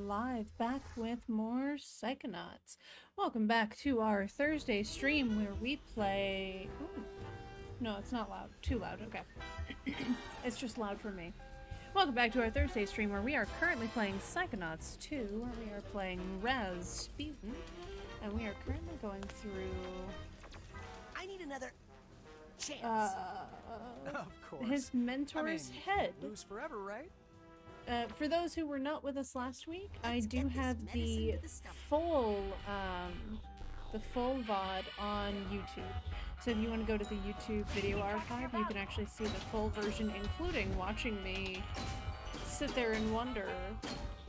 live back with more Psychonauts. Welcome back to our Thursday stream where we play... Ooh. No, it's not loud. Too loud. Okay. It's just loud for me. Welcome back to our Thursday stream where we are currently playing Psychonauts 2, where we are playing Rasputin, and we are currently going through... I need another chance. Of course. His mentor's head. Lose forever, right? For those who were not with us last week, I do have the full VOD on YouTube. So if you want to go to the YouTube video archive, you can actually see the full version, including watching me sit there and wonder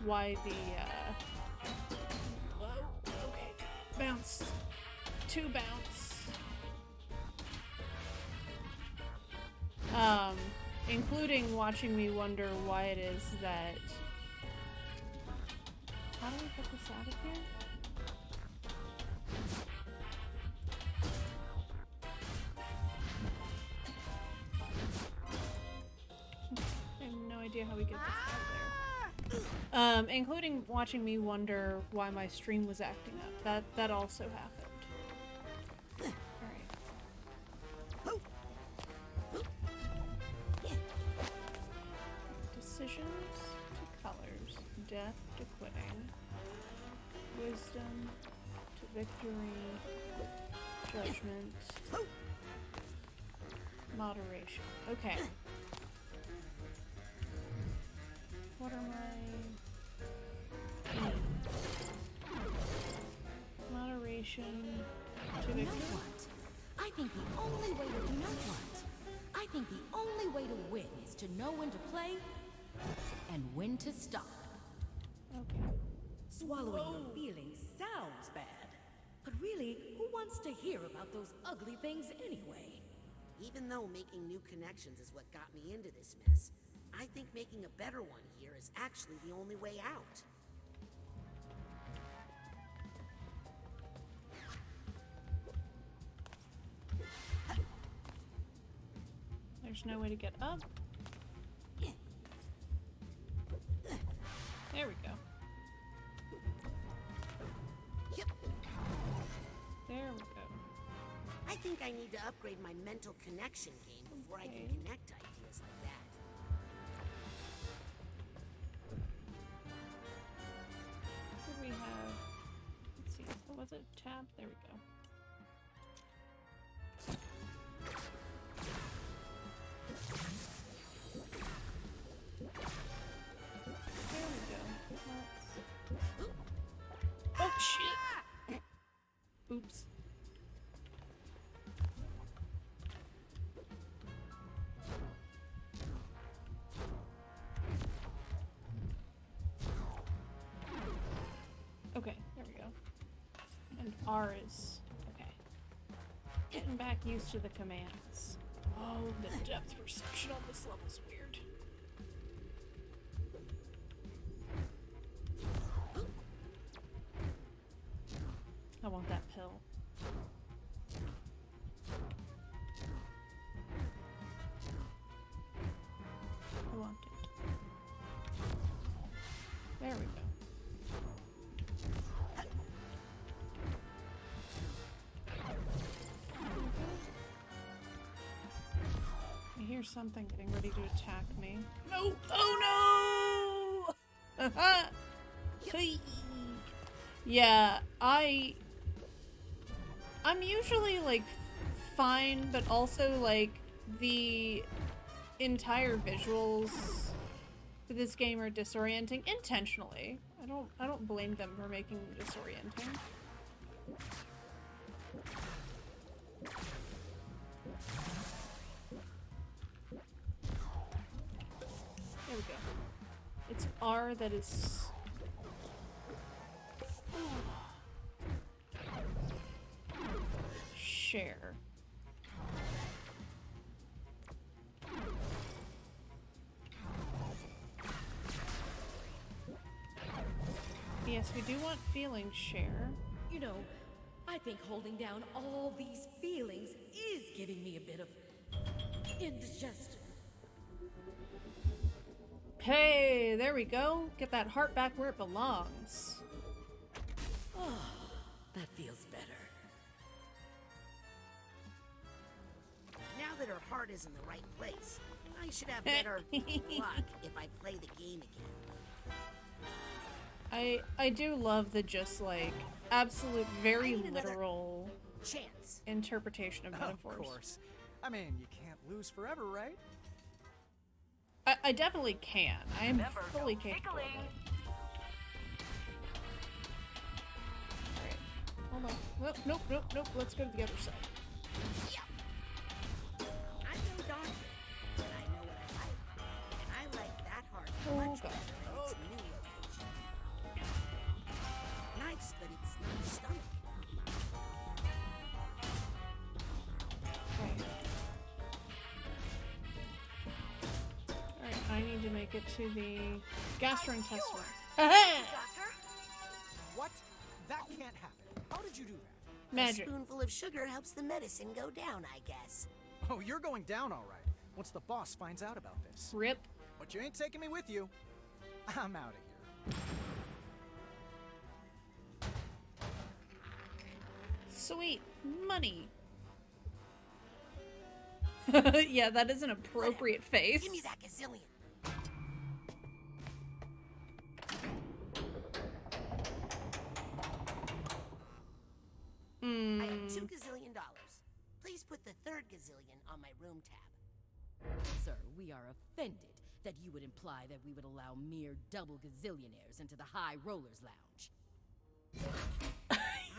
why the, whoa, okay, bounce, two bounce. Including watching me wonder why it is that... How do we put this out of here? I have no idea how we get this out there. Including watching me wonder why my stream was acting up. That also happened. Decisions to colors, death to quitting, wisdom to victory, judgment, moderation. Okay. What are my... Moderation to victory. You know what? I think the only way to I think the only way to win is to know when to play and when to stop. Okay. Swallowing your feelings sounds bad. But really, who wants to hear about those ugly things anyway? Even though making new connections is what got me into this mess, I think making a better one here is actually the only way out. There's no way to get up. There we go. Yep. There we go. I think I need to upgrade my mental connection game before I can connect ideas like that. What do we have? Let's see. What was it? Tab? There we go. There we go. Oh shit! Oops. Okay, there we go. And R is... okay. Getting back used to the commands. Oh, the depth perception on this level is weird. I want that pill. I want it. There we go. I hear something getting ready to attack me. No! Oh no! Hey. Yeah, I'm usually like fine, but also like the entire visuals for this game are disorienting intentionally. I don't blame them for making them disorienting. There we go. It's R that is... share. Yes, we do want feeling share. You know, I think holding down all these feelings is giving me a bit of indigestion. Hey, there we go. Get that heart back where it belongs. Oh, that feels better. Now that her heart is in the right place, I should have better luck if I play the game again. I do love the just like absolute very I need another literal chance. interpretation of Of metaphors. course. I mean, you can't lose forever, right? I definitely can. I am fully capable of it. Alright. Hold on. Nope, nope, nope, nope. Let's go to the other side. I'm no doctor, but I know what I like. And I like that heart Oh, much God. better in its new location. Nice that it's not a stomach. Right. Alright, I need to make it to the gastrointestinal. What? That can't happen. How did you do that? Magic. A spoonful of sugar helps the medicine go down, I guess. Oh, you're going down all right. Once the boss finds out about this. Rip. But you ain't taking me with you. I'm out of here. Sweet money. Yeah, that is an appropriate face. Give me that gazillion. I have $2 gazillion. Please put the third gazillion on my room tab. Sir, we are offended that you would imply that we would allow mere double gazillionaires into the High Rollers Lounge.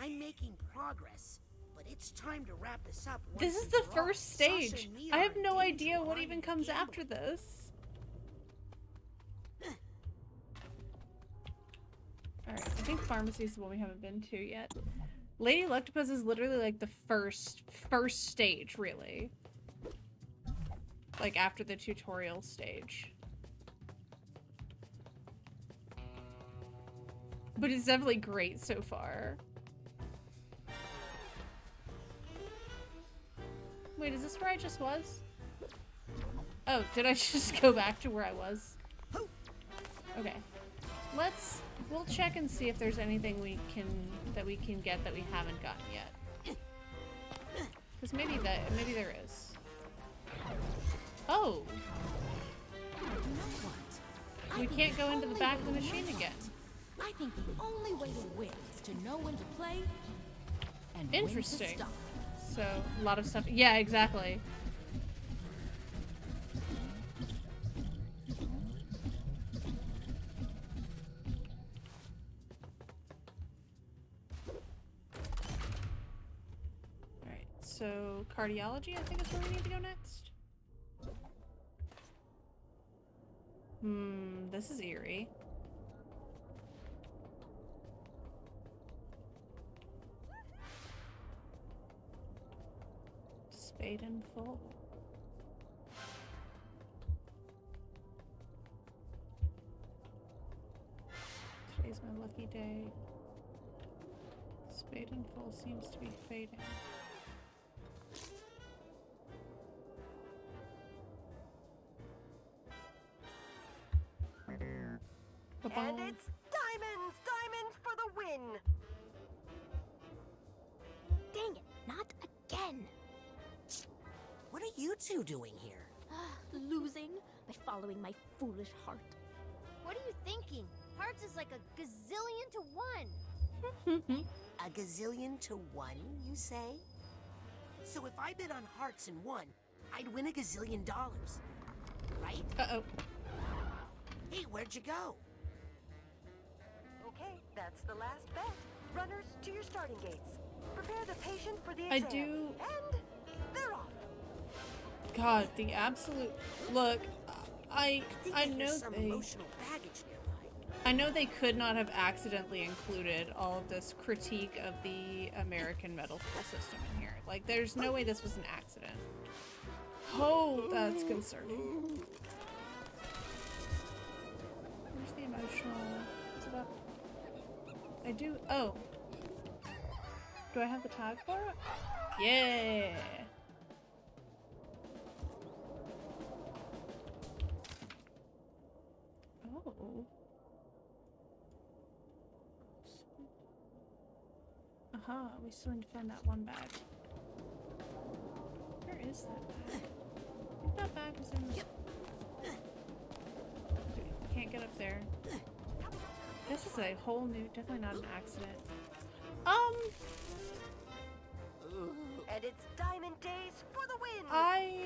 I'm making progress, but it's time to wrap this up. This once is and the for all. first Sasha stage. and me I are have in no danger idea of what lying even and comes gambling. after this. Alright, I think pharmacy is the one we haven't been to yet. Lady Luctopus is literally like the first stage, really. Like after the tutorial stage. But it's definitely great so far. Wait, is this where I just was? Oh, did I just go back to where I was? Okay. We'll check and see if there's anything we can get that we haven't gotten yet. Because maybe there is. Oh! You know what? I We think can't go into the only back way of the to machine win again. I think the only way to win is to know when to play and when to Interesting. stop. So, a lot of stuff. Yeah, exactly. Alright, so cardiology, I think is where we need to go next. This is eerie. Spade in full. Today's my lucky day. Spade in full seems to be fading. And it's diamonds! Diamonds for the win! Dang it, not again. What are you two doing here? Losing by following my foolish heart. What are you thinking? Hearts is like a gazillion to one. A gazillion to one, you say? So if I bid on hearts and won, I'd win $1 gazillion. Right? Uh-oh. Hey, where'd you go? Okay, that's the last bet. Runners, to your starting gates. Prepare the patient for the I exam. do- And they're off. God, the absolute look. I think I there's know some they emotional baggage nearby. I know they could not have accidentally included all of this critique of the American medical system in here. Like, there's no way this was an accident. Oh, that's concerning. Where's the emotional? Is it up? I do. Oh. Do I have the tag for it? Yeah. Aha, we still need to find that one bag. Where is that bag? I think that bag is in the... Okay, can't get up there. This is a whole new... Definitely not an accident. And it's Diamond Days for the win!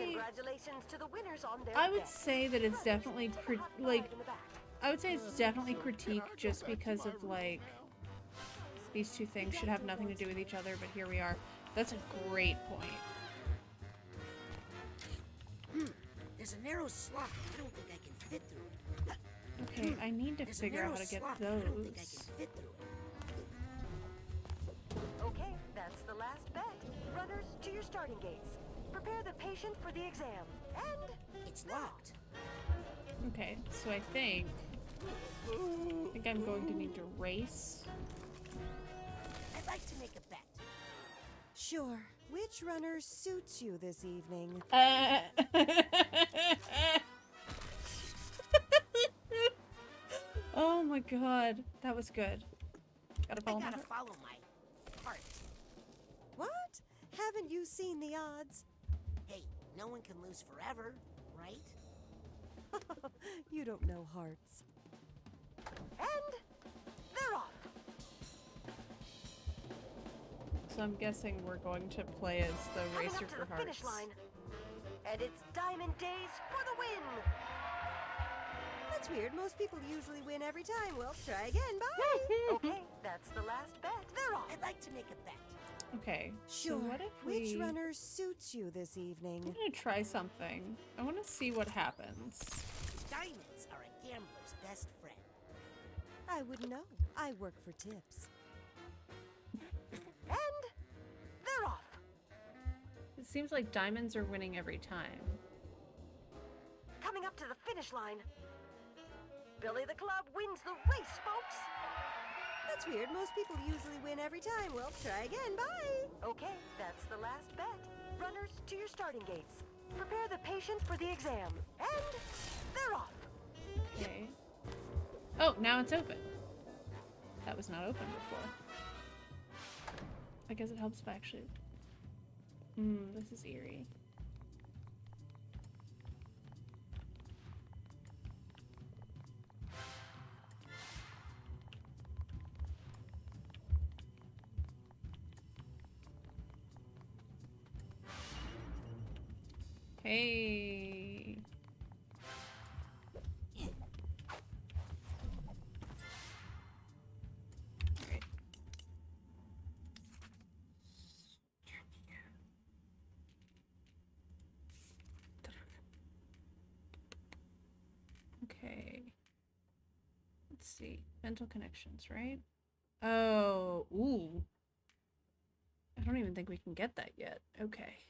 Congratulations to the winners on their I would bets. say that it's definitely... like, In the back. I would say it's definitely critique just because of, like... These two things should have nothing to do with each other, but here we are. That's a great point. There's a narrow slot. I don't think I can fit through it. Okay, I need to There's a figure out narrow how to get slot. I don't think I can those. fit through it. Okay, that's the last bet. Runners, to your starting gates. Prepare the patient for the exam. And It's locked. Okay, so I think I'm going to need to race. I'd like to make a bet. Sure. Which runner suits you this evening? Oh my god, that was good. Gotta follow I my gotta heart. follow my heart. What? Haven't you seen the odds? Hey, no one can lose forever, right? You don't know hearts. And they're off. So I'm guessing we're going to play as the Coming racer up to for the finish hearts. line. And it's Diamond Days for the win. That's weird. Most people usually win every time. Well, try again. Bye. Okay, that's the last bet. They're off. I'd like to make a bet. Okay, Sure. so what if Which we... runner suits you this evening? I'm gonna try something. I want to see what happens. Diamonds are a gambler's best friend. I wouldn't know. I work for tips. And they're off. It seems like diamonds are winning every time. Coming up to the finish line. Billy the Club wins the race, folks. That's weird. Most people usually win every time. Well, try again. Bye. Okay, that's the last bet. Runners, to your starting gates. Prepare the patient for the exam. And they're off. Okay. Oh, now it's open. That was not open before. I guess it helps if I actually... this is eerie. Hey. Alright. Okay. Let's see. Mental connections, right? Oh, ooh. I don't even think we can get that yet. Okay.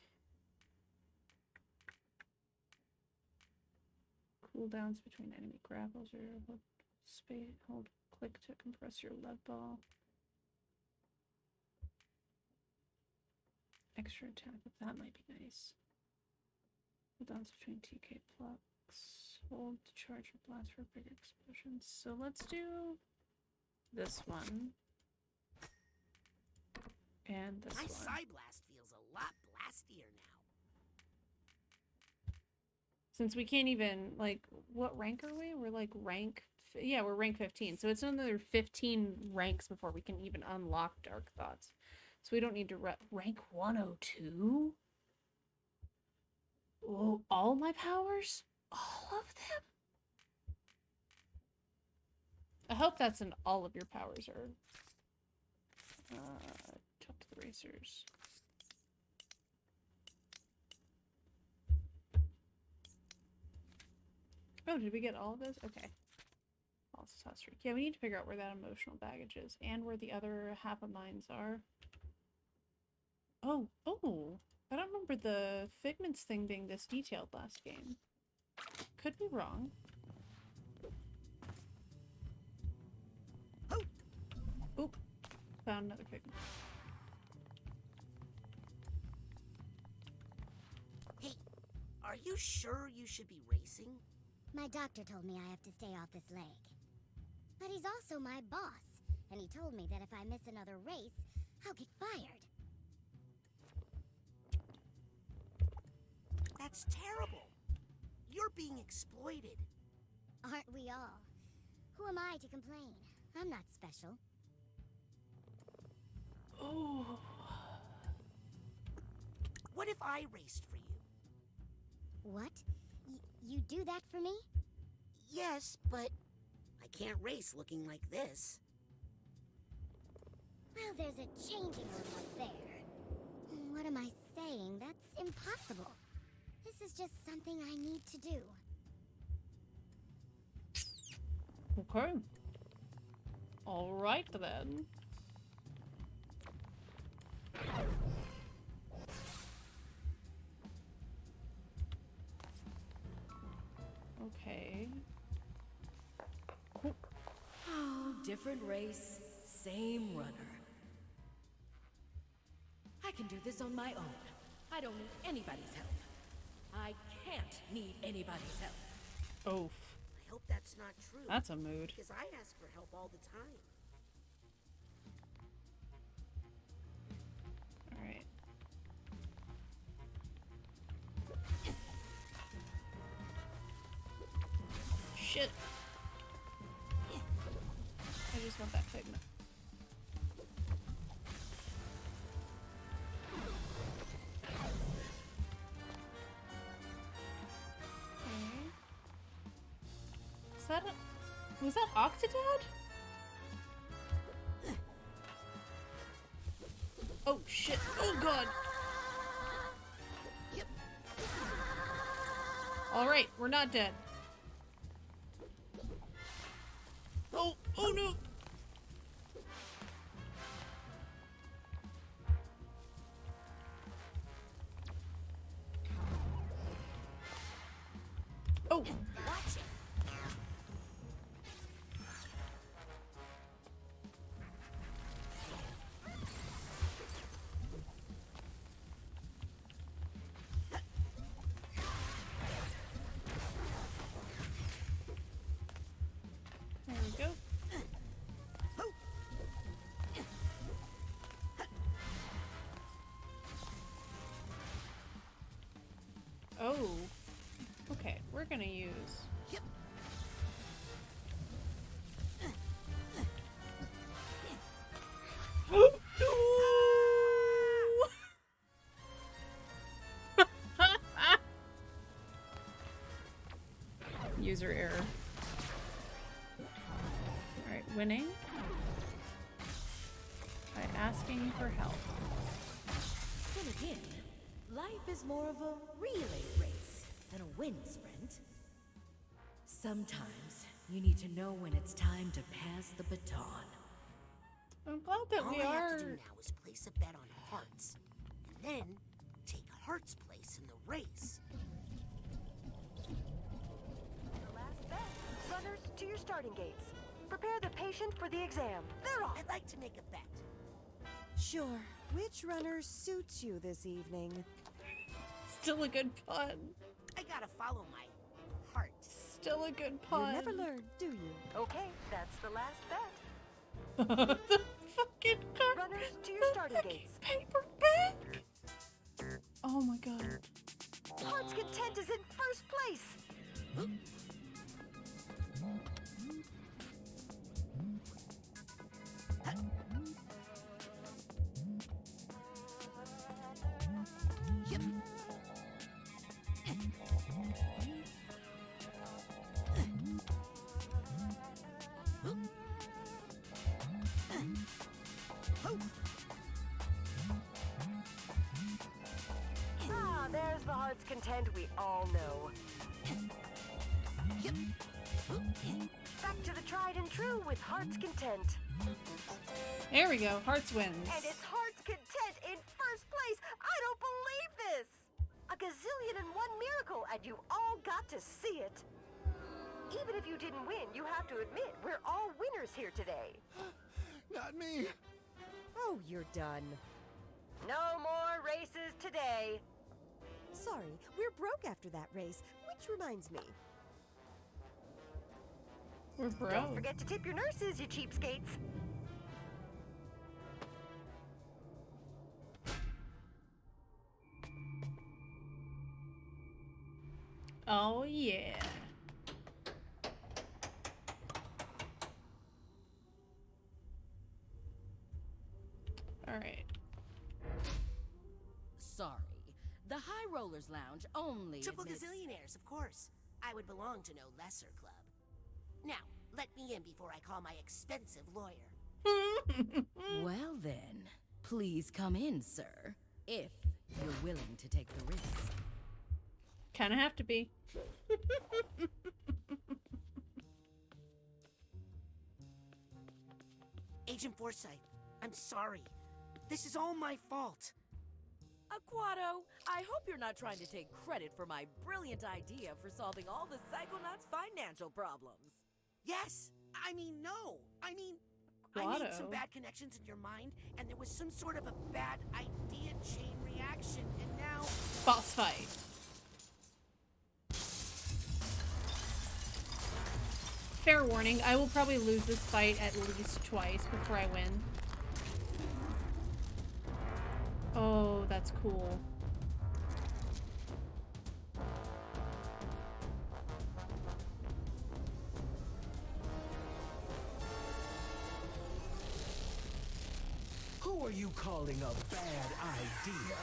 Cooldowns between enemy grapples or hold space, hold click to compress your lead ball. Extra attack, that might be nice. Cooldowns between TK plucks. Hold to charge your blast for bigger explosions. So let's do this one. And this My one. Psyblast feels a lot blastier now. Since we can't even, like, what rank are we? We're like rank, yeah, we're rank 15. So it's another 15 ranks before we can even unlock Dark Thoughts. So we don't need to rank 102? Oh, all my powers? All of them? I hope that's in all of your powers are. Talk to the racers. Oh, did we get all of those? Okay. Alice's house streak. Yeah, we need to figure out where that emotional baggage is and where the other half of mines are. Oh, I don't remember the Figments thing being this detailed last game. Could be wrong. Oh, found another Figment. Hey, are you sure you should be racing? My doctor told me I have to stay off this leg. But he's also my boss, and he told me that if I miss another race, I'll get fired. That's terrible. You're being exploited. Aren't we all? Who am I to complain? I'm not special. Oh. What if I raced for you? What? You do that for me? Yes, but I can't race looking like this. Well, there's a changing room up there. What am I saying? That's impossible. This is just something I need to do. Okay. All right then. Okay. Oh, different race, same runner. I can do this on my own. I don't need anybody's help. I can't need anybody's help. Oof. I hope that's not true. That's a mood. Because I ask for help all the time. Alright. Shit. I just want that pigment. Okay. Is that a... Was that Octodad? Oh shit. Oh god. Yep. Alright, we're not dead. Oh, oh no. Oh. Watch it. There we go. Oh. Okay, we're gonna use... Yep. User error. Alright, winning. By asking for help. Then again, life is more of a relay race than a wind sprint. Sometimes you need to know when it's time to pass the baton. I'm glad that All we I have are... to do now is place a bet on Hearts. And then take Hearts' place in the race. The last bet. Runners, to your starting gates. Prepare the patient for the exam. They're off. I'd like to make a bet. Sure. Which runner suits you this evening? Still a good pun. I gotta follow my heart. Still a good pun. You never learn, do you? Okay, that's the last bet. The fucking Runners, to your starting gates. paperback. Oh my god. Heart's Content is in first place. Yep. Ah, there's the Heart's Content we all know. Yep. Back to the tried and true with Heart's Content. There we go. Hearts wins. And it's Heart's Content in first place! I don't believe this! A gazillion and one miracle, and you all got to see it. Even if you didn't win, you have to admit, we're all winners here today. Not me. Oh, you're done. No more races today. Sorry, we're broke after that race, which reminds me. We're Don't broke. forget to tip your nurses, you cheapskates. Oh, yeah. Alright. Sorry. The High Rollers Lounge only Triple admits... gazillionaires, of course. I would belong to no lesser club. Now, let me in before I call my expensive lawyer. Well then, please come in, sir. If you're willing to take the risk. Kinda have to be. Agent Forsyth, I'm sorry. This is all my fault. Aquato, I hope you're not trying to take credit for my brilliant idea for solving all the Psychonauts' financial problems. Yes! I mean, no! I made some Quado. bad connections in your mind, and there was some sort of a bad idea chain reaction, and now... Boss fight. Fair warning, I will probably lose this fight at least twice before I win. Oh, that's cool. Who are you calling a bad idea?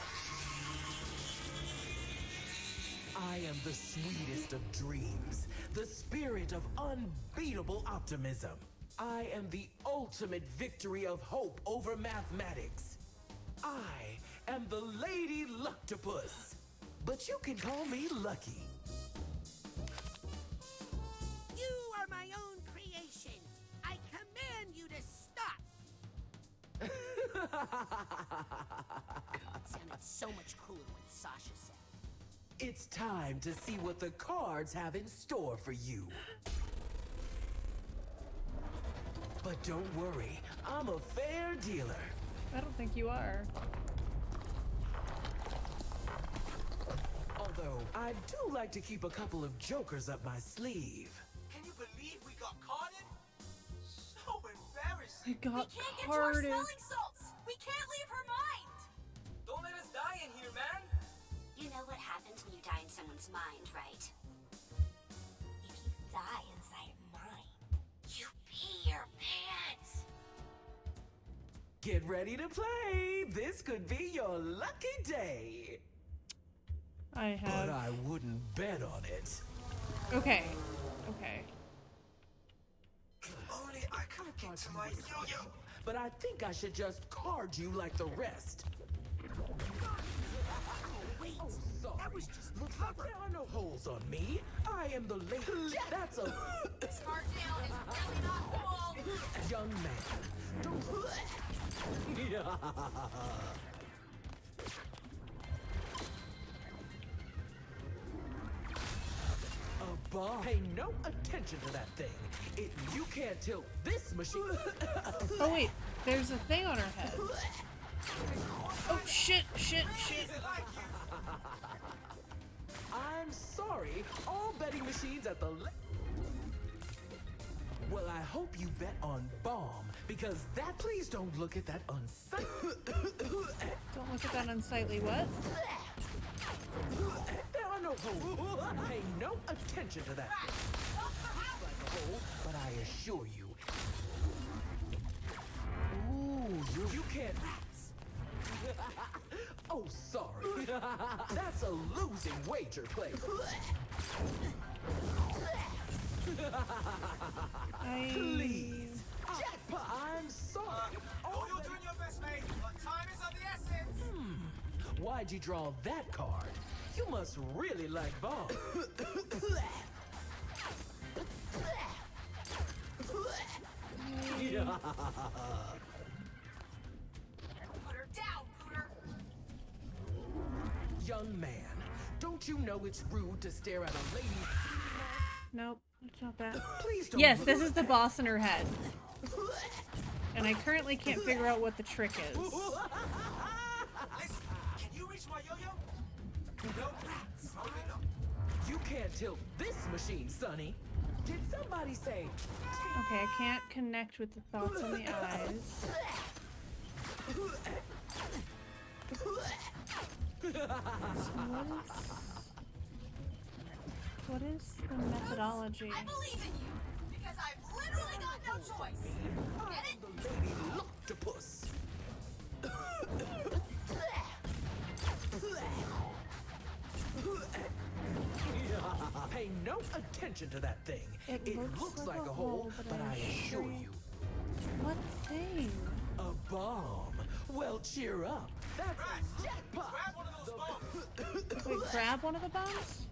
I am the sweetest of dreams, the spirit of unbeatable optimism. I am the ultimate victory of hope over mathematics. I am the Lady Luctopus, but you can call me Lucky. You are my own creation. I command you to stop. It sounded so much cooler when Sasha said. It's time to see what the cards have in store for you. But don't worry, I'm a fair dealer. I don't think you are. Although, I do like to keep a couple of jokers up my sleeve. Can you believe we got carded? So embarrassing. I got Can't get to our carded. smelling salts! We can't leave her mind! Don't let us die in here, man. You know what happens when you die in someone's mind, right? If you die inside mine, you pee your pants. Get ready to play. This could be your lucky day. I have. But I wouldn't bet on it. Okay. Okay. Only I could get to my yo-yo. But I think I should just card you like the rest. Wait, Oh, sorry. that was just the Looks like cover. there are no holes on me. I am the lady. That's a Smart down is really not cool! young man. Don't. A bar. Pay no attention to that thing. You can't tilt this machine. Oh wait, there's a thing on her head. Oh shit, shit, shit. I'm sorry. All betting machines at the Well, I hope you bet on bomb, because that. Please don't look at that unsightly. Don't look at that unsightly what? There are no holes. Pay no attention to that. Looks like a hole, but I assure you. Ooh, you can't. Oh, sorry. That's a losing wager, play. Please. Jackpot, I'm sorry. Oh, you're doing your best, mate. But time is of the essence. Why'd you draw that card? You must really like bomb. Put her down, Pooter! Young man, don't you know it's rude to stare at a lady? Nope, it's not that. Please don't. Yes, this is the boss in her head. And I currently can't figure out what the trick is. Listen, can you reach my yo-yo? No, probably not. You can't tilt this machine, Sonny. Did somebody say? Okay, I can't connect with the thoughts on the eyes. So what is... What is the methodology? I believe in you because I've literally got no choice. Get it? The Lady Luctopus. Pay no attention to that thing. It looks like a hole, but I assure you, What thing? a bomb. Well, cheer up. That's a jackpot. Grab one of those bombs. Wait, grab one of the bombs?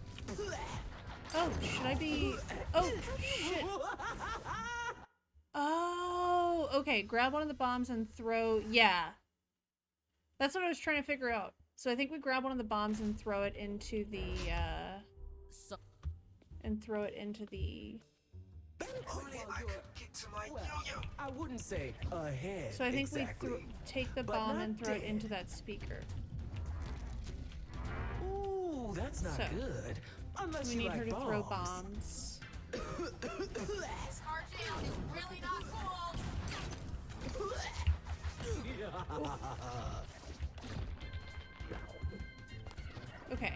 Oh, should I be... Oh, shit. Oh, okay. Grab one of the bombs and throw... Yeah. That's what I was trying to figure out. So I think we grab one of the bombs and throw it into the, Only I could get to my yo-yo. I wouldn't say ahead. So I think exactly. we take the But bomb not and throw it dead. into that speaker. Ooh, that's not So, good. Unless We you need like her to bombs. throw bombs. This car jam is really not cool. Okay.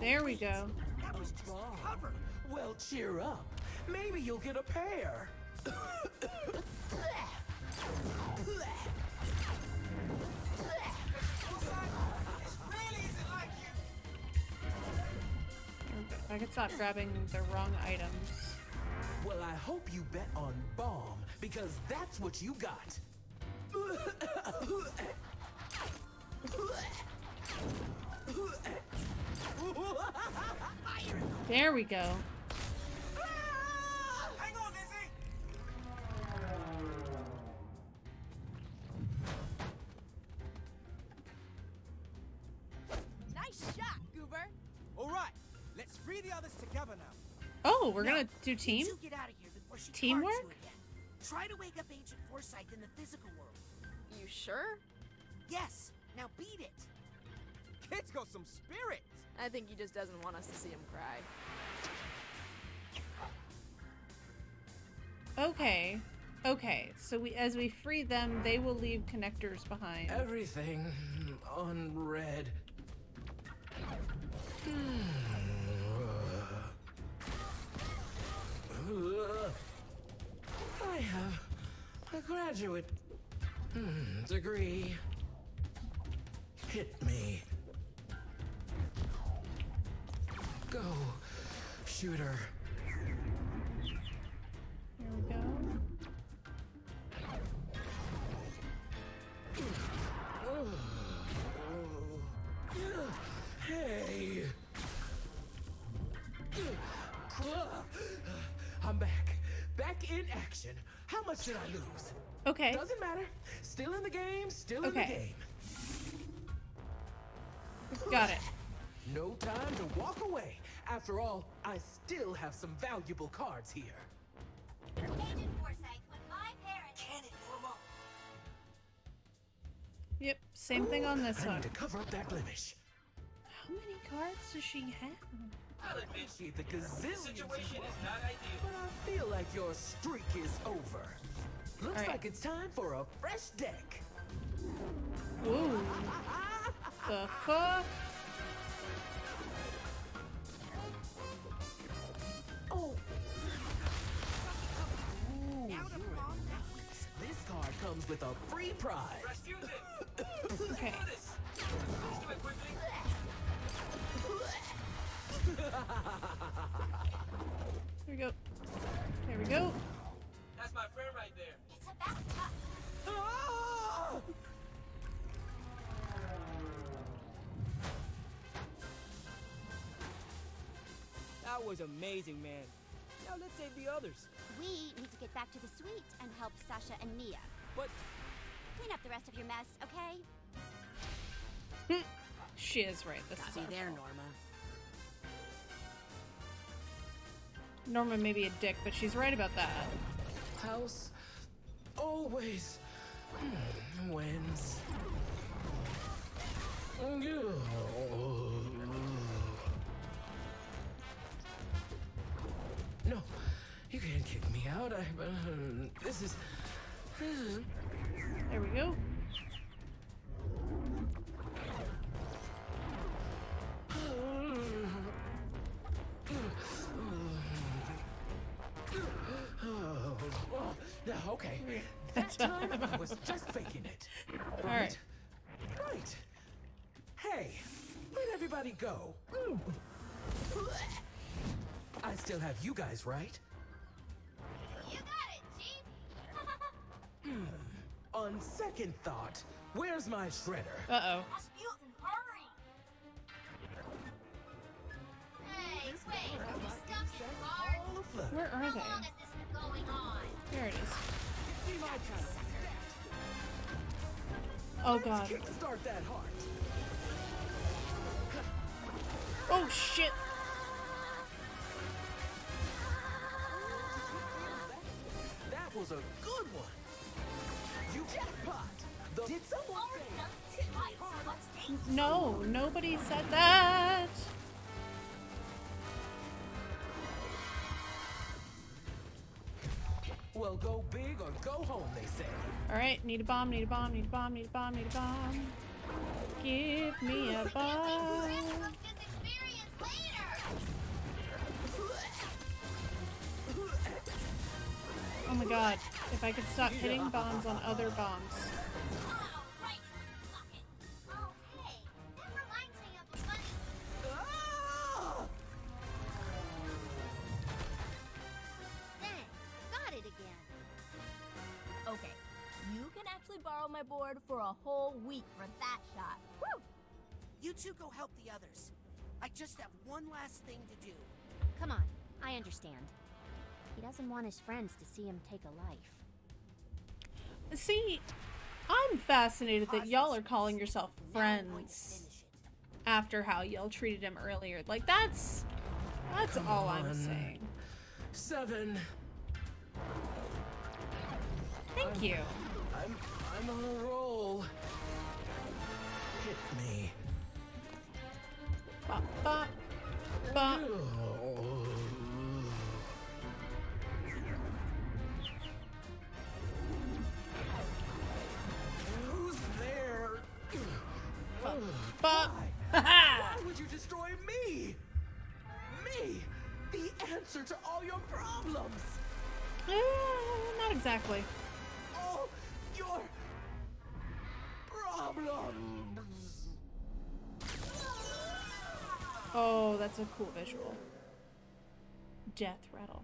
There we go. That was just a cover. Well, cheer up. Maybe you'll get a pair. This really isn't like you. I could stop grabbing the wrong items. Well, I hope you bet on bomb, because that's what you got. There we go. Hang on, Izzy. Nice shot, Goober. All right, let's free the others together now. Oh, we're gonna do team? You get out of here before she Teamwork? carves you again. Try to wake up ancient foresight in the physical world. You sure? Yes. Now beat it. Kid's got some spirit. I think he just doesn't want us to see him cry. Okay. Okay, so as we free them, they will leave connectors behind. Everything on red. I have a graduate degree. Hit me. Go, shooter. Here we go. Hey. I'm back. Back in action. How much did I lose? Okay. Doesn't matter. Still in the game, still in the Okay. game. Got it. No time to walk away. After all, I still have some valuable cards here. Agent Forsyth, when my parents... Cannon, Norma. Yep, same thing on this I one. need to cover up that blemish. How many cards does she have? I'll admit the gazillion situation is not ideal, but I feel like your streak is over. Looks All right. like it's time for a fresh deck. Whoa. The fuck? Oh. Ooh, this card comes with a free prize. Okay. There we go. There we go. That's my friend right there. It's about time. Ah! That was amazing, man. Now let's save the others. We need to get back to the suite and help Sasha and Mia. But Clean up the rest of your mess, okay? She is right. This is Be our there, fault. Norma. Norma may be a dick, but she's right about that. House always wins. No, you can't kick me out. This is. There we go. Okay. That time I was just faking it. Alright. Right. Hey, where'd everybody go? I still have you guys, right? You got it, Chief. On second thought, where's my shredder? Uh-oh. Rasputin, hurry! Hey, wait, are we stuck in cars? All afloat. Where are How they? long has this been going on? There it is. Be my kind of stat. Oh god. Kickstart that heart. Oh shit. That was a good one. You jackpot. Did someone say No, nobody said that. well, go big or go home, they say. Alright, need a bomb, need a bomb, need a bomb, need a bomb, need a bomb. Give me a bomb. This experience later! Oh my god, if I could stop hitting bombs on other bombs. Oh, right, suck it. Oh, hey, that reminds me of the funny... Dang, got it again. Okay, you can actually borrow my board for a whole week for that shot. Woo! You two go help the others. I just have one last thing to do. Come on, I understand. He doesn't want his friends to see him take a life. See, I'm fascinated that y'all are calling yourself friends after how y'all treated him earlier. Like, that's all I'm saying. 7. Thank you. I'm on a roll. Hit me. Bop, bop, bop. Who's there? Bop. Why would you destroy me? Me, the answer to all your problems. Not exactly. All your problems. Oh, that's a cool visual. Death rattle.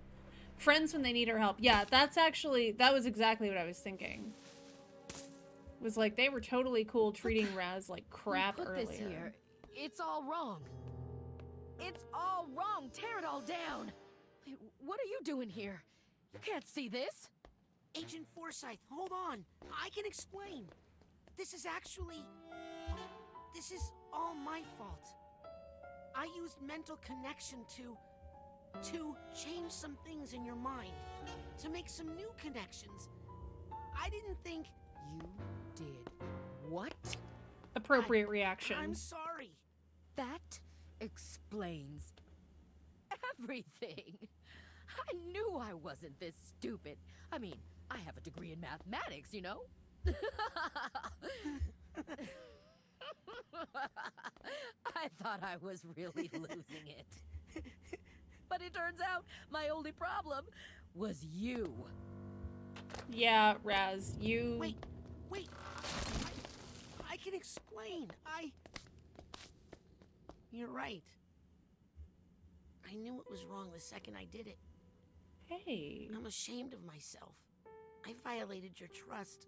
Friends when they need our help. Yeah, that was exactly what I was thinking. It was like they were totally cool treating Raz like crap Put earlier. this here. It's all wrong. It's all wrong. Tear it all down. Wait, what are you doing here? You can't see this. Agent Forsyth, hold on. I can explain. This is all my fault. I used mental connection to change some things in your mind, to make some new connections. I didn't think... You did what? Appropriate reaction. I'm sorry. That explains everything. I knew I wasn't this stupid. I mean, I have a degree in mathematics, you know? I thought I was really losing it. But it turns out my only problem was you. Yeah, Raz, you... Wait. I can explain. You're right. I knew it was wrong the second I did it. Hey. I'm ashamed of myself. I violated your trust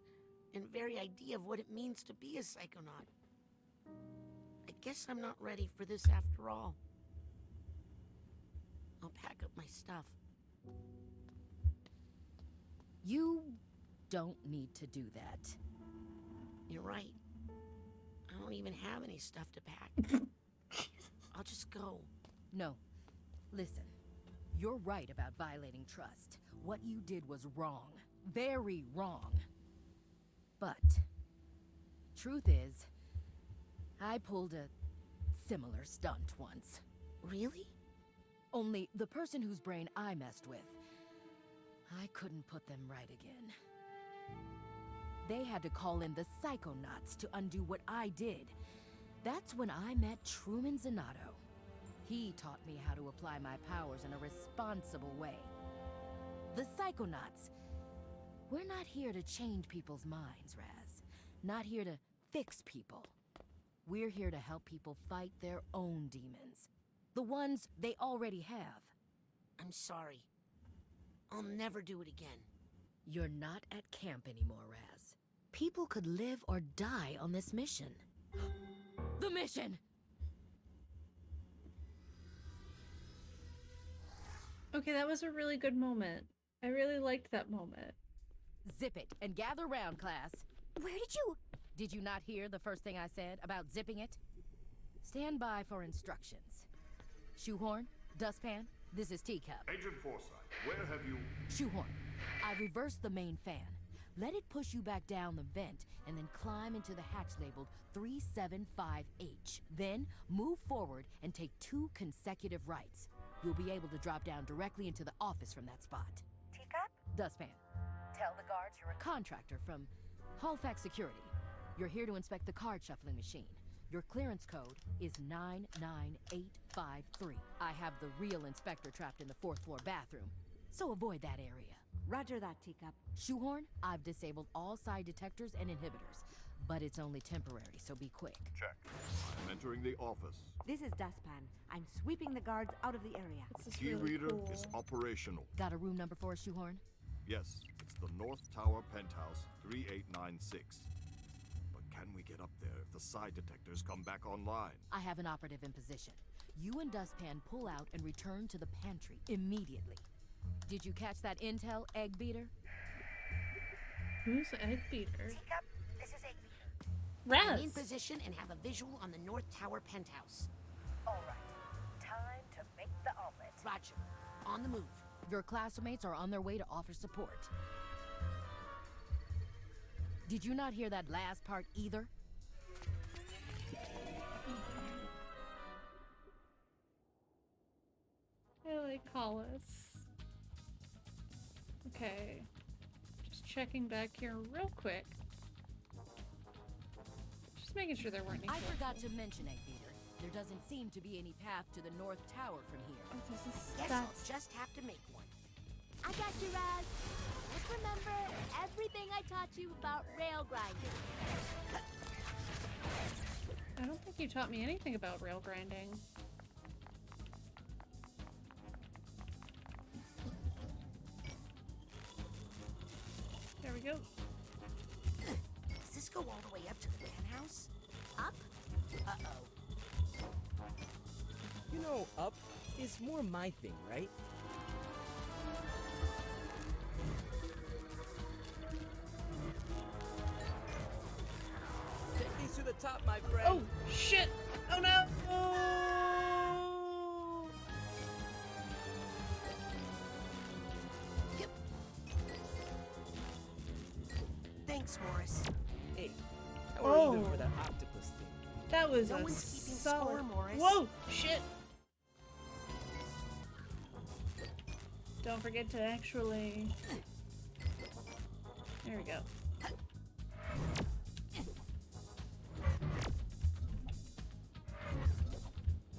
and very idea of what it means to be a psychonaut. I guess I'm not ready for this after all. I'll pack up my stuff. You don't need to do that. You're right. I don't even have any stuff to pack. I'll just go. No. Listen. You're right about violating trust. What you did was wrong. Very wrong. But, truth is, I pulled a similar stunt once. Really? Only the person whose brain I messed with, I couldn't put them right again. They had to call in the Psychonauts to undo what I did. That's when I met Truman Zanato. He taught me how to apply my powers in a responsible way. The Psychonauts, We're not here to change people's minds, Raz. Not here to fix people. We're here to help people fight their own demons. The ones they already have. I'm sorry. I'll never do it again. You're not at camp anymore, Raz. People could live or die on this mission. The mission! Okay, that was a really good moment. I really liked that moment. Zip it and gather round, class. Where did you... Did you not hear the first thing I said about zipping it? Stand by for instructions. Shoehorn, Dustpan, this is Teacup. Agent Forsyth, where have you... Shoehorn, I reversed the main fan. Let it push you back down the vent and then climb into the hatch labeled 375H. Then move forward and take 2 consecutive rights. You'll be able to drop down directly into the office from that spot. Teacup? Dustpan, tell the guards you're a contractor from Halifax Security. You're here to inspect the card shuffling machine. Your clearance code is 99853. I have the real inspector trapped in the 4th floor bathroom, so avoid that area. Roger that, Teacup. Shoehorn, I've disabled all side detectors and inhibitors, but it's only temporary, so be quick. Check. I'm entering the office. This is Dustpan. I'm sweeping the guards out of the area. This is Key really reader cool. is operational. Got a room number for us, Shoehorn? Yes, it's the North Tower Penthouse, 3896. But can we get up there if the side detectors come back online? I have an operative in position. You and Dustpan pull out and return to the pantry immediately. Did you catch that intel, Egg Beater? Who's Egg Beater? Teacup, this is Egg Beater. Raz! I'm in position and have a visual on the North Tower penthouse. All right. Time to make the omelet. Roger. On the move. Your classmates are on their way to offer support. Did you not hear that last part either? I like Hollis. Okay. Just checking back here real quick. Just making sure there weren't any. I forgot to mention, Egg Beater. There doesn't seem to be any path to the North Tower from here. Oh, this is Guess I'll just have to make one. I got you, Raz. Just remember everything I taught you about rail grinding. I don't think you taught me anything about rail grinding. There we go. Does this go all the way up to the penthouse? Up? Uh-oh. You know, up is more my thing, right? Take these to the top, my friend. Oh, shit! Oh, no! Oh! Thanks, Morris. Hey, how are you doing for that octopus thing? That was No a one's keeping solid... score, Morris. Whoa! Shit! Don't forget to actually... There we go.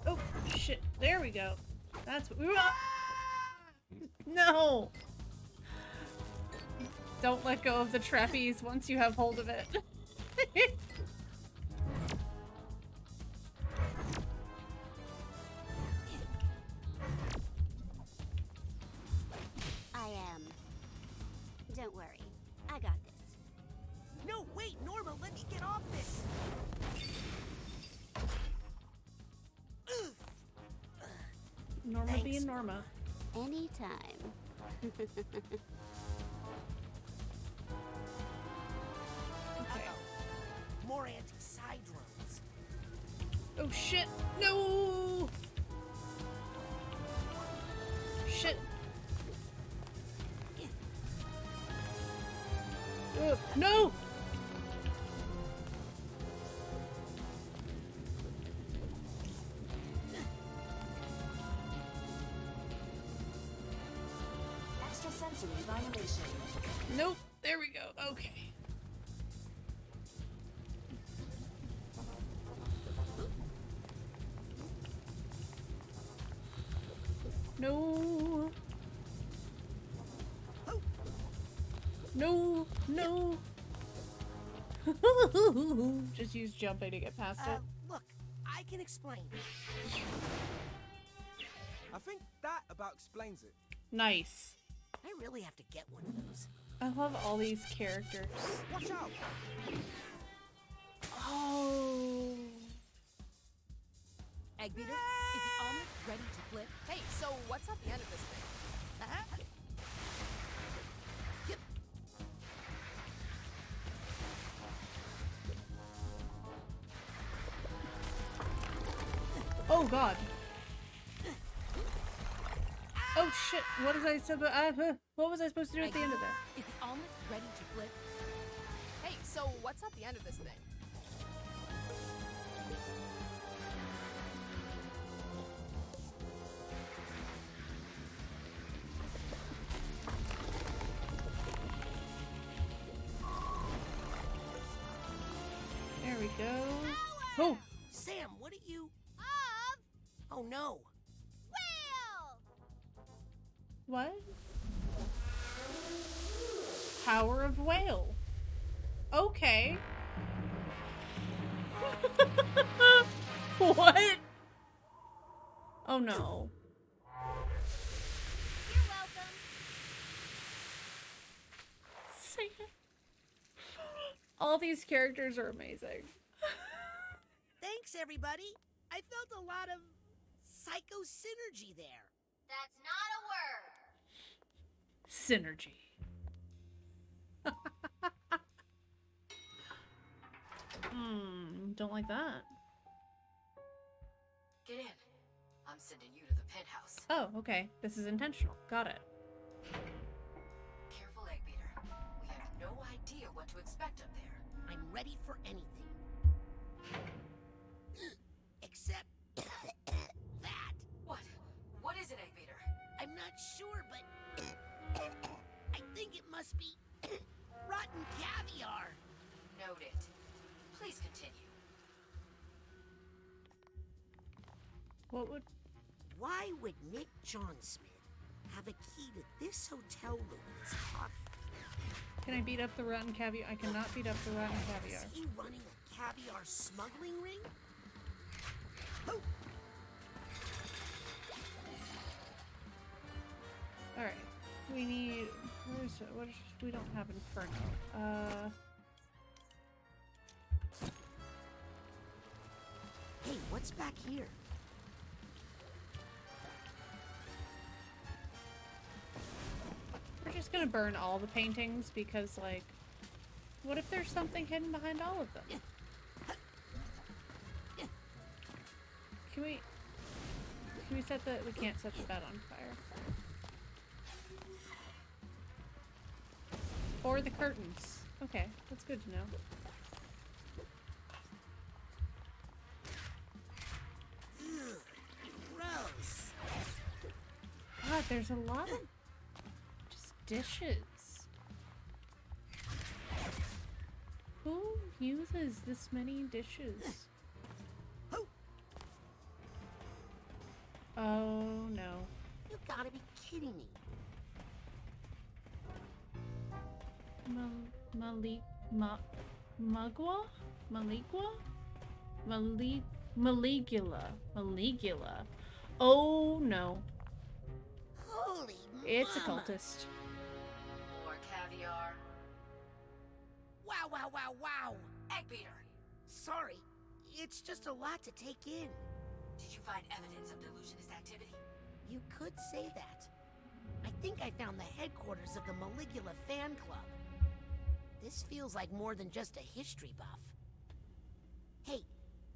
Oh, shit. There we go. That's what we were... No! Don't let go of the trapeze once you have hold of it. I am. Don't worry. I got this. No, wait, Norma, let me get off this. Ugh. Norma Thanks. being Norma. Anytime. Okay. More anti-side drones. Oh shit! No! Shit! No! Extrasensory violation. Nope. There we go. Okay. No. No, no. Just use jumping to get past it. Look, I can explain. I think that about explains it. Nice. I really have to get one of those. I love all these characters. Watch out! Oh. Egg beater, is the omelet ready to flip? Hey, so what's at the end of this thing? Oh god. Oh shit, what was I supposed what was I supposed to do at the end of that? Is the omelet ready to flip? Hey, so what's at the end of this thing? There we go. Oh! Sam, what are you... Oh no. What? Power of Whale. Okay. What? Oh no. You're welcome. All these characters are amazing. Thanks, everybody. I felt a lot of psycho synergy there. That's not a word. Synergy. Don't like that. Get in. I'm sending you to the penthouse. Oh, okay. This is intentional. Got it. Careful, egg beater. We have no idea what to expect up there. I'm ready for anything. Except that. What? What is it, egg beater? I'm not sure, but I think it must be rotten caviar. Note it. Please continue. What would... Why would Nick Johnsmith have a key to this hotel room in his pocket? Can I beat up the rotten caviar? I cannot beat up the rotten caviar. Is he running a caviar smuggling ring? Oh. Alright. We need... Where's it? What is... We don't have Inferno. Hey, what's back here? We're just gonna burn all the paintings because, like... What if there's something hidden behind all of them? Can we set the... We can't set the bed on fire. Or the curtains. Okay, that's good to know. Gross. God, there's a lot of just dishes. Who uses this many dishes? Oh no. You gotta be kidding me. Maligua? Maligula. Oh no. Holy It's a mama. cultist. More caviar. Wow, wow, wow, wow. Egg beater. Sorry. It's just a lot to take in. Did you find evidence of delusionist activity? You could say that. I think I found the headquarters of the Maligula fan club. This feels like more than just a history buff. Hey,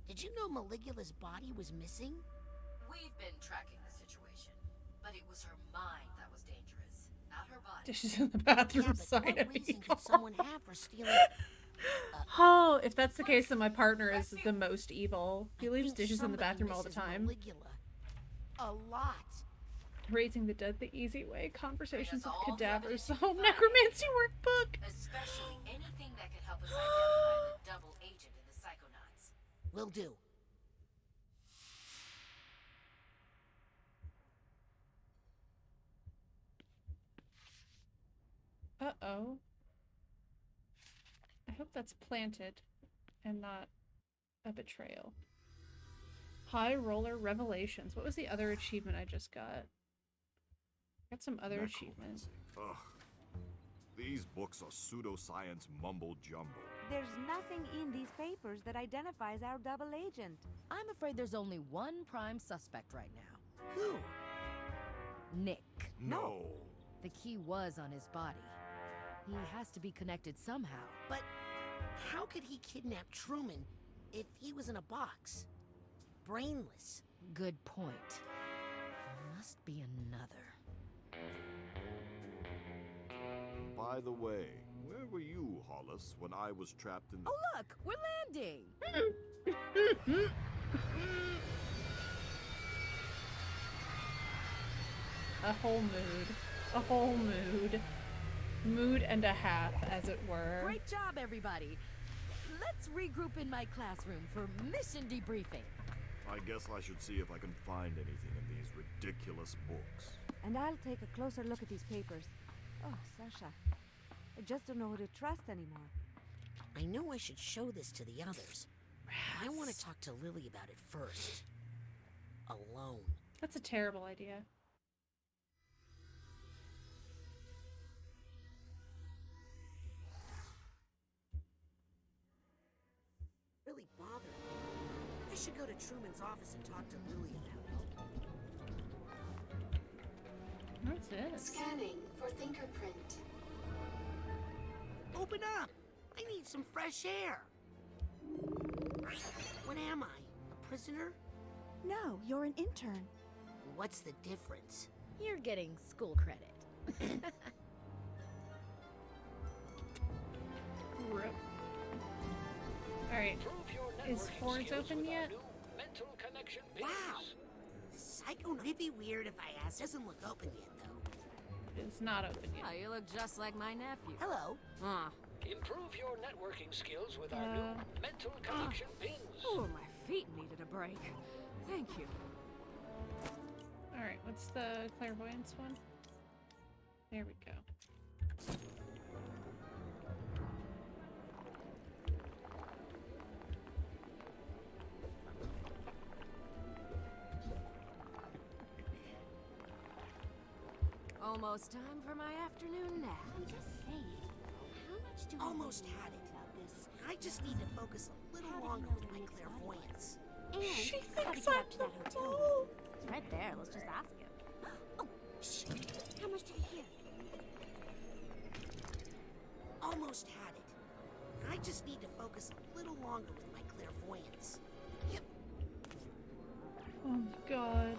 did you know Maligula's body was missing? We've been tracking the situation, but it was her mind that was dangerous, not her body. Dishes in the bathroom Yeah, but side what of reason evil. could someone have for stealing... Oh, if that's the case, then my partner is the most evil. He leaves think dishes in the somebody bathroom all the misses time. Maligula. A lot. Raising the dead the easy way. Conversations with Bring us all the cadavers. evidence you Oh, can find. necromancy workbook. Especially anything that could help us identify the double agent in the Psychonauts. Will do. Uh-oh. hope that's planted and not a betrayal. High Roller Revelations. What was the other achievement I just got? Got some other achievements. Ugh. These books are pseudoscience mumble jumble. There's nothing in these papers that identifies our double agent. I'm afraid there's only one prime suspect right now. Who? Nick. No. The key was on his body. He has to be connected somehow. But how could he kidnap Truman if he was in a box? Brainless. Good point. Must be another. By the way, where were you, Hollis, when I was trapped in the... Oh, look! We're landing! A whole mood. A whole mood. Mood and a half, as it were. Great job, everybody! Let's regroup in my classroom for mission debriefing. I guess I should see if I can find anything in these ridiculous books. And I'll take a closer look at these papers. Oh, Sasha. I just don't know who to trust anymore. I know I should show this to the others. I want to talk to Lily about it first. Alone. That's a terrible idea. Really bothered me. I should go to Truman's office and talk to Lily about it. What's this? Scanning for fingerprint. Open up! I need some fresh air. What am I? A prisoner? No, you're an intern. What's the difference? You're getting school credit. Rip. Alright. Is Fords open yet? Wow! The Psycho... Would it be weird if I asked? Doesn't look open yet, though. It's not open yet. Oh, you look just like my nephew. Hello. Improve your networking skills with our new mental connection pins. Oh, my feet needed a break. Thank you. Alright, what's the clairvoyance one? There we go. Almost time for my afternoon nap. I'm just saying, how much do Almost we had it. about this? I just need to focus a little longer with my clairvoyance. And She how to thinks get I'm up to that the hotel mole. room. It's right there. Let's just ask him. Oh, shh. How much do you hear? Almost had it. I just need to focus a little longer with my clairvoyance. Yep. Oh my god.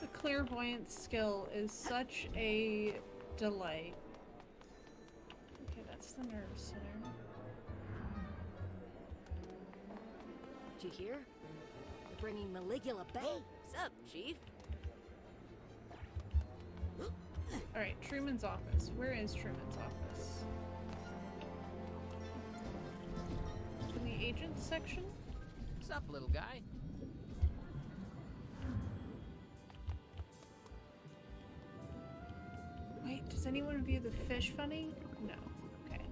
The clairvoyance skill is such a delight. Okay, that's the nerve center. Did you hear? They're bringing Maligula back. What's up, Chief? Alright, Truman's office. Where is Truman's office? In the agent section? What's up, little guy? Wait, does anyone view the fish funny? No. Okay.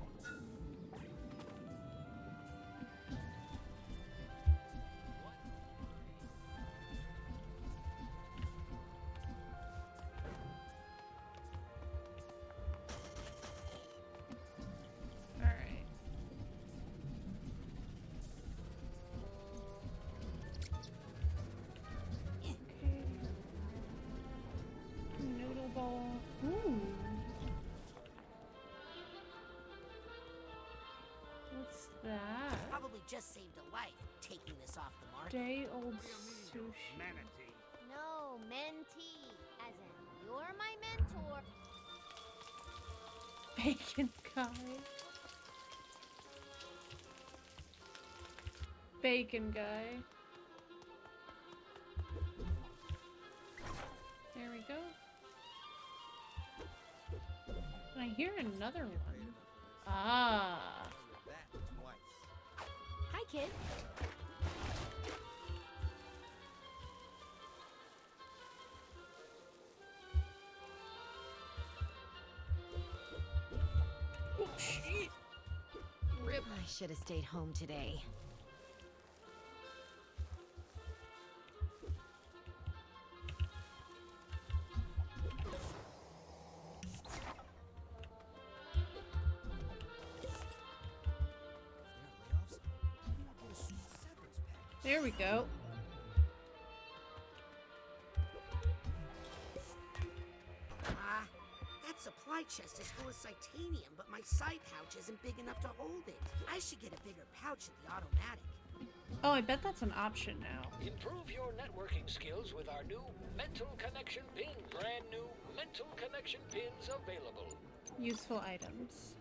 Alright. Okay. Noodle ball. Ooh. What's that? Probably just saved a life, taking this off the market. Day old sushi. No, mentee. As in, you're my mentor. Bacon guy. Bacon guy. There we go. And I hear another one. Ah. Hi, kid. Oh, shit. Rip. I should have stayed home today. There we go. That supply chest is full of titanium, but my side pouch isn't big enough to hold it. I should get a bigger pouch at the automatic. Oh, I bet that's an option now. Improve your networking skills with our new mental connection pin. Brand new mental connection pins available. Useful items.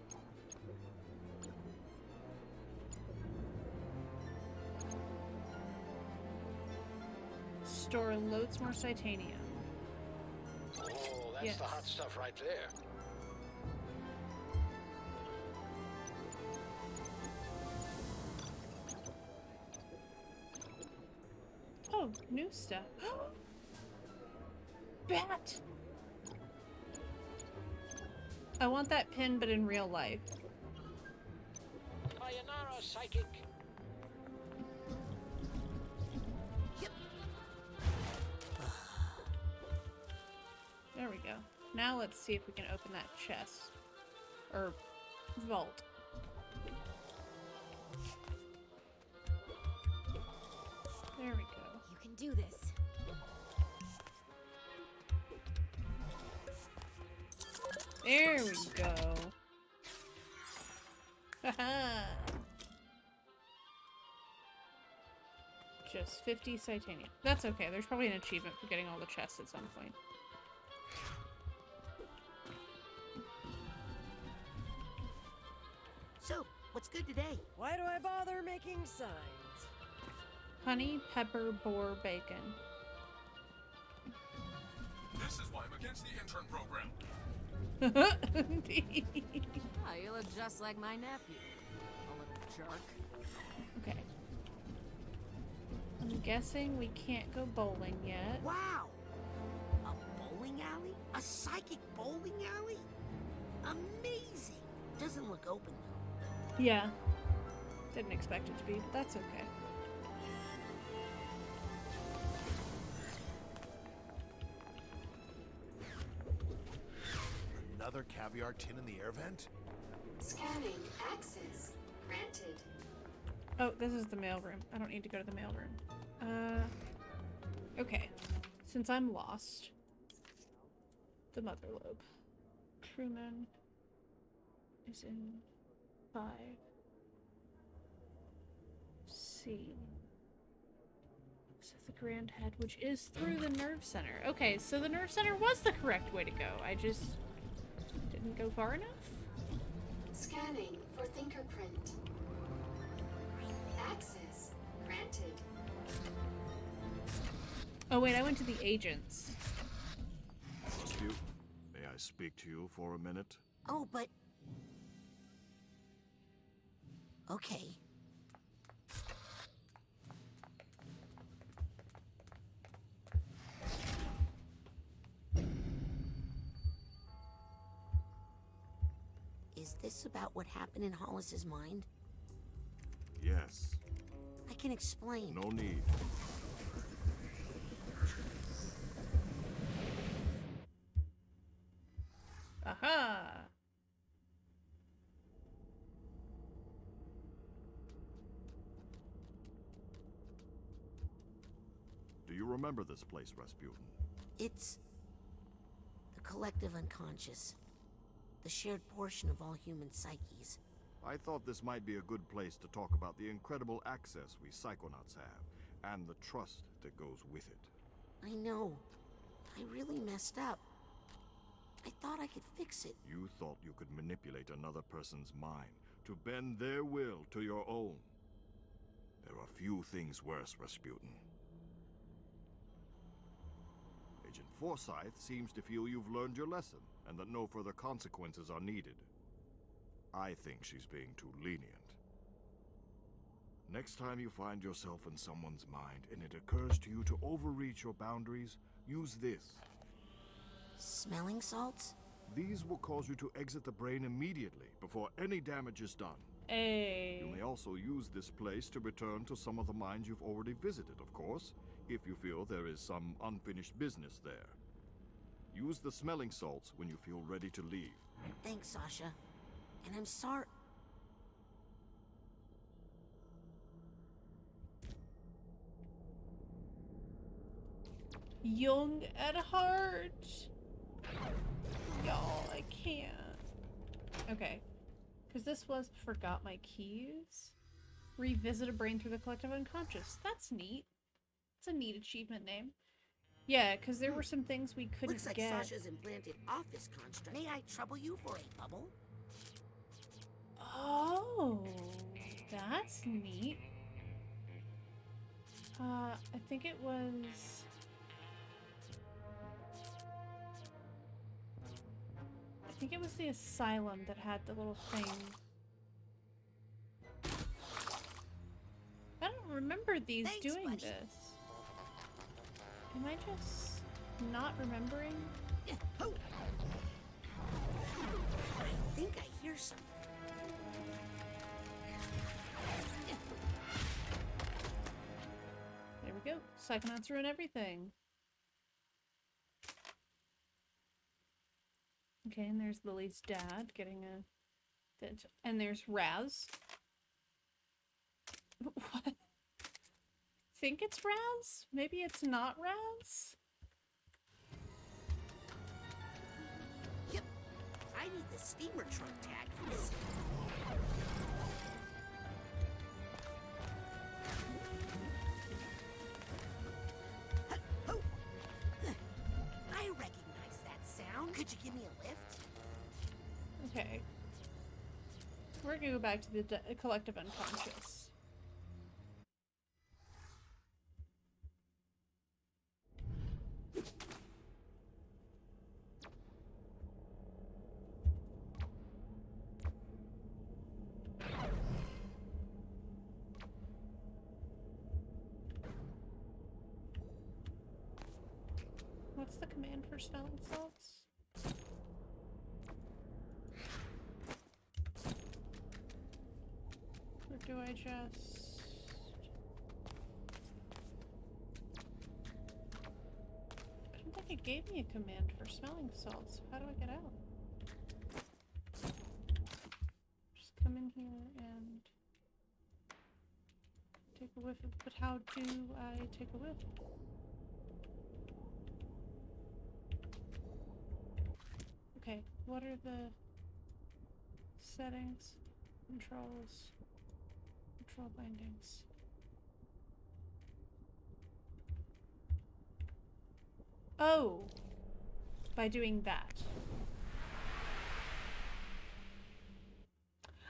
Store loads more titanium. Oh, that's the hot stuff right there. Oh, new stuff. Bat! I want that pin, but in real life. Sayonara, psychic. There we go. Now let's see if we can open that chest. Or vault. There we go. You can do this. There we go. Haha. Just 50 titanium. That's okay. There's probably an achievement for getting all the chests at some point. So, what's good today? Why do I bother making signs? Honey, pepper, boar, bacon. This is why I'm against the intern program. Oh, you look just like my nephew. A little jerk. Okay. I'm guessing we can't go bowling yet. Wow! A bowling alley? A psychic bowling alley? Amazing! Doesn't look open though. Yeah. Didn't expect it to be, but that's okay. Another caviar tin in the air vent? Scanning. Access granted. Oh, this is the mailroom. I don't need to go to the mailroom. Okay. Since I'm lost. The mother lobe. Crewman is in 5. C. This is the Grand Head, which is through the nerve center. Okay, so the nerve center was the correct way to go. I just didn't go far enough. Scanning for fingerprint. Access granted. Oh wait, I went to the agents. Rasputin, may I speak to you for a minute? Oh, but... Okay. Is this about what happened in Hollis's mind? Yes. I can explain. No need. Aha! Do you remember this place, Rasputin? It's the collective unconscious. The shared portion of all human psyches. I thought this might be a good place to talk about the incredible access we Psychonauts have, and the trust that goes with it. I know. I really messed up. I thought I could fix it. You thought you could manipulate another person's mind to bend their will to your own. There are few things worse, Rasputin. Agent Forsyth seems to feel you've learned your lesson, and that no further consequences are needed. I think she's being too lenient. Next time you find yourself in someone's mind and it occurs to you to overreach your boundaries, use this. Smelling salts? These will cause you to exit the brain immediately before any damage is done. Hey. You may also use this place to return to some of the mines you've already visited, of course, if you feel there is some unfinished business there. Use the smelling salts when you feel ready to leave. Thanks, Sasha. And I'm sorry. Young at heart. Y'all, I can't. Okay. Because this was forgot my keys. Revisit a brain through the collective unconscious. That's neat. It's a neat achievement name. Yeah, because there were some things we couldn't Looks like get. Sasha's implanted office construct. May I trouble you for a bubble? Oh, that's neat. I think it was... I think it was the asylum that had the little thing. I don't remember these doing this. Am I just not remembering? I think I hear something. There we go. Psychonauts ruin everything. Okay, and there's Lily's dad getting a... And there's Raz. What? I think it's Raz? Maybe it's not Raz? Yep. I need the steamer trunk tag for this. I recognize that sound. Could you give me a lift? Okay. We're gonna go back to the collective unconscious. What's the command for smelling salts? Or do I just... I don't think it gave me a command for smelling salts. How do I get out? Just come in here and take a whiff of... But how do I take a whiff? Okay, what are the settings, controls, control bindings? Oh, by doing that.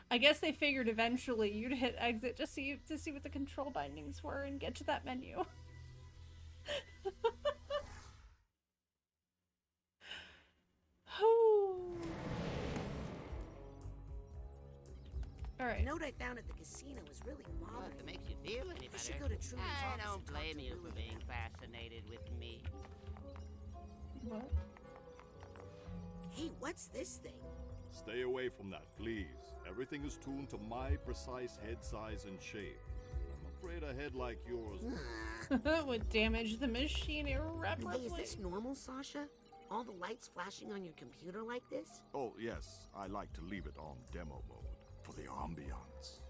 I guess they figured eventually you'd hit exit to see what the control bindings were and get to that menu. Alright. The note I found at the casino was really bothering If it makes you feel any I better, should go to Truman's I office don't and talk blame to you Lily. for being fascinated with me. What? Hey, what's this thing? Stay away from that, please. Everything is tuned to my precise head size and shape. I'm afraid a head like yours would damage the machine irreparably. Hey, is this normal, Sasha? All the lights flashing on your computer like this? Oh, yes. I like to leave it on demo mode for the ambiance.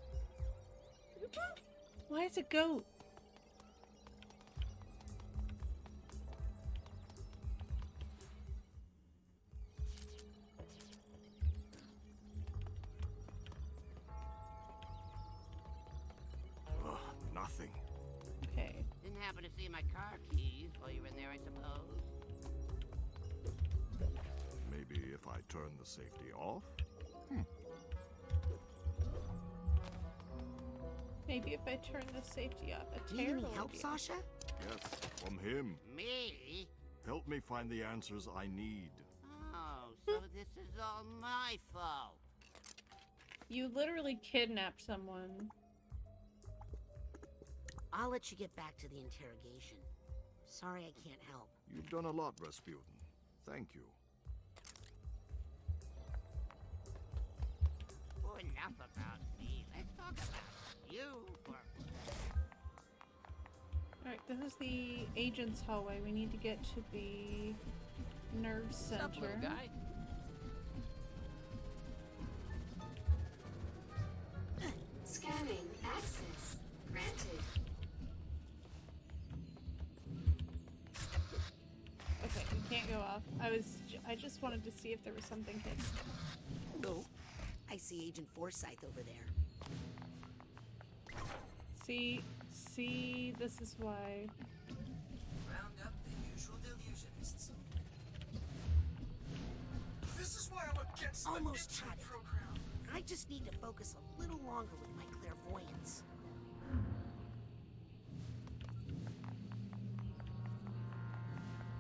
Why is it goat? Nothing. Okay. Didn't happen to see my car keys while you were in there, I suppose. Maybe if I turn the safety off? Maybe if I turn the safety off. A Need any terrible help, idea. Sasha? Yes, from him. Me? Help me find the answers I need. Oh, so this is all my fault. You literally kidnapped someone. I'll let you get back to the interrogation. Sorry I can't help. You've done a lot, Rasputin. Thank you. Oh, enough about me. Let's talk about you for... Alright, this is the agent's hallway. We need to get to the nerve center. What's up, little guy? Scanning. Access granted. Okay, we can't go off. I just wanted to see if there was something hidden. Oh, I see Agent Forsyth over there. See, this is why. Round up the usual delusionists. This is why I'm against Almost the had intern it. program. I just need to focus a little longer with my clairvoyance.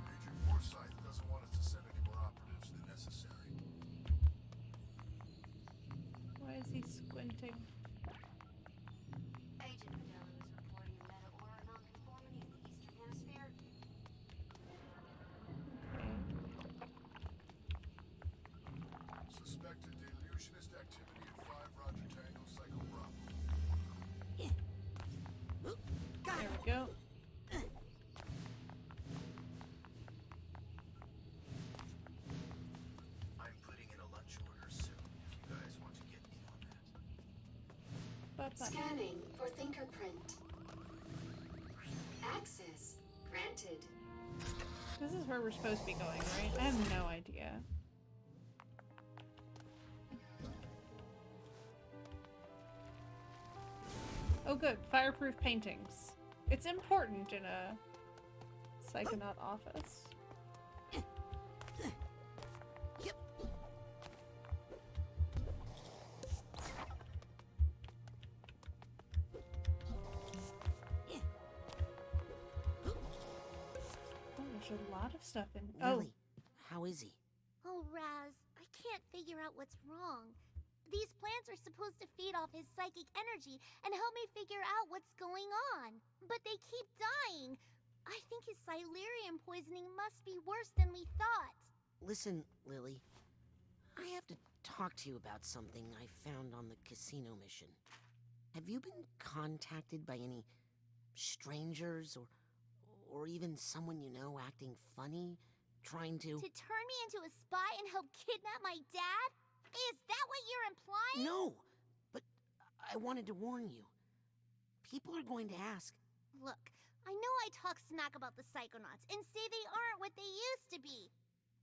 Agent Forsyth doesn't want us to send any more operatives than necessary. Why is he squinting? Agent Fidello is reporting a meta-aura nonconformity in the Eastern Hemisphere. Suspected delusionist activity at 5 Roger Tango Psycho Bravo. There we go. I'm putting in a lunch order soon if you guys want to get in on that. Scanning for fingerprint. Access granted. This is where we're supposed to be going, right? I have no idea. Oh good, fireproof paintings. It's important in a Psychonaut office. Oh, there's a lot of stuff in. Lily, how is he? Oh, Raz, I can't figure out what's wrong. These plants are supposed to feed off his psychic energy and help me figure out what's going on. But they keep dying. I think his Silurium poisoning must be worse than we thought. Listen, Lily. I have to talk to you about something I found on the casino mission. Have you been contacted by any strangers or even someone you know acting funny, trying to... To turn me into a spy and help kidnap my dad? Is that what you're implying? No, but I wanted to warn you. People are going to ask. Look, I know I talk smack about the Psychonauts and say they aren't what they used to be.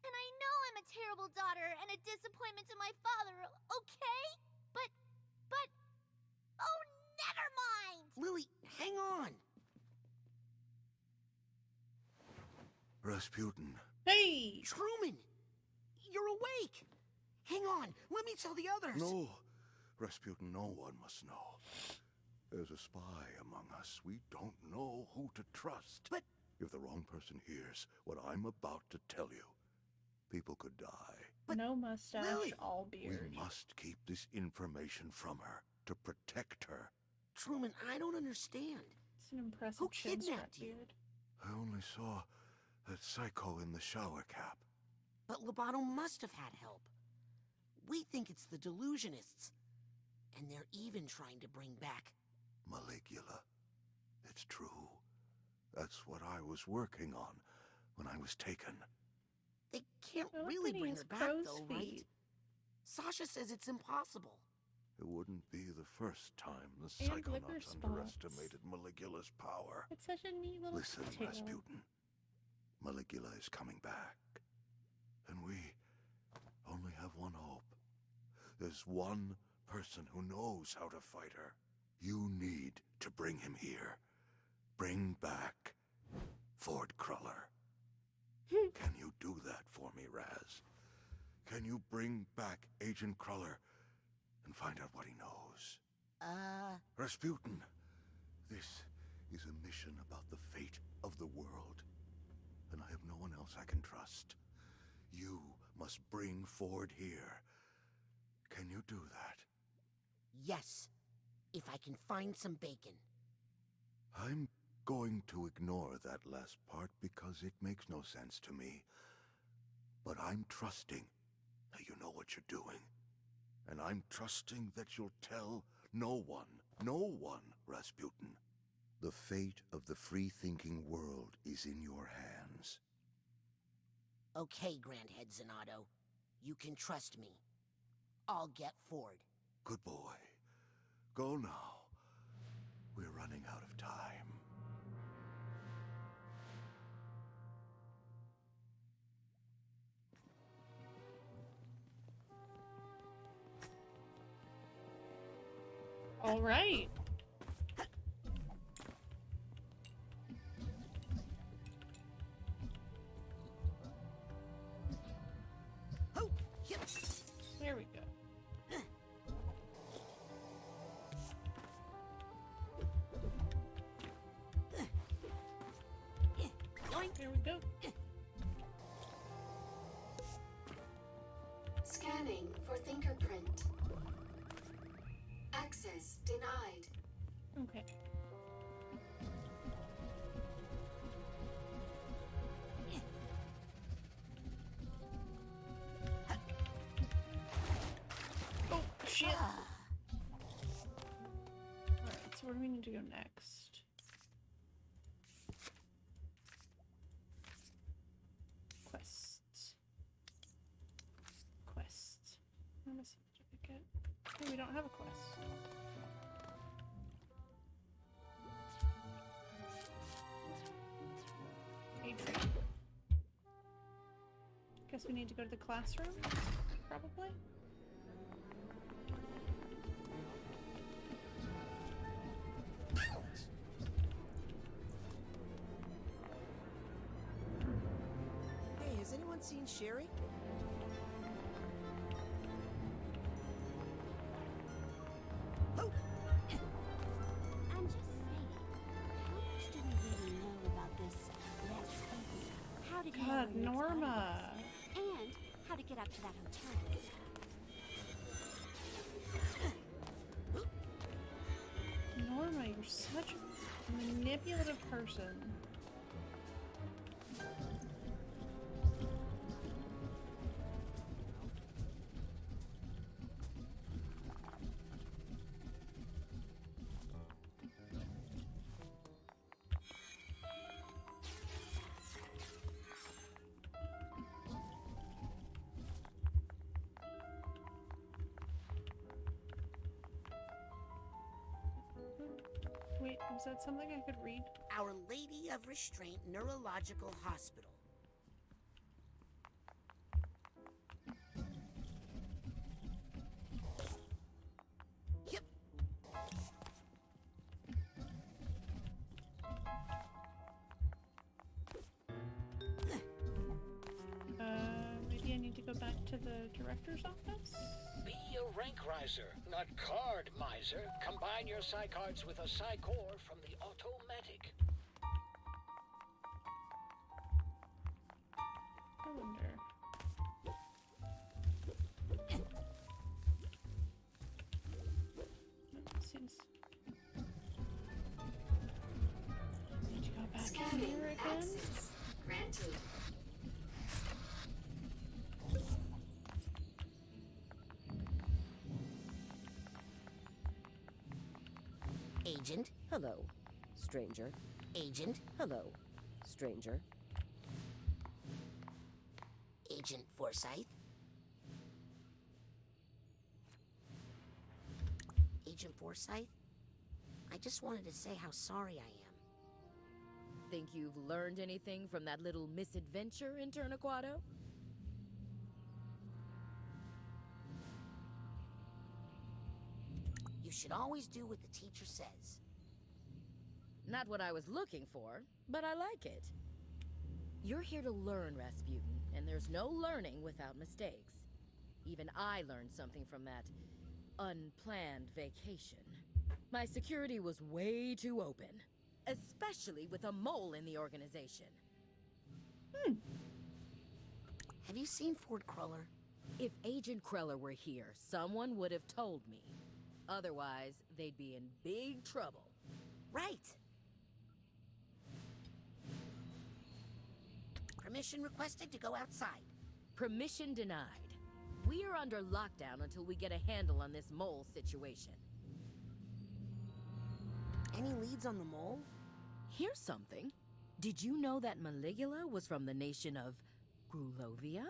And I know I'm a terrible daughter and a disappointment to my father, okay? But, oh, never mind! Lily, hang on! Rasputin. Hey! Truman! You're awake! Hang on, let me tell the others! No, Rasputin, no one must know. There's a spy among us. We don't know who to trust. But... If the wrong person hears what I'm about to tell you, people could die. But no mustache, Lily, all beard. We must keep this information from her to protect her. Truman, I don't understand. It's an impressive Who chin strap kidnapped you? beard. I only saw that psycho in the shower cap. But Lobato must have had help. We think it's the delusionists. And they're even trying to bring back... Maligula. It's true. That's what I was working on when I was taken. They can't I like really that he bring has her back, crow's though, feet. right? Sasha says it's impossible. It wouldn't be the first time the And liver Psychonauts spots. underestimated Maligula's power. It's such a neat little Listen, detail. Rasputin. Maligula is coming back. And we only have one hope. There's one person who knows how to fight her. You need to bring him here. Bring back Ford Cruller. Can you do that for me, Raz? Can you bring back Agent Cruller and find out what he knows? Rasputin, this is a mission about the fate of the world. And I have no one else I can trust. You must bring Ford here. Can you do that? Yes, if I can find some bacon. I I'm going to ignore that last part because it makes no sense to me. But I'm trusting that you know what you're doing. And I'm trusting that you'll tell no one, Rasputin. The fate of the free-thinking world is in your hands. Okay, Grandhead Zanotto. You can trust me. I'll get Ford. Good boy. Go now. We're running out of time. All right. There we go. There we go. Scanning for fingerprint. Access denied. Okay. Oh, shit. Alright, so where do we need to go next? Quests. Quests. Not a certificate. Oh, we don't have a quest. Adrian. Guess we need to go to the classroom, probably. Hey, has anyone seen Sherry? I'm just saying, how much do we really know about this Rasputin? How did you know God, where Nick's body Norma. was? And how to get up to that hotel? Norma, you're such a manipulative person. Wait, was that something I could read? Our Lady of Restraint Neurological Hospital. Yep. Maybe I need to go back to the director's office? Be a rank riser, not card miser. Combine your Psycards with a Psycore from the Automatic. I wonder. Seems. Need to go back Scanning here again? access granted. Agent. Hello, stranger. Agent. Hello, stranger. Agent Forsyth. Agent Forsyth, I just wanted to say how sorry I am. Think you've learned anything from that little misadventure in Turnaquado? You should always do what the teacher says. Not what I was looking for, but I like it. You're here to learn, Rasputin, and there's no learning without mistakes. Even I learned something from that unplanned vacation. My security was way too open, especially with a mole in the organization. Have you seen Ford Cruller? If Agent Kreller were here, someone would have told me. Otherwise, they'd be in big trouble. Right. permission requested to go outside. Permission denied. We are under lockdown until we get a handle on this mole situation. Any leads on the mole? Here's something. Did you know that Maligula was from the nation of Grulovia?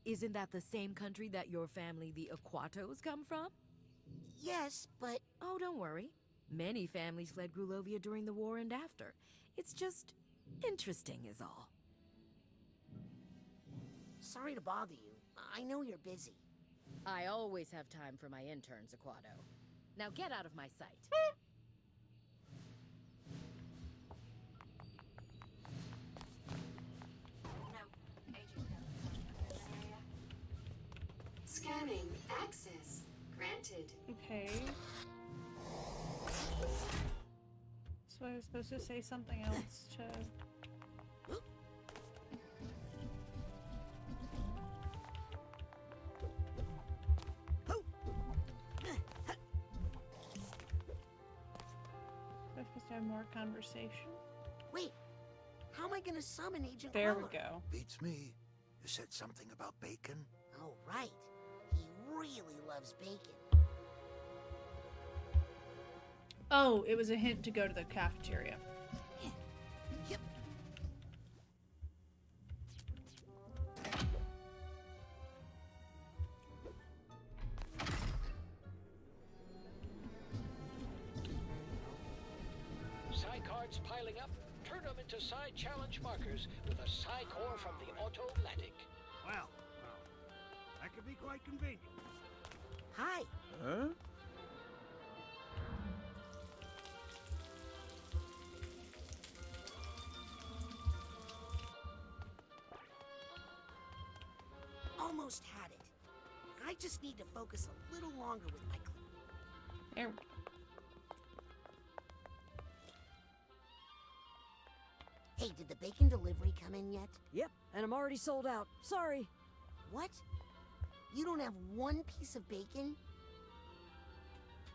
Isn't that the same country that your family, the Aquatos, come from? Yes, but... Oh, don't worry. Many families fled Grulovia during the war and after. It's just interesting is all. Sorry to bother you. I know you're busy. I always have time for my interns, Aquato. Now get out of my sight. Scanning. Access. Granted. Okay. So I was supposed to say something else to... I'm supposed to have more conversation. Wait, how am I gonna summon Agent There Cruller? we go. Beats me. You said something about bacon? Oh, right. He really loves bacon. Oh, it was a hint to go to the cafeteria. Yep. Psycards piling up? Turn them into side challenge markers with a Psycore from the Automatic. Well, that could be quite convenient. Hi. Huh? Almost had it. I just need to focus a little longer with my There we go. Hey, did the bacon delivery come in yet? Yep, and I'm already sold out. Sorry. What? You don't have one piece of bacon?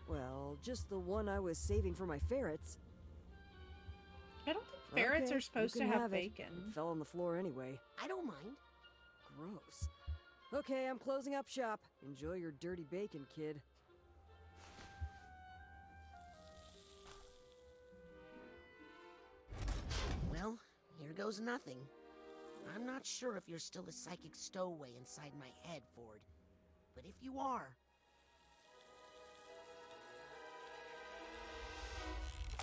Well, just the one I was saving for my ferrets. I don't think ferrets Okay, are supposed you to can have it. bacon. It fell on the floor anyway. I don't mind. Gross. Okay, I'm closing up shop. Enjoy your dirty bacon, kid. Well, here goes nothing. I'm not sure if you're still a psychic stowaway inside my head, Ford. But if you are...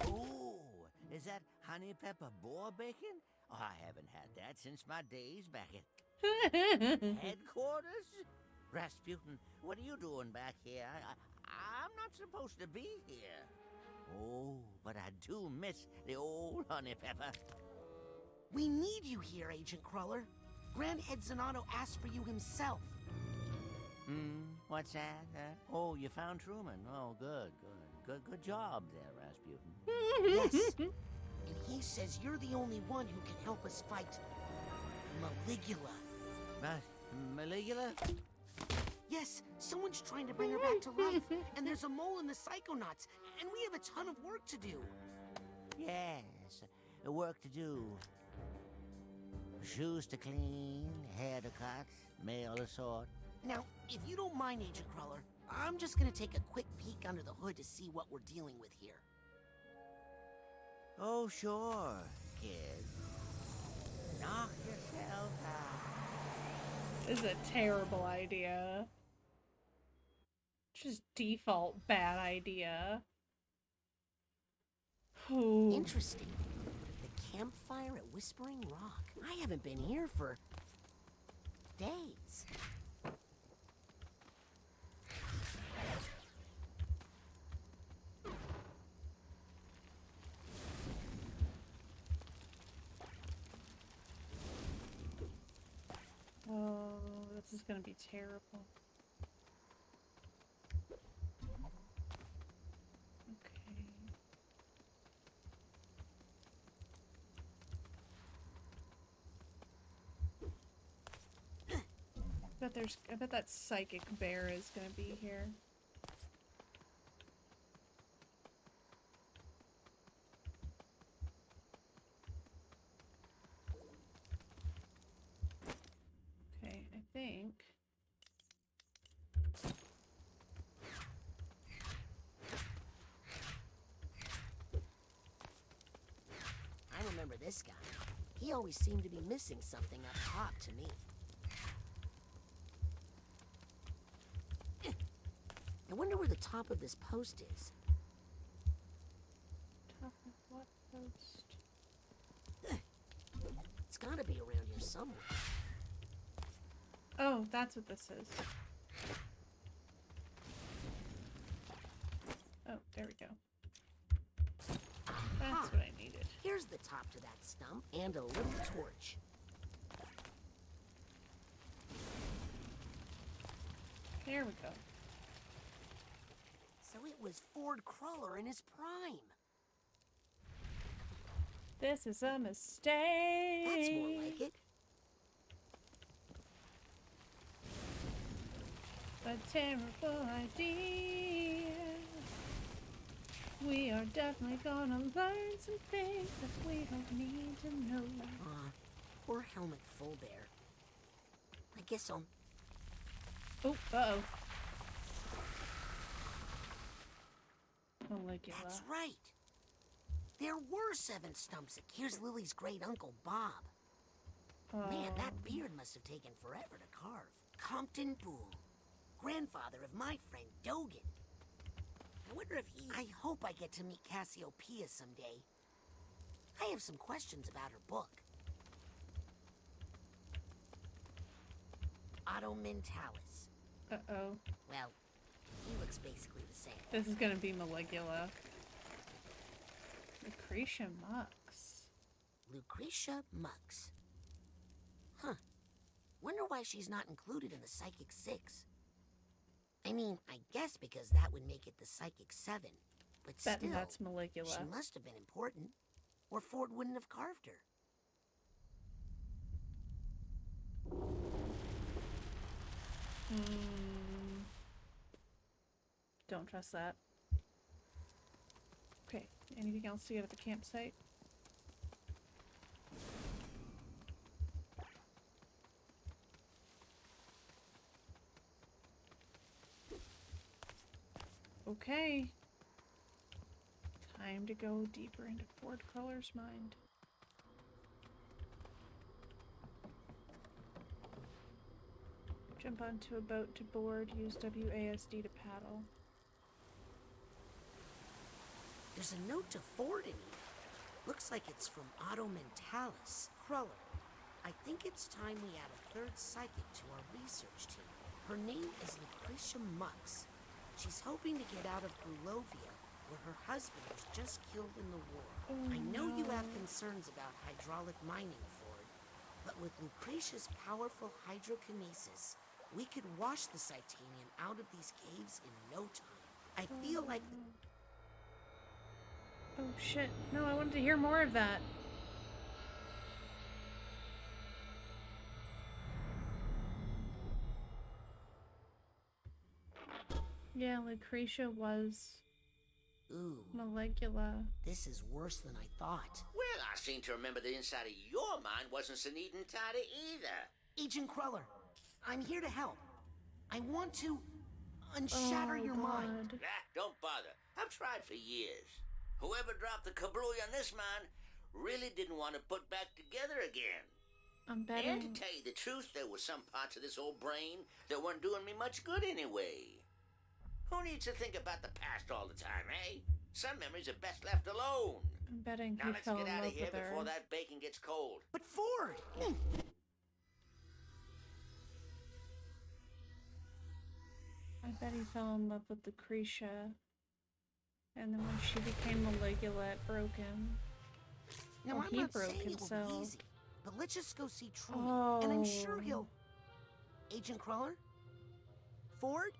Ooh, is that honey pepper boar bacon? Oh, I haven't had that since my days back at headquarters? Rasputin, what are you doing back here? I'm not supposed to be here. Oh, but I do miss the old honey pepper. We need you here, Agent Cruller. Grand Ed Zanotto asked for you himself. What's that? Oh, you found Truman. Oh, good job there, Rasputin. Yes. And he says you're the only one who can help us fight Maligula. Maligula? Yes, someone's trying to bring her back to life, and there's a mole in the Psychonauts, and we have a ton of work to do. Yes, work to do. Shoes to clean, hair to cut, mail to sort. Now, if you don't mind, Agent Cruller, I'm just gonna take a quick peek under the hood to see what we're dealing with here. Oh, sure, kid. Knock yourself out. This is a terrible idea. Just default bad idea. Ooh. Interesting. The campfire at Whispering Rock. I haven't been here for days. Oh, this is gonna be terrible. Okay. I bet that psychic bear is gonna be here. remember this guy. He always seemed to be missing something up top to me. I wonder where the top of this post is. Top of what post? It's gotta be around here somewhere. Oh, that's what this is. Oh, there we go. That's what I needed. Here's the top to that stump and a little torch. There we go. So it was Ford Cruller in his prime. This is a mistake. That's more like it. A terrible idea. We are definitely gonna learn some things that we don't need to know. Poor Helmet Fullbear. I guess I'll... Oh, uh-oh. Caligula. That's right. There were 7 stumps. Here's Lily's great uncle, Bob. Man, that beard must have taken forever to carve. Compton Boole, grandfather of my friend Dogan. I wonder if he... I hope I get to meet Cassiopeia someday. I have some questions about her book. Auto Mentalis. Uh-oh. Well, he looks basically the same. This is gonna be Maligula. Lucretia Mux. Lucretia Mux. Huh. Wonder why she's not included in the Psychic 6. I mean, I guess because that would make it the Psychic 7. But Betting still, that's Maligula. she must have been important, or Ford wouldn't have carved her. Don't trust that. Okay, anything else to get at the campsite? Okay. Time to go deeper into Ford Cruller's mind. Jump onto a boat to board, use WASD to paddle. There's a note to Ford in here. Looks like it's from Auto Mentalis. Cruller, I think it's time we add a 3rd psychic to our research team. Her name is Lucretia Mux. She's hoping to get out of Grulovia, where her husband was just killed in the war. I know you have concerns about hydraulic mining, Ford, but with Lucretia's powerful hydrokinesis, we could wash the Titanium out of these caves in no time. I feel like... Oh shit. No, I wanted to hear more of that. Yeah, Lucretia was... Ooh. Maligula. This is worse than I thought. Well, I seem to remember the inside of your mind wasn't so neat and tidy either. Agent Cruller, I'm here to help. I want to unshatter your mind. Don't bother. I've tried for years. Whoever dropped the kablooey on this mine really didn't want to put back together again. I'm betting... And to tell you the truth, there were some parts of this old brain that weren't doing me much good anyway. Who needs to think about the past all the time, eh? Some memories are best left alone. I'm betting Now he let's fell get in out love of here with her. before that bacon gets cold. But Ford! I bet he fell in love with Lucretia. And then when she became Maligula, it broke him. Now, Well, I'm he not broke saying it will be himself. easy, but let's just go see Truman, and I'm sure he'll... Agent Cruller? Ford?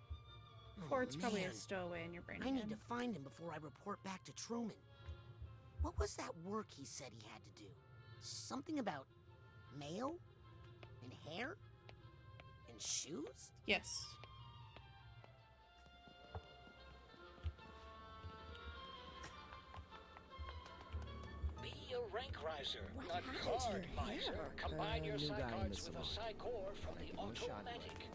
Ford's probably a man. stowaway in your brain I again. need to find him before I report back to Truman. What was that work he said he had to do? Something about mail? And hair? And shoes? Yes. Be a rank riser, not card miser. Combine your new guy in Psycards the with a salon. Psycore from the Give him a shot. Automatic.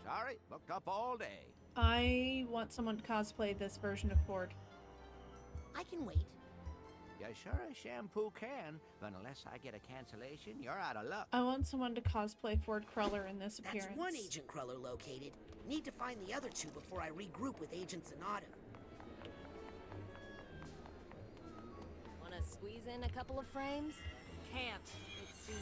So, Sorry, booked up all day. I want someone to cosplay this version of Ford. I can wait. You sure as shampoo can, but unless I get a cancellation, you're out of luck. I want someone to cosplay Ford Cruller in this appearance. That's one Agent Cruller located. Need to find the other two before I regroup with Agent Sonata. Wanna squeeze in a couple of frames? Can't. It's too...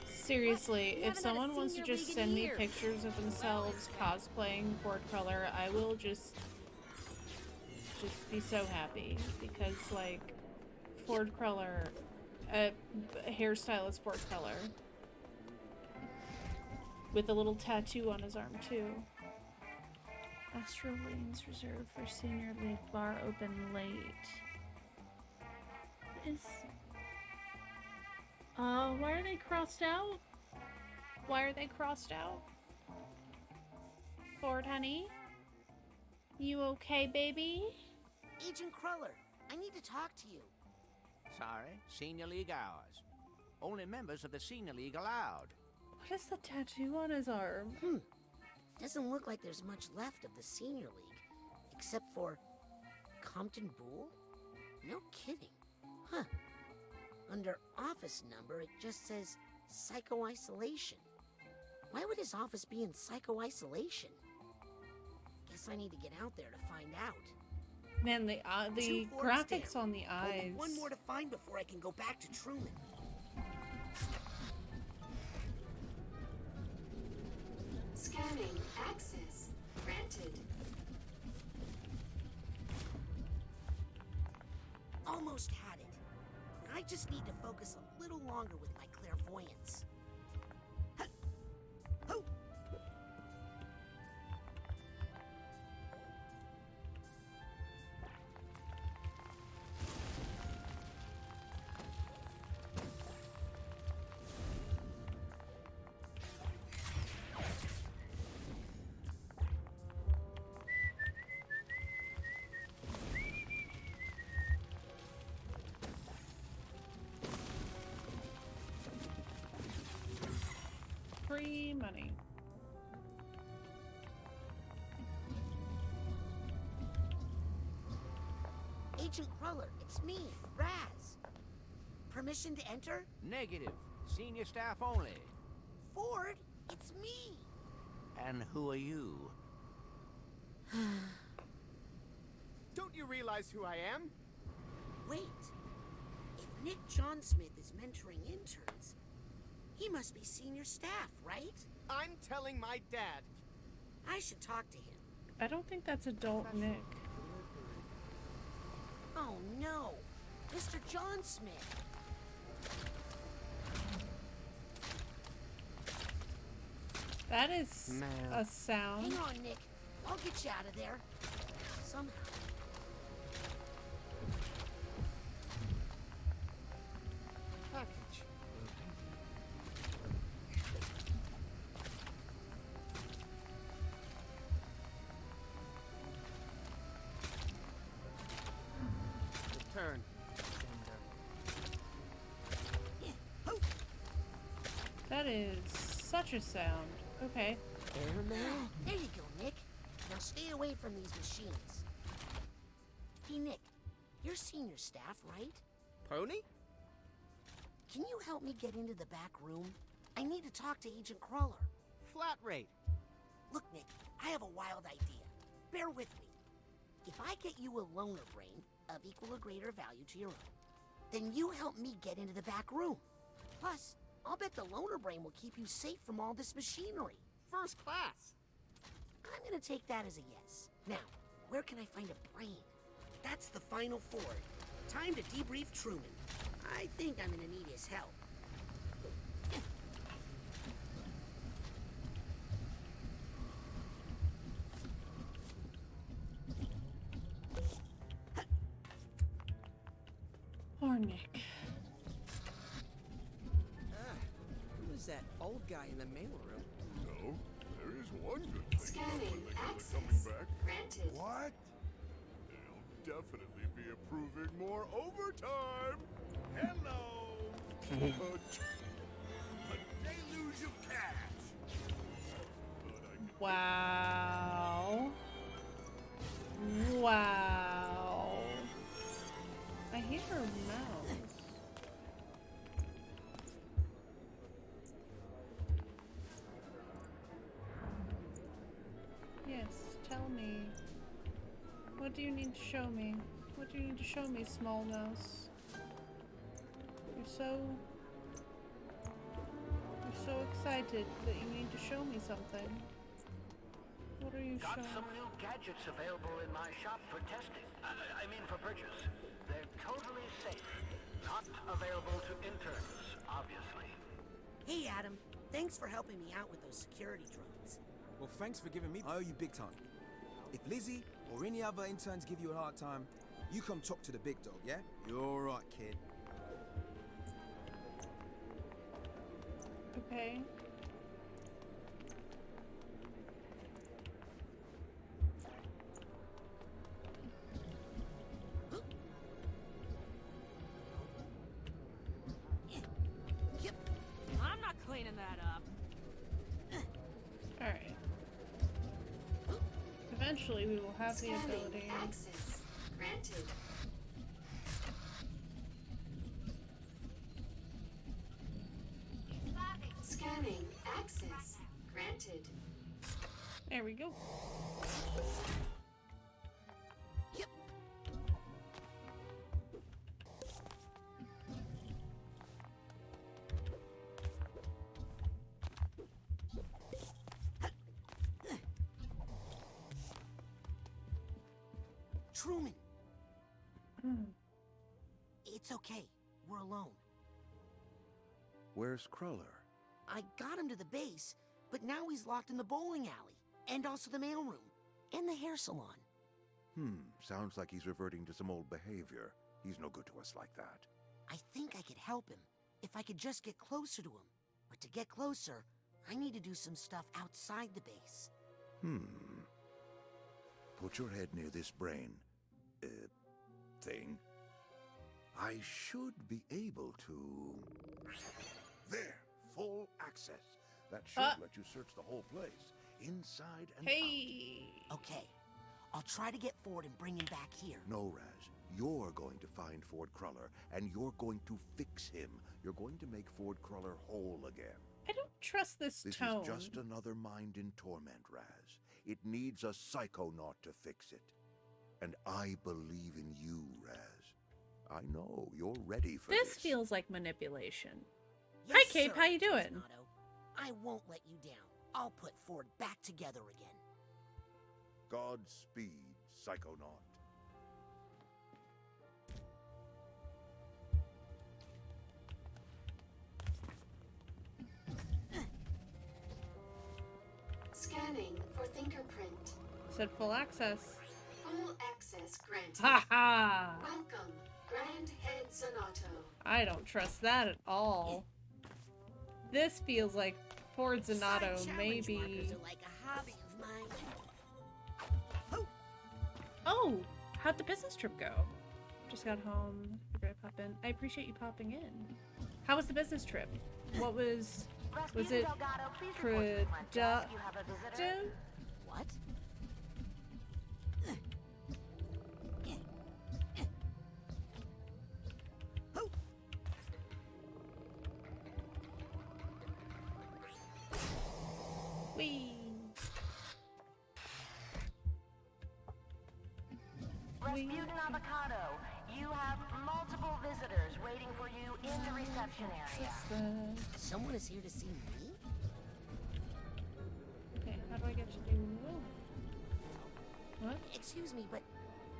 Seriously, We if haven't had a someone wants to senior just league in send me years. pictures of themselves cosplaying Ford Cruller, I will just be so happy because, like, Ford Cruller, hairstylist Ford Cruller, with a little tattoo on his arm too. Astro lanes reserved for senior league, bar open late. Why are they crossed out? Why are they crossed out? Ford, honey? You okay, baby? Agent Cruller, I need to talk to you. Sorry, Senior League hours. Only members of the Senior League allowed. What is the tattoo on his arm? Doesn't look like there's much left of the Senior League, except for Compton Boole? No kidding. Huh. Under office number, it just says Psycho-Isolation. Why would his office be in Psycho-Isolation? Guess I need to get out there to find out. Man, the Two Fords graphics down. on the eyes. Only one more to find before I can go back to Truman. Scanning access granted. Almost had it. I just need to focus a little longer with my clairvoyance. Huh. Ho! Free money. Agent Cruller, it's me, Raz. Permission to enter? Negative. Senior staff only. Ford, it's me. And who are you? Don't you realize who I am? Wait. If Nick John Smith is mentoring interns, he must be senior staff, right? I'm telling my dad. I should talk to him. I don't think that's adult Nick. Oh no, Mr. John Smith. That is a sound. Hang on, Nick. I'll get you out of there. Somehow. Package. Return. That is such a sound. Okay. There you go, Nick. Now stay away from these machines. Hey, Nick. You're senior staff, right? Pony? Can you help me get into the back room? I need to talk to Agent Cruller. Flat rate. Look, Nick, I have a wild idea. Bear with me. If I get you a loner brain of equal or greater value to your own, then you help me get into the back room. Plus, I'll bet the loner brain will keep you safe from all this machinery. First class. I'm gonna take that as a yes. Now, where can I find a brain? That's the final Ford. Time to debrief Truman. I think I'm gonna need his help. Poor Nick. Who is that old guy in the mailroom? No, there is one good thing Scanning about access coming back. granted. What? They'll definitely be approving more overtime. Hello. A deluge of cash. But I can Wow. Wow. I hate her mouth. Yes, tell me. What do you need to show me? What do you need to show me, small mouse? You're so excited that you need to show me something. What are you Got showing? some new gadgets available in my shop for testing. I mean for purchase. They're totally safe. Not available to interns, obviously. Hey, Adam. Thanks for helping me out with those security drones. Well, thanks for giving me. I owe you big time. If Lizzie or any other interns give you a hard time, you come talk to the big dog, yeah? You're all right, kid. Okay. I'm not cleaning that up. Alright. Eventually we will have the ability. Access granted. Scanning access granted. There we go. Yep. Truman. It's okay. We're alone. Where's Cruller? I got him to the base, but now he's locked in the bowling alley, and also the mailroom, and the hair salon. Sounds like he's reverting to some old behavior. He's no good to us like that. I think I could help him, if I could just get closer to him. But to get closer, I need to do some stuff outside the base. Put your head near this brain... thing. I should be able to... There! Full access. That should let you search the whole place, inside and out. Okay, I'll try to get Ford and bring him back here. No, Raz. You're going to find Ford Cruller, and you're going to fix him. You're going to make Ford Cruller whole again. I don't trust this tone. This is just another mind in torment, Raz. It needs a Psychonaut to fix it. And I believe in you, Raz. I know you're ready for this. This feels like manipulation. Yes, Hi, Cape. sir, How you doing? Psychonaut. I won't let you down. I'll put Ford back together again. Godspeed, Psychonaut. Scanning for fingerprint. Said full access. Full access granted. Ha ha! Welcome, Grand Head Sonato. I don't trust that at all. This feels like Ford Zonato, maybe. Markers are like a hobby of mine. Oh, how'd the business trip go? Just got home. Figured I'd pop in. I appreciate you popping in. How was the business trip? What was it productive? What? Whee! Rasputin Avocado, you have multiple visitors waiting for you in the reception area. Someone is here to see me? Okay, how do I get you to do what? Excuse me, but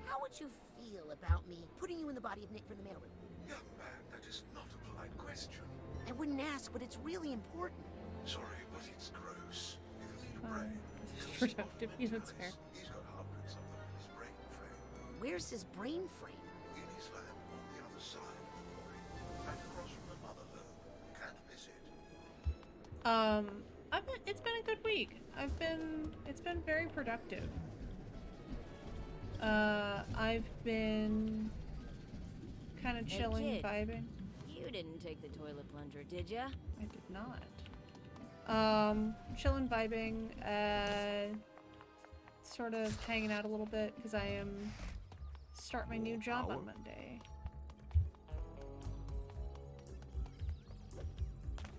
how would you feel about me putting you in the body of Nick for the mailroom? Young man, that is not a polite question. I wouldn't ask, but it's really important. Sorry, but it's gross. If you need a brain, Productive, that's fair. he's got hundreds of them in his brain frame. Where's his brain frame? In his lab on the other side of the body. Right across from the mother lobe. Can't miss it. It's been a good week. It's been very productive. I've been kind of chilling, Hey, kid, vibing. You didn't take the toilet plunger, did ya? I did not. Chilling, vibing, sort of hanging out a little bit because I am start my new job on Monday.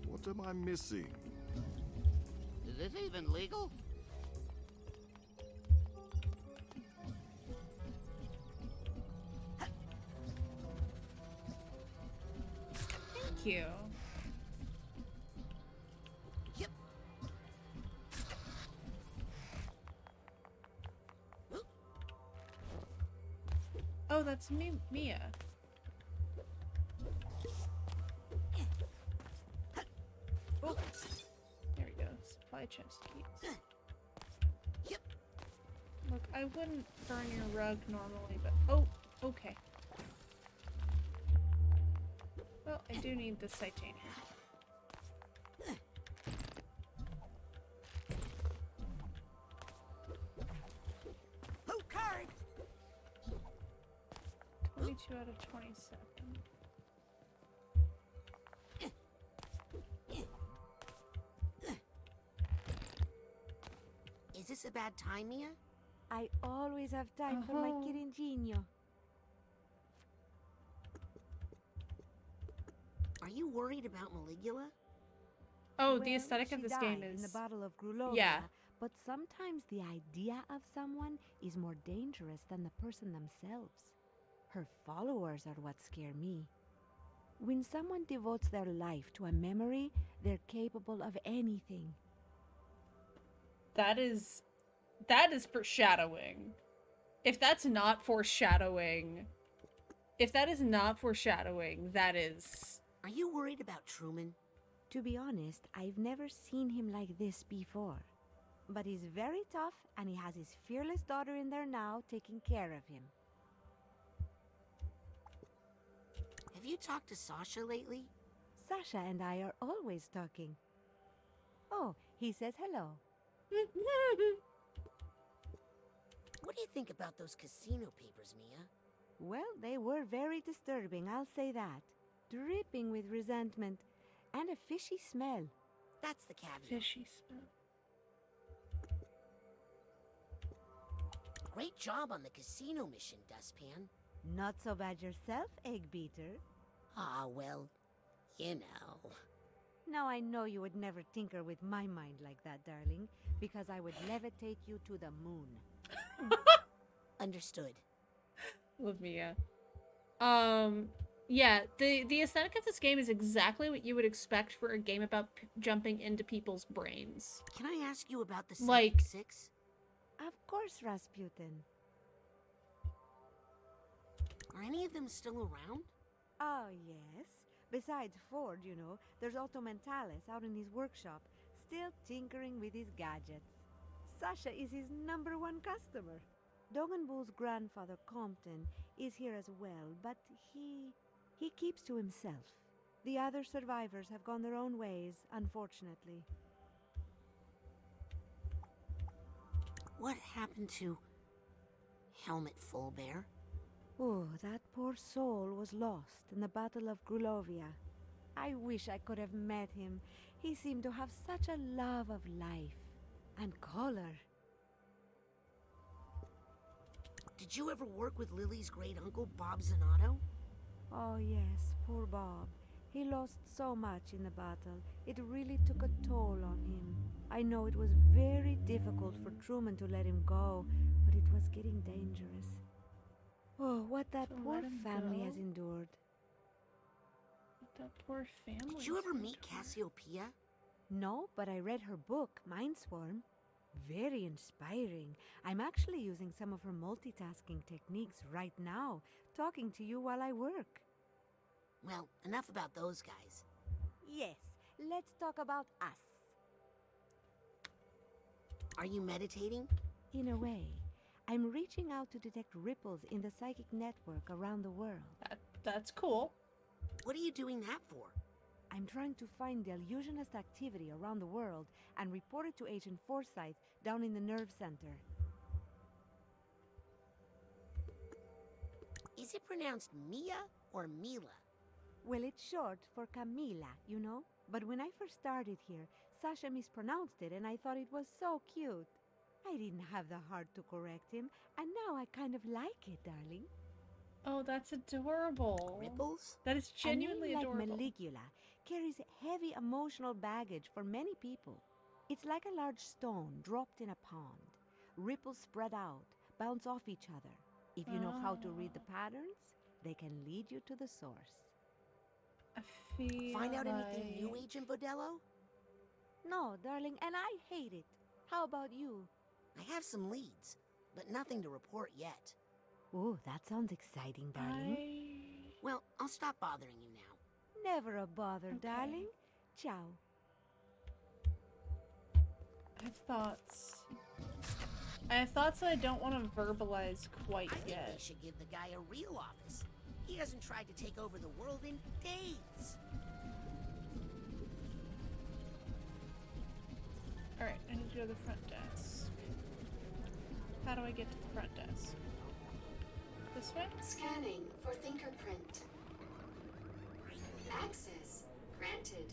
What am I missing? Is this even legal? Thank you. Yep. Oh, that's me, Mia. Oh, there we go. Supply chest keys. Yep. Look, I wouldn't burn your rug normally, but oh, okay. Well, I do need the titanium. Oh, card. 22 out of 27. Is this a bad time, Mia? I always have time for my Kirinjinho. Are you worried about Maligula? Oh, Well, the aesthetic of she this game died is... in the Battle of Grulovia, Yeah. but sometimes the idea of someone is more dangerous than the person themselves. Her followers are what scare me. When someone devotes their life to a memory, they're capable of anything. That is foreshadowing. If that's not foreshadowing, that is... Are you worried about Truman? To be honest, I've never seen him like this before. But he's very tough, and he has his fearless daughter in there now taking care of him. Have you talked to Sasha lately? Sasha and I are always talking. Oh, he says hello. What do you think about those casino papers, Mia? Well, they were very disturbing, I'll say that. Dripping with resentment and a fishy smell. That's the caveat. Fishy smell. Great job on the casino mission, Dustpan. Not so bad yourself, Egg Beater. Ah, well, you know. Now I know you would never tinker with my mind like that, darling, because I would levitate you to the moon. Understood. Love Mia. Yeah, the aesthetic of this game is exactly what you would expect for a game about jumping into people's brains. Can I ask you about the Like- Psychic Six? Of course, Rasputin. Are any of them still around? Oh, yes. Besides Ford, you know, there's Otto Mentalis out in his workshop, still tinkering with his gadgets. Sasha is his #1 customer. Dogenbull's grandfather, Compton, is here as well, but he keeps to himself. The other survivors have gone their own ways, unfortunately. What happened to Helmut Fullbear? Oh, that poor soul was lost in the Battle of Grulovia. I wish I could have met him. He seemed to have such a love of life and color. Did you ever work with Lily's great uncle, Bob Zanato? Oh, yes, poor Bob. He lost so much in the battle. It really took a toll on him. I know it was very difficult for Truman to let him go, but it was getting dangerous. Oh, what that So poor let him family go? has endured. That poor family. Did you ever meet Cassiopeia? No, but I read her book, Mindswarm. Very inspiring. I'm actually using some of her multitasking techniques right now, talking to you while I work. Well, enough about those guys. Yes, let's talk about us. Are you meditating? In a way, I'm reaching out to detect ripples in the psychic network around the world. That's cool. What are you doing that for? I'm trying to find the illusionist activity around the world and report it to Agent Forsyth down in the nerve center. Is it pronounced Mia or Mila? Well, it's short for Camila, you know? But when I first started here, Sasha mispronounced it and I thought it was so cute. I didn't have the heart to correct him, and now I kind of like it, darling. Oh, that's adorable. Ripples? That is genuinely a name adorable. like Maligula carries heavy emotional baggage for many people. It's like a large stone dropped in a pond. Ripples spread out, bounce off each other. If you know how to read the patterns, they can lead you to the source. I feel Find out like... anything new, Agent Bodello? No, darling, and I hate it. How about you? I have some leads, but nothing to report yet. Ooh, that sounds exciting, darling. Well, I'll stop bothering you now. Never a bother, darling. Ciao. I have thoughts that I don't want to verbalize quite I think yet. we should give the guy a real office. He hasn't tried to take over the world in days. Alright, I need to go to the front desk. How do I get to the front desk? This way? Scanning for fingerprint. Access granted.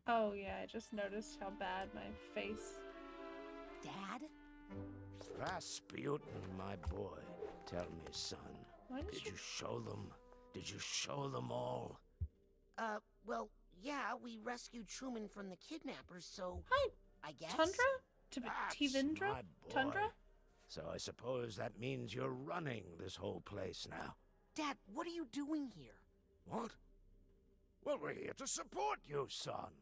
Oh yeah, I just noticed how bad my face... Dad? Rasputin, my boy. Tell me, son. Did you show them? Did you show them all? Well, yeah, we rescued Truman from the kidnappers, so... Hi, I guess? Tundra? Tivindra? My boy. Tundra? So I suppose that means you're running this whole place now. Dad, what are you doing here? What? Well, we're here to support you, son.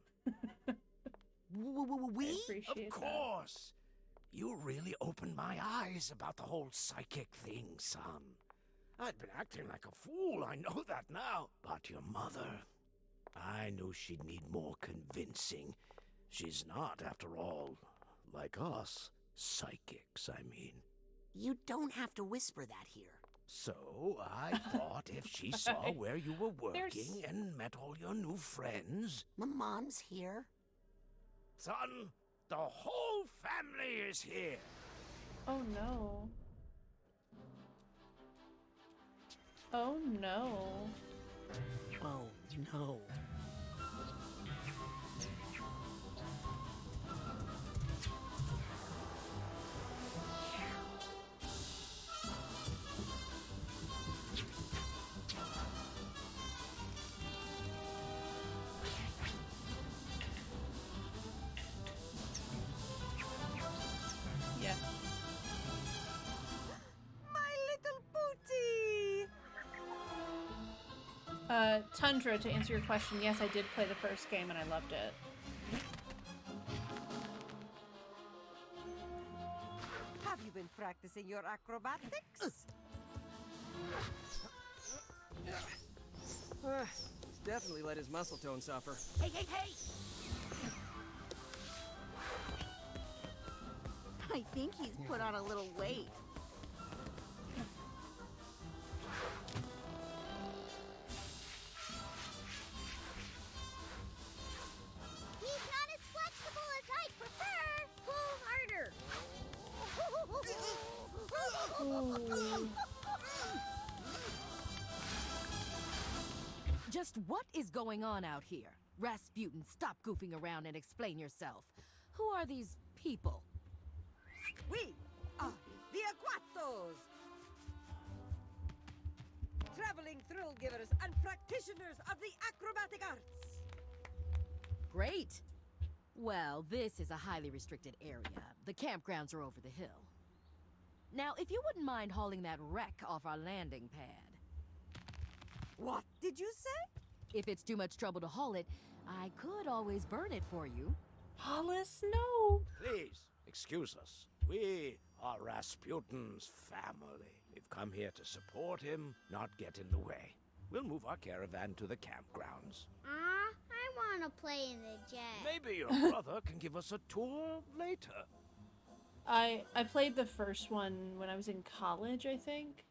We? Of course. You really opened my eyes about the whole psychic thing, son. I'd been acting like a fool, I know that now. But your mother, I knew she'd need more convincing. She's not, after all, like us. Psychics, I mean. You don't have to whisper that here. So I thought if she saw where you were working and met all your new friends... My mom's here. Son, the whole family is here. Oh no. Oh no. Oh no. Yeah. My little booty! Tundra, to answer your question, yes, I did play the first game and I loved it. Have you been practicing your acrobatics? He's definitely let his muscle tone suffer. Hey, hey, hey! I think he's put on a little weight. He's not as flexible as I'd prefer. Pull harder. Just what is going on out here? Rasputin, stop goofing around and explain yourself. Who are these people? We are the Aquatos! Traveling thrill givers and practitioners of the acrobatic arts! Great. Well, this is a highly restricted area. The campgrounds are over the hill. Now, if you wouldn't mind hauling that wreck off our landing pad. What did you say? If it's too much trouble to haul it, I could always burn it for you. Hollis, no! Please, excuse us. We are Rasputin's family. We've come here to support him, not get in the way. We'll move our caravan to the campgrounds. I want to play in the jet. Maybe your brother can give us a tour later. I played the first one when I was in college, I think.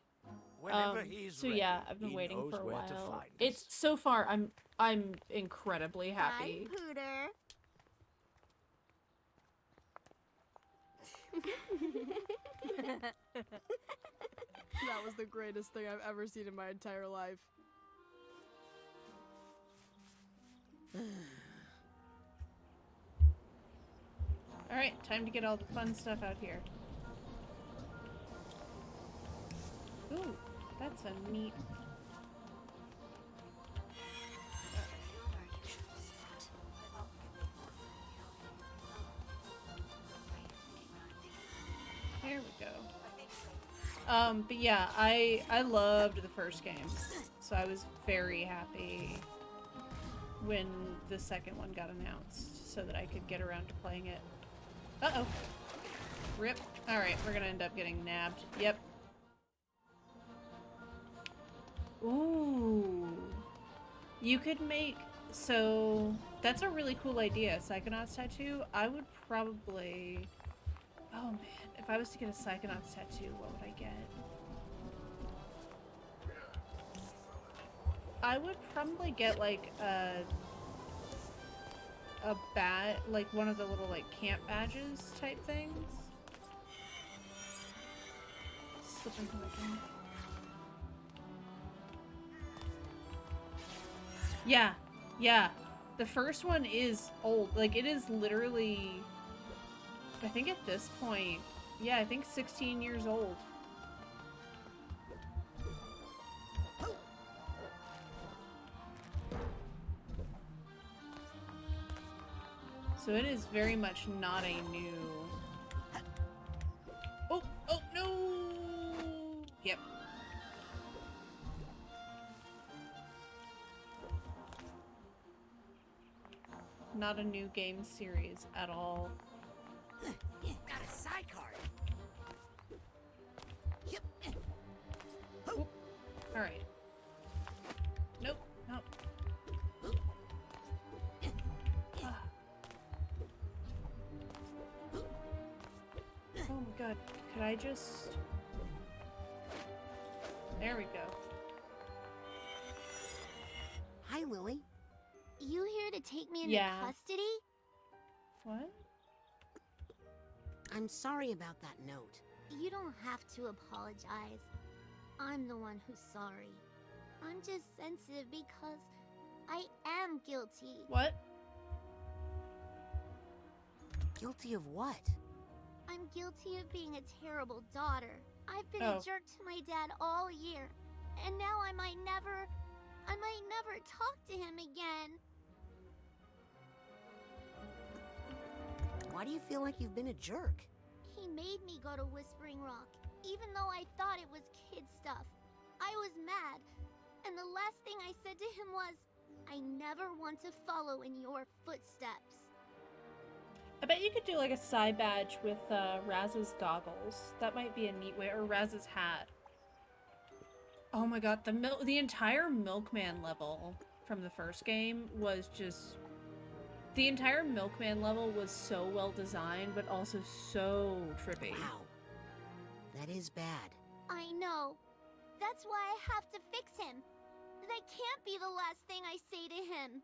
Whenever he's so ready, yeah, I've been he waiting knows for a where while. to find It's so far I'm incredibly happy. Pooter. That was the greatest thing I've ever seen in my entire life. Alright, time to get all the fun stuff out here. Ooh, that's a neat... There we go. But yeah, I loved the first game, so I was very happy when the second one got announced so that I could get around to playing it. Uh-oh. Rip. Alright, we're gonna end up getting nabbed. Yep. Ooh. You could make... So, that's a really cool idea, Psychonauts tattoo. I would probably... Oh man, if I was to get a Psychonauts tattoo, what would I get? I would probably get like a badge, like one of the little like camp badges type things. Slip into my thing. Yeah, yeah. The first one is old. Like it is literally, I think at this point, yeah, I think 16 years old. So it is very much not a new... Oh, oh, no! Yep. Not a new game series at all. Got a sidecar. Yep. Oh. All right. Nope. Nope. Ah. Oh my god. Could I just... There we go. Hi, Lily. You here to take me into custody? What? I'm sorry about that note. You don't have to apologize. I'm the one who's sorry. I'm just sensitive because I am guilty. What? Guilty of what? I'm guilty of being a terrible daughter. I've been a jerk to my dad all year, and now I might never talk to him again. Why do you feel like you've been a jerk? He made me go to Whispering Rock, even though I thought it was kid stuff. I was mad, and the last thing I said to him was, I never want to follow in your footsteps. I bet you could do like a side badge with Raz's goggles. That might be a neat way, or Raz's hat. Oh my god, the entire Milkman level from the first game was just... The entire Milkman level was so well designed, but also so trippy. Wow. That is bad. I know. That's why I have to fix him. That can't be the last thing I say to him.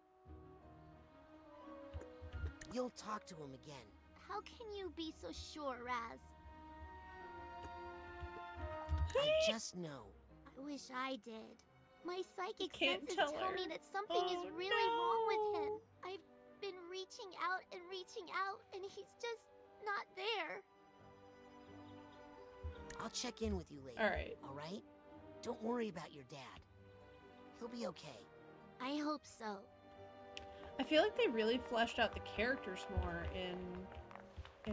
You'll talk to him again. How can you be so sure, Raz? I just know. I wish I did. My psychic can't senses tell tell her. me that something is really wrong with him. I've been reaching out, and he's just not there. I'll check in with you later. Alright. Alright? Don't worry about your dad. He'll be okay. I hope so. I feel like they really fleshed out the characters more in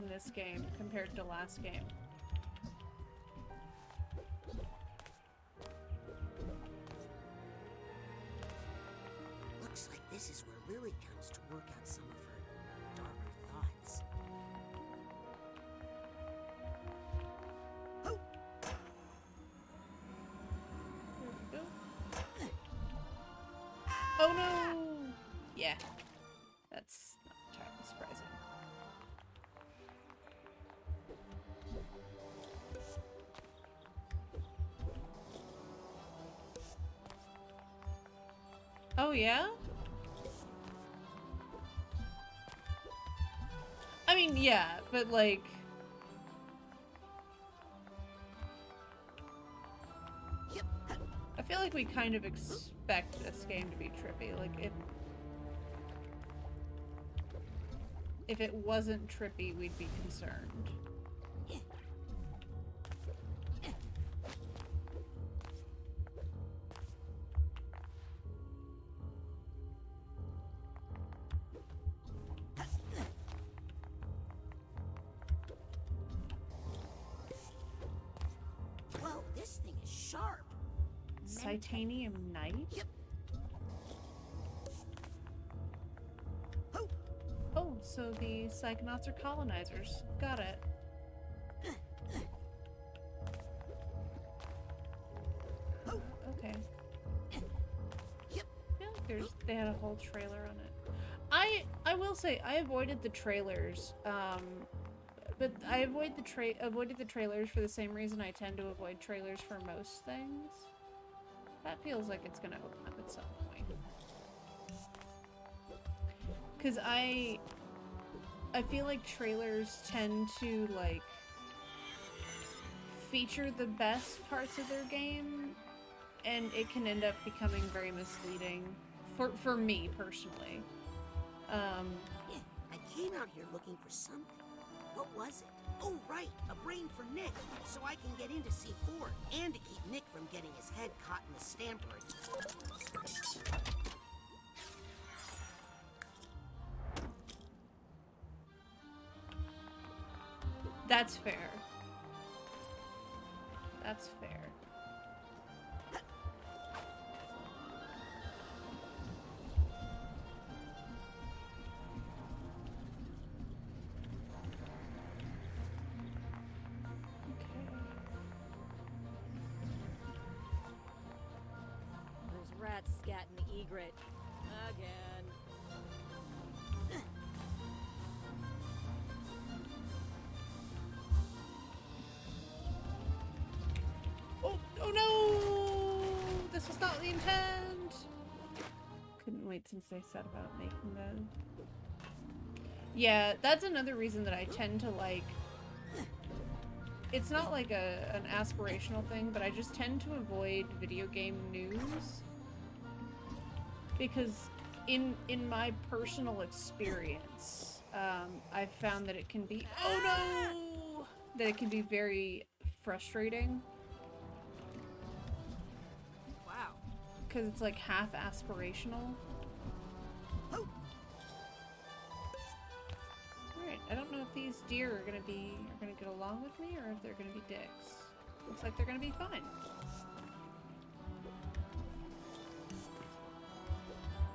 this game compared to last game. Looks like this is where Lily comes to work out some of her darker thoughts. Oh no! Yeah. That's not entirely surprising. Oh yeah? I mean, yeah, but like... feel like we kind of expect this game to be trippy. Like, if it wasn't trippy, we'd be concerned. Whoa, this thing is sharp. Titanium knight? Yep. Oh, so the Psychonauts are colonizers. Got it. Okay. Yep. Yeah, they had a whole trailer on it. I will say I avoided the trailers. But I avoided the trailers for the same reason I tend to avoid trailers for most things. That feels like it's gonna open up at some point. Cause I feel like trailers tend to like feature the best parts of their game, and it can end up becoming very misleading for me personally. I came out here looking for something. What was it? Oh, right, a brain for Nick, so I can get into C4 and to keep Nick from getting his head caught in the stamper. That's fair. That's fair. There's rats scatting the egret. Again. Oh no! This was not the intent! Couldn't wait since they said about making them. Yeah, that's another reason that I tend to like... It's not like an aspirational thing, but I just tend to avoid video game news. Because in my personal experience, I've found that it can be... Oh no! That it can be very frustrating. Because it's like half aspirational. Alright, I don't know if these deer are gonna get along with me or if they're gonna be dicks. Looks like they're gonna be fine.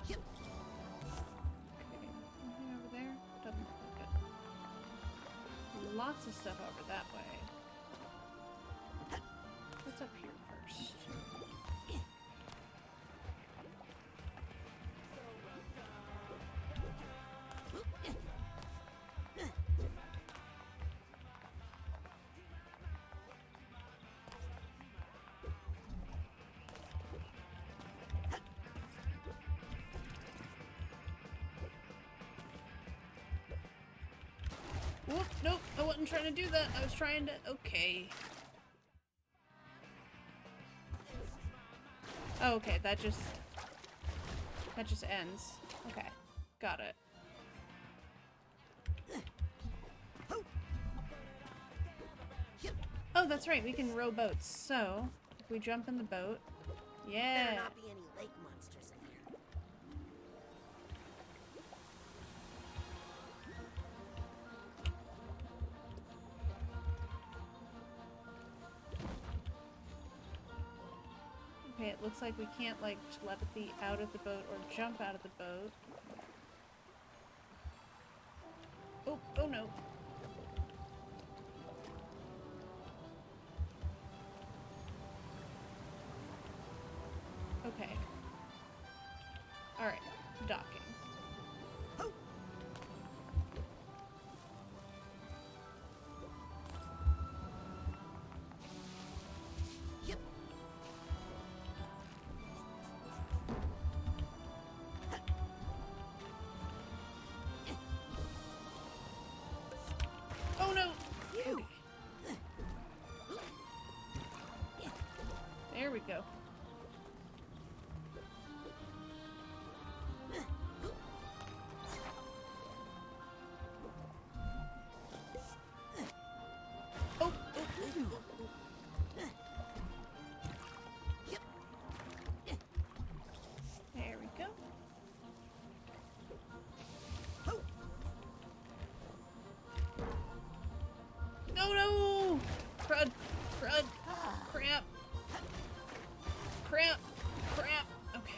Yep. Okay, anything over there? Doesn't look like it. Lots of stuff over that way. What's up here first? Whoop, nope, I wasn't trying to do that. I was trying to... Okay. Oh, okay, that just ends. Okay, got it. Oh, that's right, we can row boats. So, if we jump in the boat... Yeah! Better not be any lake monsters in here. Okay, it looks like we can't, like, telepathy out of the boat or jump out of the boat. Oh no. Okay. Alright, docking. Oh no! Okay. There we go. Crap! Crap! Okay.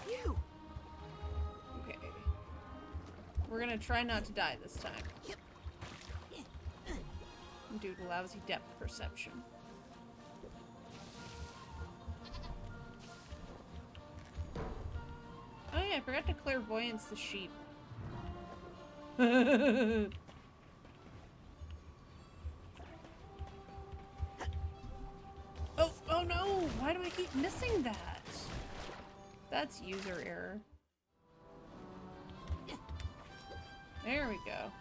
Phew! Okay. We're gonna try not to die this time. Dude, lousy depth perception. Oh yeah, I forgot to clairvoyance the sheep. Oh, oh no! Why do I keep missing that? That's user error. There we go.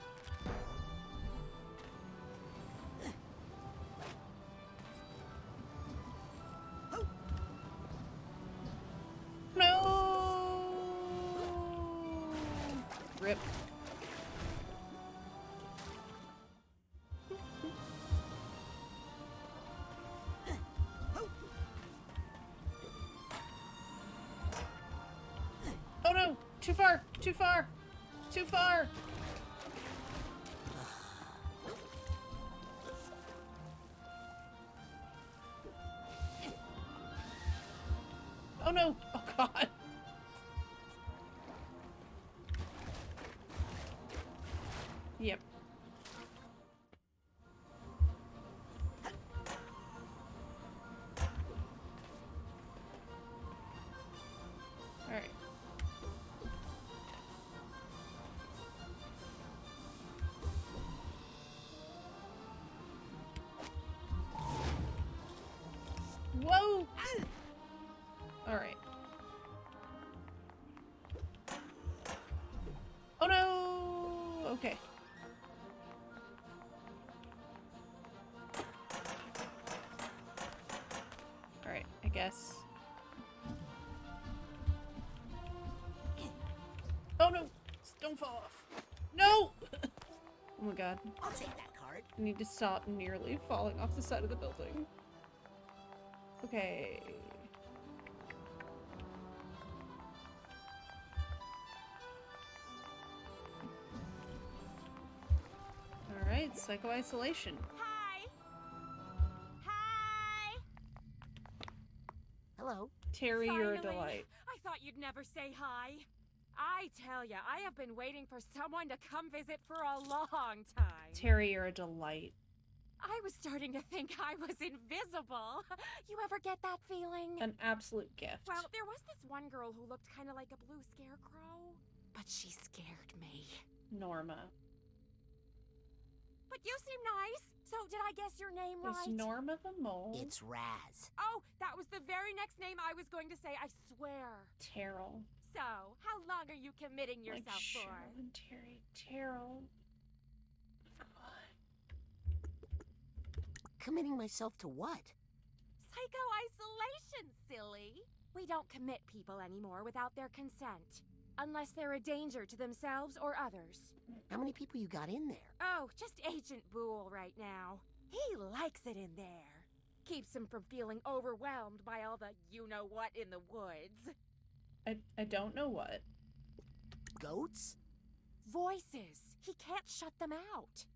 No! Rip. Oh no! Too far! Too far! Too far! Oh no! Oh god! Yep. Alright. Whoa! Alright. Oh no! Okay. Alright, I guess. Oh no! Don't fall off. No! Oh my god. I'll take that card. I need to stop nearly falling off the side of the building. Okay. Alright, psycho-isolation. Hi! Hi! Hello. Terry, you're a Finally. delight. I thought you'd never say hi. I tell ya, I have been waiting for someone to come visit for a long time. Terry, you're a delight. I was starting to think I was invisible. You ever get that feeling? An absolute gift. Well, there was this one girl who looked kind of like a blue scarecrow, but she scared me. Norma. But you seem nice. So did I guess your name right? Is Norma the mole? It's Raz. Oh, that was the very next name I was going to say, I swear. Terrell. So, how long are you committing yourself like for? Cheryl and Terry. Terrell. Committing myself to what? Psycho-isolation, silly. We don't commit people anymore without their consent. Unless they're a danger to themselves or others. How many people you got in there? Oh, just Agent Boole right now. He likes it in there. Keeps him from feeling overwhelmed by all the you-know-what in the woods. I don't know what. Goats? Voices. He can't shut them out.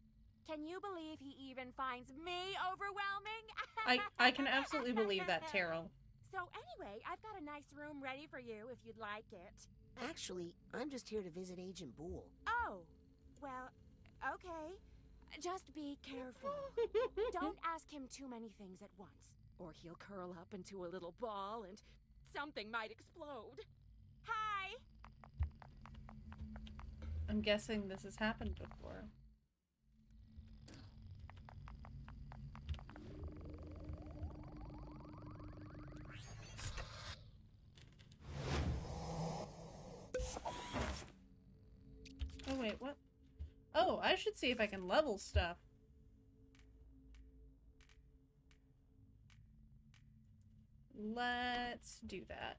Can you believe he even finds me overwhelming? I can absolutely believe that, Terrell. So anyway, I've got a nice room ready for you if you'd like it. Actually, I'm just here to visit Agent Boole. Oh, well, okay. Just be careful. Don't ask him too many things at once, or he'll curl up into a little ball and something might explode. Hi! I'm guessing this has happened before. Oh wait, what? Oh, I should see if I can level stuff. Let's do that.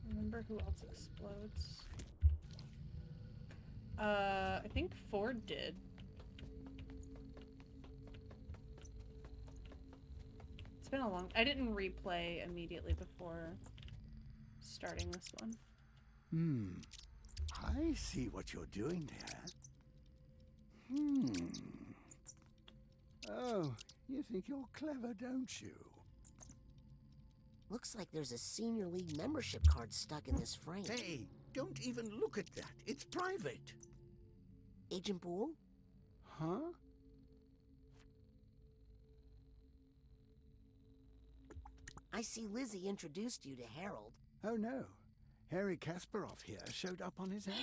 Remember who else explodes? I think Ford did. been a long... I didn't replay immediately before starting this one. I see what you're doing there. Oh, you think you're clever, don't you? Looks like there's a Senior League membership card stuck in this frame. Hey, don't even look at that. It's private. Agent Boole? Huh? I see Lizzie introduced you to Harold. Oh, no. Harry Kasparov here showed up on his own.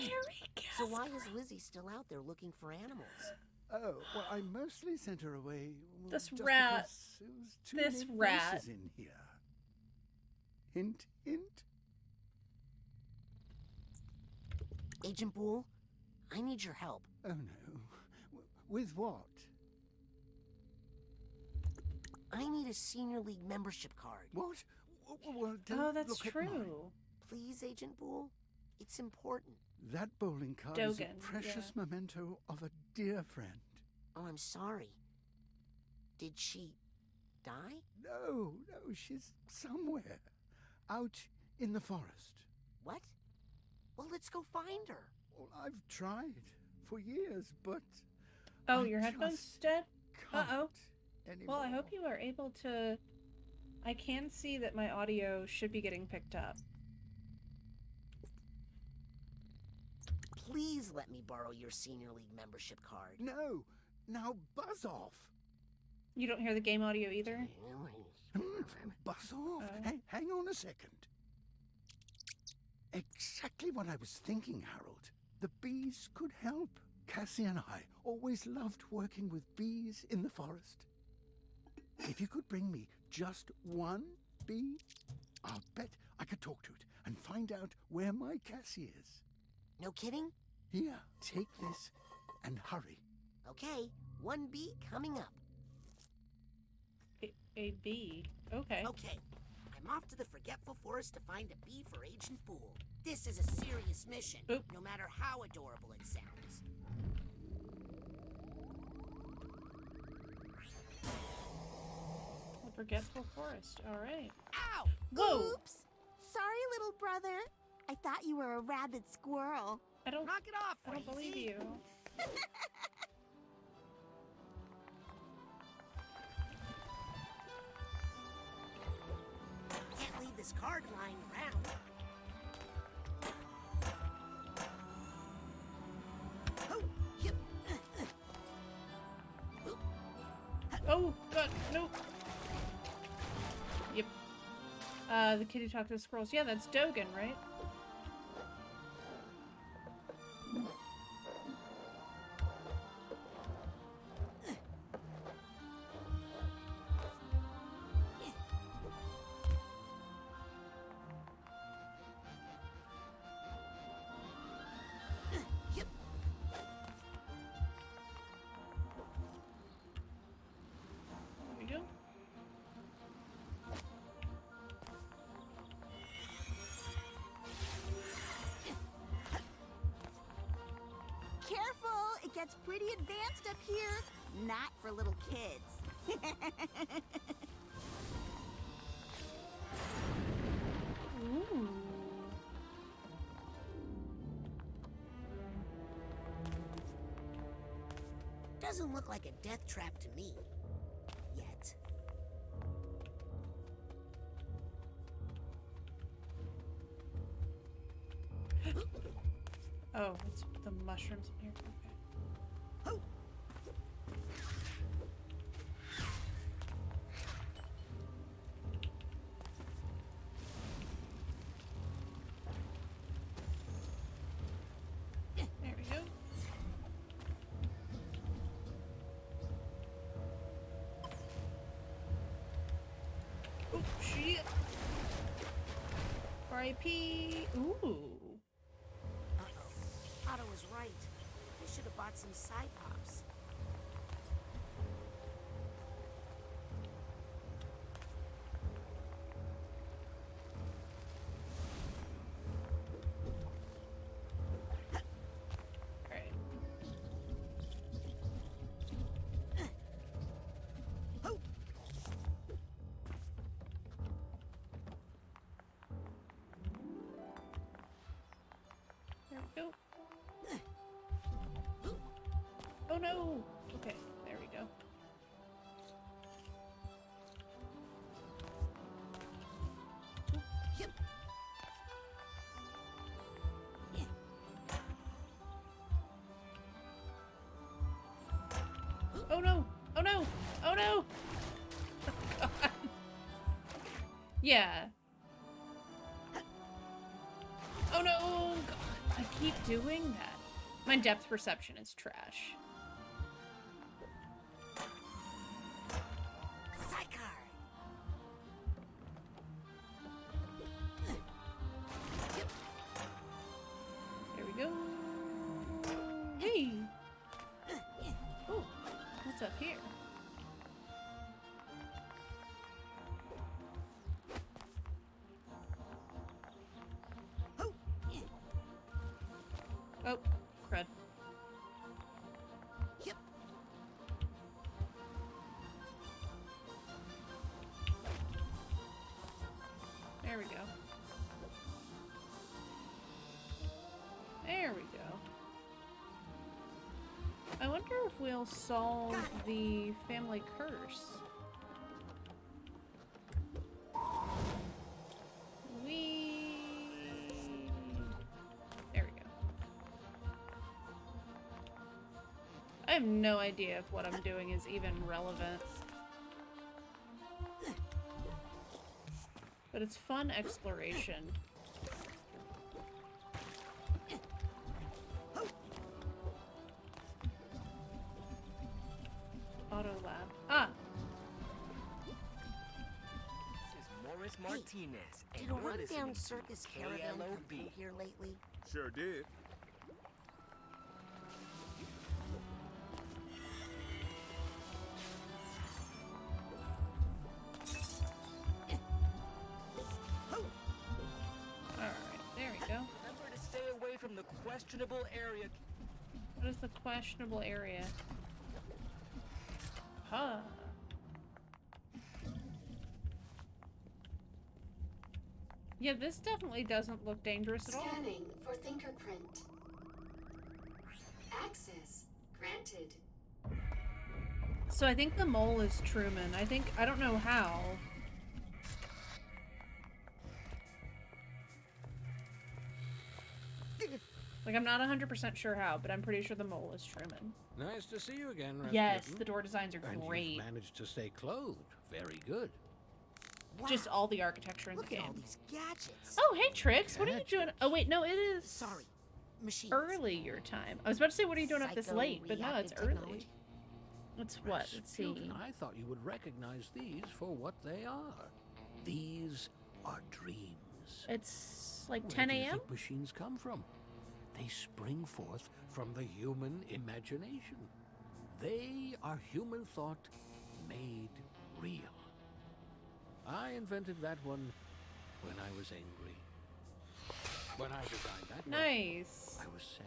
So why is Lizzie still out there looking for animals? Oh, well, I mostly sent her away. Well, This just rat. because it was too This many rat. voices in here. Hint, hint. Agent Boole, I need your help. Oh, no. With what? I need a Senior League membership card. What? Well, Oh, don't that's look at mine. true. Please, Agent Boole? It's important. That bowling card is Dogen, a precious memento of a dear friend. Oh, I'm sorry. Did she die? No, she's somewhere. Out in the forest. What? Well, let's go find her. Well, I've tried for years, but... Oh, I your headphones just dead? can't Uh-oh. anymore. Well, I hope you are able to... I can see that my audio should be getting picked up. Please let me borrow your Senior League membership card. No! Now buzz off! You don't hear the game audio either? Buzz off? Hang on a second. Exactly what I was thinking, Harold. The bees could help. Cassie and I always loved working with bees in the forest. If you could bring me just one bee, I'll bet I could talk to it and find out where my Cassie is. No kidding? Here, take this and hurry. Okay, one bee coming up. A bee? Okay. Okay, I'm off to the Forgetful Forest to find a bee for Agent Boole. This is a serious mission, no matter how adorable it sounds. The Forgetful Forest. All right. Ow! Whoa! Oops! Sorry, little brother. I thought you were a rabid squirrel. I don't... Knock it off, I don't believe Crazy. you. Can't leave this card lying around. Oh, yep. Oh, God, no. Yep. The kid who talked to the squirrels. Yeah, that's Dogen, right? There we go. Careful! It gets pretty advanced up here. Not for little kids. Ooh. Doesn't look like a death trap to me. Yet. Oh, it's the mushrooms in here. Okay. Oh. There we go. Oh, shit. R.I.P. Ooh. Uh-oh. Otto was right. We should have bought some side pops. Alright. no! Okay, there we go. Yep. Oh no! Oh no! Oh no! God. Yeah. Oh no! God, I keep doing that. My depth perception is trash. There we go. Hey! Oh, what's up here? Oh, crud. Yep. There we go. There we go. I wonder if we'll solve the family curse. There we go. I have no idea if what I'm doing is even relevant. But it's fun exploration. Auto lab. Ah! This is Morris Martinez. and Did a you're listening rundown to circus caravan come KLOB. through here lately? Sure did. Alright, there we go. Remember to stay away from the questionable area. What is the questionable area? Huh. Yeah, this definitely doesn't look dangerous at all. Scanning for fingerprint. Access granted. So I think the mole is Truman. I don't know how. Like, I'm not 100% sure how, but I'm pretty sure the mole is Truman. Nice to see you again, Yes, Rasputin. the door designs are And great. you've managed to stay clothed. Very good. Just all the architecture in the Look at all game. these gadgets. Oh, hey, Trix. What are you doing? Oh, wait, no, it is... Sorry. Machines. Early your time. I was about to say, what are you doing up this late? But no, it's early. Psycho-reactive It's what? Let's see. Rasputin, I thought you would recognize these for what they are. These are dreams. It's like Where 10 do you a.m.? think machines come from? They spring forth from the human imagination. They are human thought made real. I invented that one when I was angry. When I designed that one, Nice. I was sad.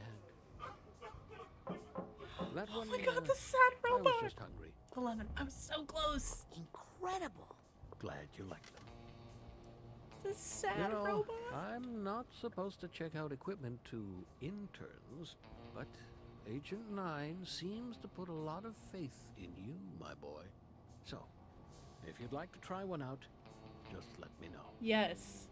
That one, Oh my god, the sad I robot! was just hungry. 11. I was so close. Incredible. Glad you like them. The sad You know, robot. I'm not supposed to check out equipment to interns, but Agent 9 seems to put a lot of faith in you, my boy. So, if you'd like to try one out, just let me know. Yes.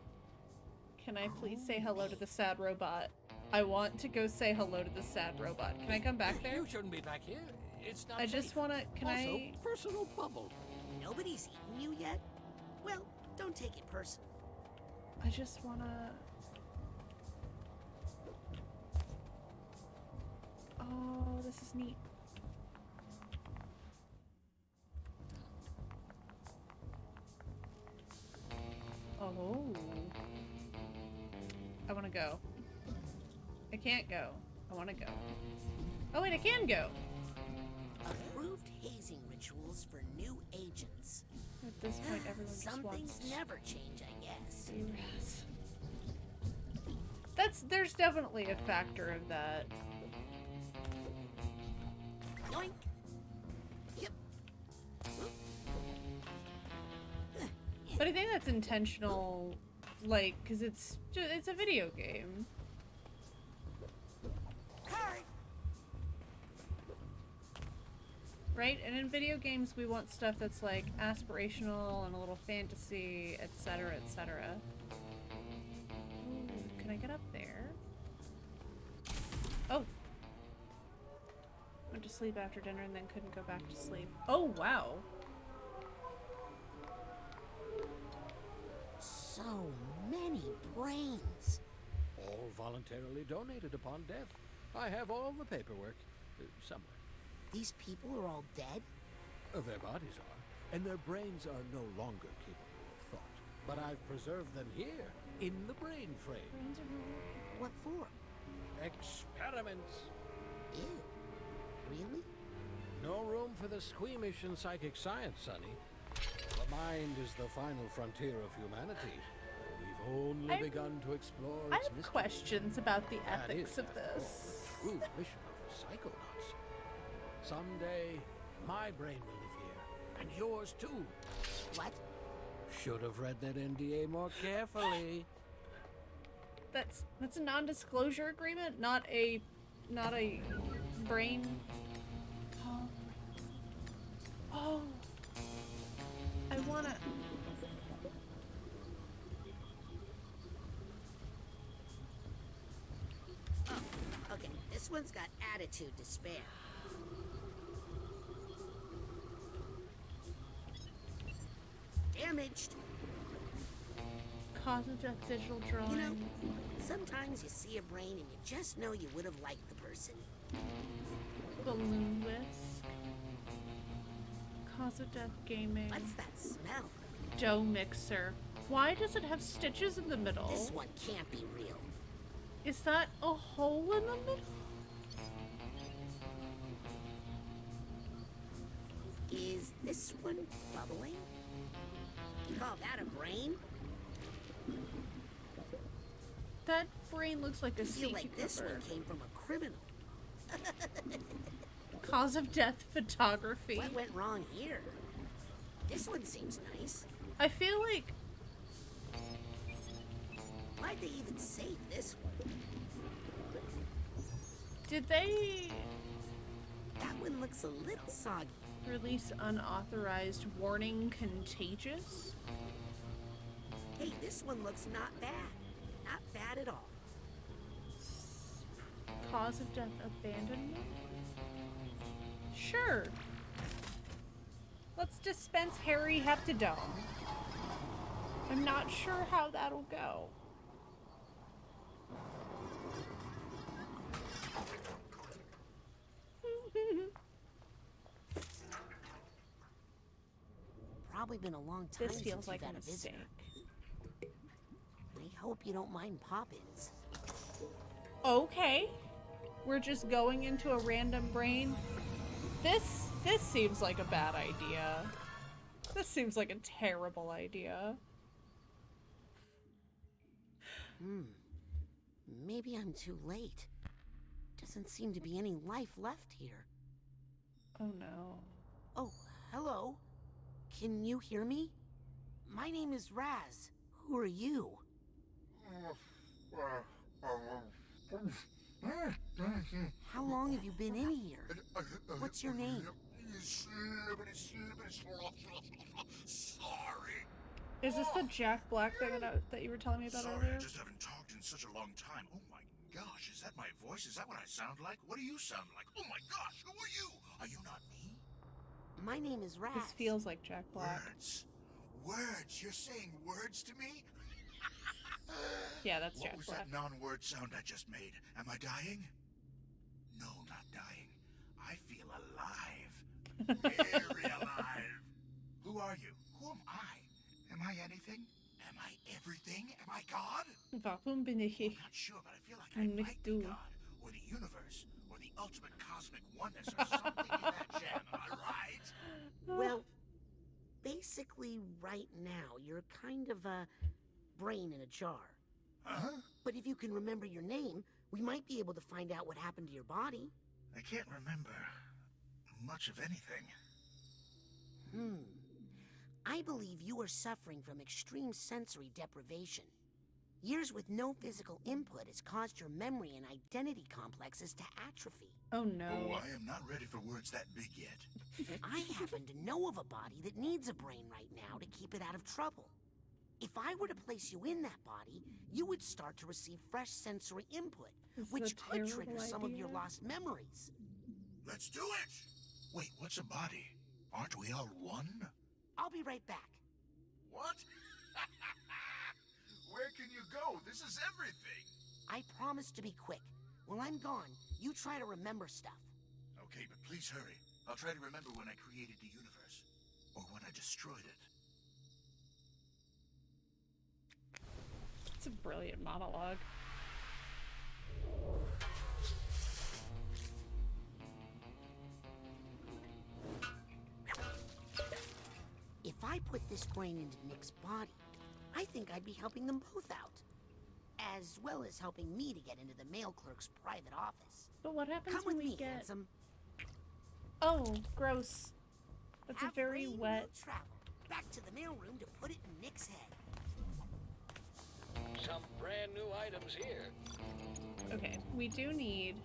Can I please say hello to the sad robot? I want to go say hello to the sad robot. Can I come back there? You shouldn't be back here. It's not I just safe. want to... Can also, I... personal bubble. Nobody's eaten you yet? Well, don't take it personal. I just want to... Oh, this is neat. Oh. I want to go. I can't go. I want to go. Oh wait, I can go. Approved hazing rituals for new agents. At this point, everyone just Some wants things never change, I guess. There's definitely a factor of that. Yoink. Yep. But I think that's intentional, like, because it's a video game. right? And in video games, we want stuff that's like aspirational and a little fantasy, etc., etc. Ooh, can I get up there? Oh. Went to sleep after dinner and then couldn't go back to sleep. Oh, wow. So many brains. All voluntarily donated upon death. I have all the paperwork. Somewhere. These people are all dead? Their bodies are, and their brains are no longer capable of thought. But I've preserved them here, in the brain frame. What for? Experiments. Ew. Really? No room for the squeamish in psychic science, Sonny. The mind is the final frontier of humanity. And we've only begun to explore its I have mysteries. questions about the That ethics is, of after all, this. the true mission of the Psychonauts. Someday, my brain will live here, and yours too. What? Should have read that NDA more carefully. That's a non-disclosure agreement, not a brain. Oh. I wanna. Oh, okay. This one's got attitude to spare. Damaged. Cause of death digital drawing. You know, sometimes you see a brain and you just know you would have liked the person. Balloon whisk. Cause of death gaming. What's that smell? Dough mixer. Why does it have stitches in the middle? This one can't be real. Is that a hole in the middle? Is this one bubbling? You call that a brain? That brain looks like a I feel like cucumber. this one came from a criminal. Cause of death photography. What went wrong here? This one seems nice. I feel like... Why'd they even save this one? Did they... That one looks a little soggy. Release unauthorized warning contagious? Hey, this one looks not bad. Not bad at all. Cause of death abandonment? Sure. Let's dispense Harry Heptadome. I'm not sure how that'll go. Probably been a long time This since feels like you've a had a visitor. mistake. I hope you don't mind pop-ins. Okay. We're just going into a random brain. This seems like a bad idea. This seems like a terrible idea. Maybe I'm too late. Doesn't seem to be any life left here. Oh no. Oh, hello. Can you hear me? My name is Raz. Who are you? How long have you been in here? What's your name? Sorry. Is this the Jack Black thing that you were telling me about Sorry, earlier? I just haven't talked in such a long time. Oh my gosh, is that my voice? Is that what I sound like? What do you sound like? Oh my gosh, who are you? Are you not me? My name is Raz. This feels like Jack Black. Words. Words. You're saying words to me? Yeah, that's What Jack was Black. that non-word sound I just made? Am I dying? No, not dying. I feel alive. Very alive. Who are you? Who am I? Am I anything? Am I everything? Am I God? Warum bin ich I'm not sure, but I feel like I nicht might be du? God, or the universe, or the ultimate cosmic oneness, or something in that jam. Am I right? Well, basically, right now, you're kind of a brain in a jar. Huh? But if you can remember your name, we might be able to find out what happened to your body. I can't remember much of anything. I believe you are suffering from extreme sensory deprivation. Years with no physical input has caused your memory and identity complexes to atrophy. Oh no. Oh, I am not ready for words that big yet. I happen to know of a body that needs a brain right now to keep it out of trouble. If I were to place you in that body, you would start to receive fresh sensory input, which could trigger some of your lost memories. Let's do it! Wait, what's a body? Aren't we all one? I'll be right back. What? Where can you go? This is everything. I promise to be quick. While I'm gone, you try to remember stuff. Okay, but please hurry. I'll try to remember when I created the universe. Or when I destroyed it. It's a brilliant monologue. If I put this brain into Nick's body, I think I'd be helping them both out. As well as helping me to get into the mail clerk's private office. But what happens Come when with we me, get... handsome. Oh, gross. That's a very Brain wet... will travel back to the mailroom to put it in Nick's head. Some brand new items here. Okay, we do need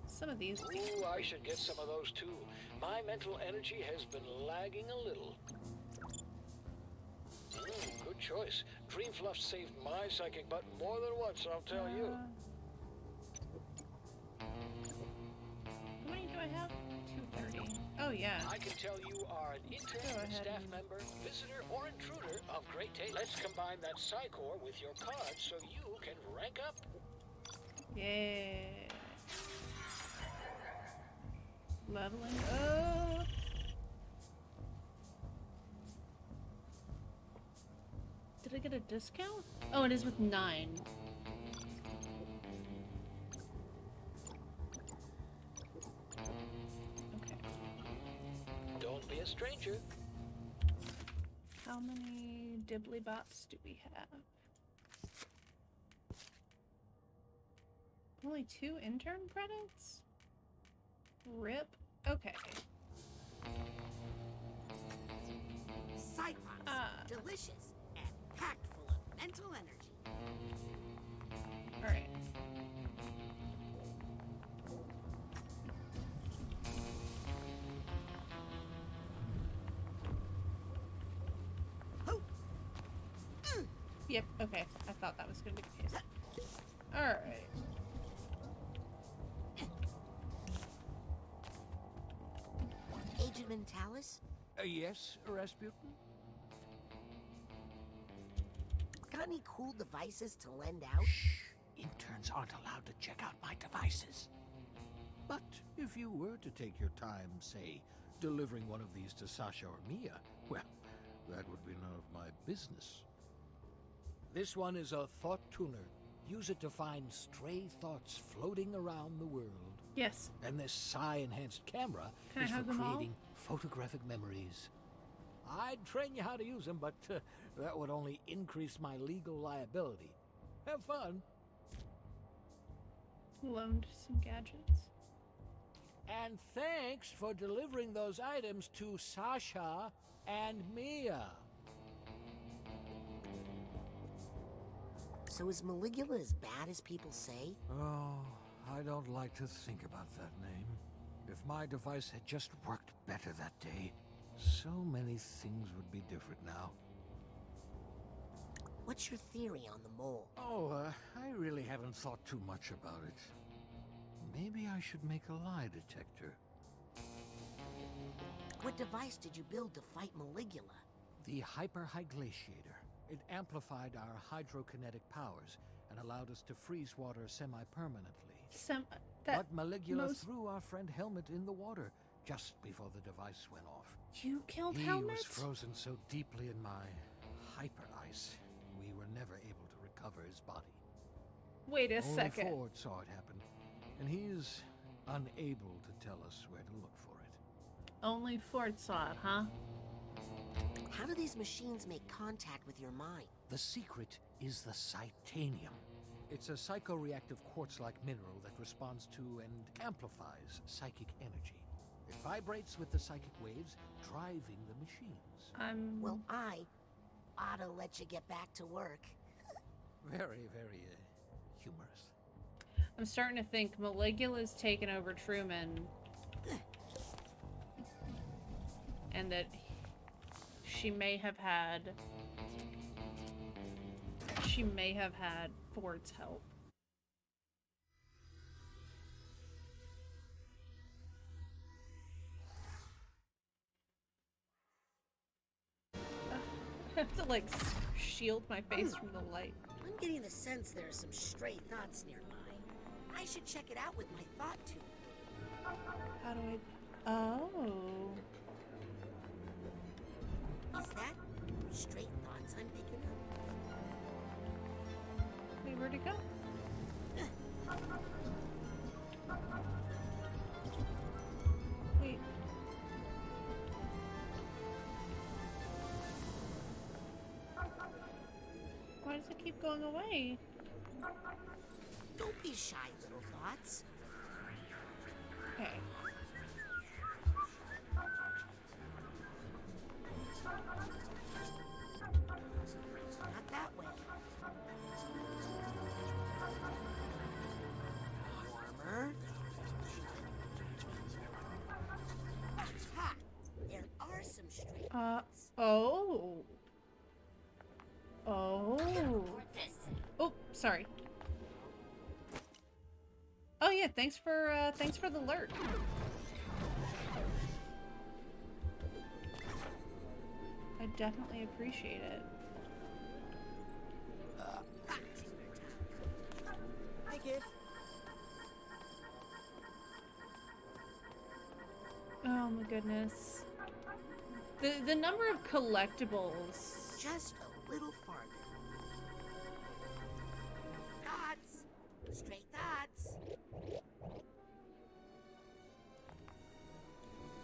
some of these. Ooh, I should get some of those too. My mental energy has been lagging a little. Good choice. Dream Fluff saved my psychic butt more than once, I'll tell you. How many do I have? 230. Oh, yeah. I can tell you are an intern, staff member, visitor, or intruder of great taste. Let's combine that Psychor with your card so you can rank up. Yeah. Leveling up. Did I get a discount? Oh, it is with 9. Okay. Don't be a stranger. How many dibbly bops do we have? Only 2 intern credits? RIP. Okay. Cyclops, delicious and packed full of mental energy. Alright. Yep, okay. I thought that was going to be the case. Alright. Agent Mentalis? Yes, Rasputin? Got any cool devices to lend out? Interns aren't allowed to check out my devices. But if you were to take your time, say, delivering one of these to Sasha or Mia, well, that would be none of my business. This one is a thought tuner. Use it to find stray thoughts floating around the world. Yes. And this psi-enhanced camera Can I is have for them all? creating photographic memories. I'd train you how to use them, but that would only increase my legal liability. Have fun. Loaned some gadgets. And thanks for delivering those items to Sasha and Mia. So is Maligula as bad as people say? Oh, I don't like to think about that name. If my device had just worked better that day, so many things would be different now. What's your theory on the mole? Oh, I really haven't thought too much about it. Maybe I should make a lie detector. What device did you build to fight Maligula? The hyper-hyglaciator. It amplified our hydrokinetic powers and allowed us to freeze water semi-permanently. But Maligula threw our friend Helmet in the water just before the device went off. You killed He Helmet? was frozen so deeply in my hyper-ice, we were never able to recover his body. Wait a Only second. Ford saw it happen, and he's unable to tell us where to look for it. Only Ford saw it, huh? How do these machines make contact with your mind? The secret is the Psytanium. It's a psychoreactive quartz-like mineral that responds to and amplifies psychic energy. It vibrates with the psychic waves, driving the machines. Well, I ought to let you get back to work. Very, very humorous. I'm starting to think Maligula's taken over Truman. And that she may have had Ford's help. I have to like shield my face from the light. I'm getting the sense there are some stray thoughts nearby. I should check it out with my thought tube. How do I... Oh. Is that straight thoughts I'm picking up? Wait, where'd it go? Wait. Why does it keep going away? Don't be shy, little thoughts. Okay. Not that way. Warmer. Ha! There are some stray thoughts. Oh. Oh. Oh, sorry. Oh yeah, thanks for the alert. I definitely appreciate it. Hi, kid. Oh my goodness. The number of collectibles. Just a little farther. Thoughts. Straight thoughts.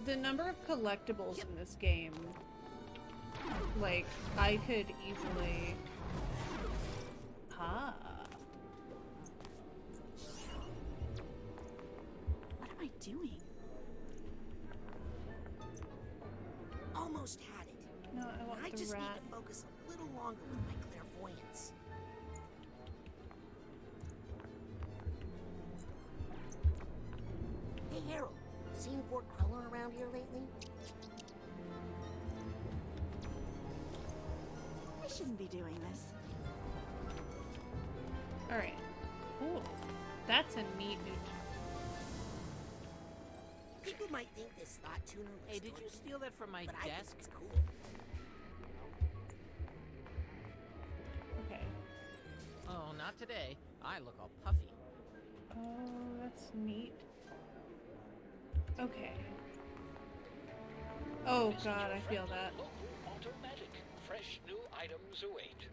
The number of collectibles in this game, like, I could easily... Ah. What am I doing? Almost had it. No, I want I the just rat. need to focus a little longer with my clairvoyance. Hey, Harold. Seen Fort Cruller around here lately? I shouldn't be doing this. Alright. Cool. That's a neat new... People might think this thought tuner was Hey, did you steal that from my but I think desk? it's cool. Okay. Oh, not today. I look all puffy. Oh, that's neat. Okay. Oh god, I feel that. Local automatic. Fresh new items await.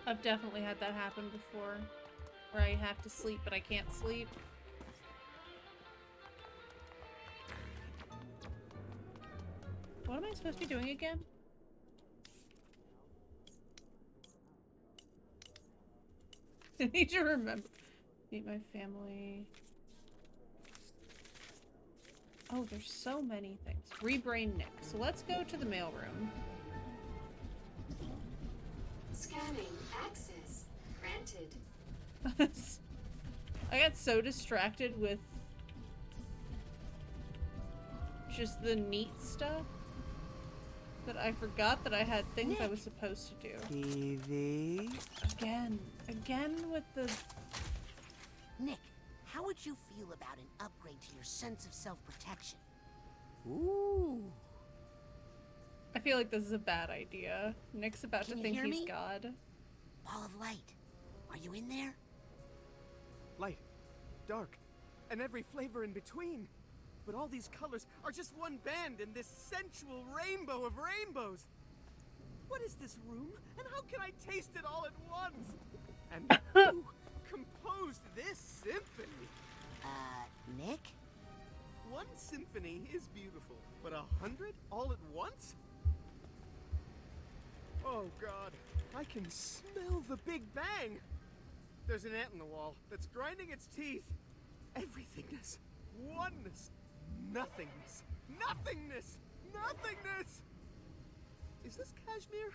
I've definitely had that happen before. Where I have to sleep, but I can't sleep. What am I supposed to be doing again? I need to remember. Meet my family. Oh, there's so many things. Rebrain Nick. So let's go to the mailroom. Scanning access granted. I got so distracted with just the neat stuff that I forgot that I had things I was supposed to do. TV? Again with the... Nick, how would you feel about an upgrade to your sense of self-protection? Ooh. I feel like this is a bad idea. Nick's about Can to you think hear he's me? God. Ball of light. Are you in there? Light, dark, and every flavor in between. But all these colors are just one band in this sensual rainbow of rainbows. What is this room, and how can I taste it all at once? And who composed this symphony? Nick? One symphony is beautiful, but 100 all at once? Oh God, I can smell the Big Bang. There's an ant in the wall that's grinding its teeth. Everythingness, oneness, nothingness, nothingness, nothingness! Is this Kashmir?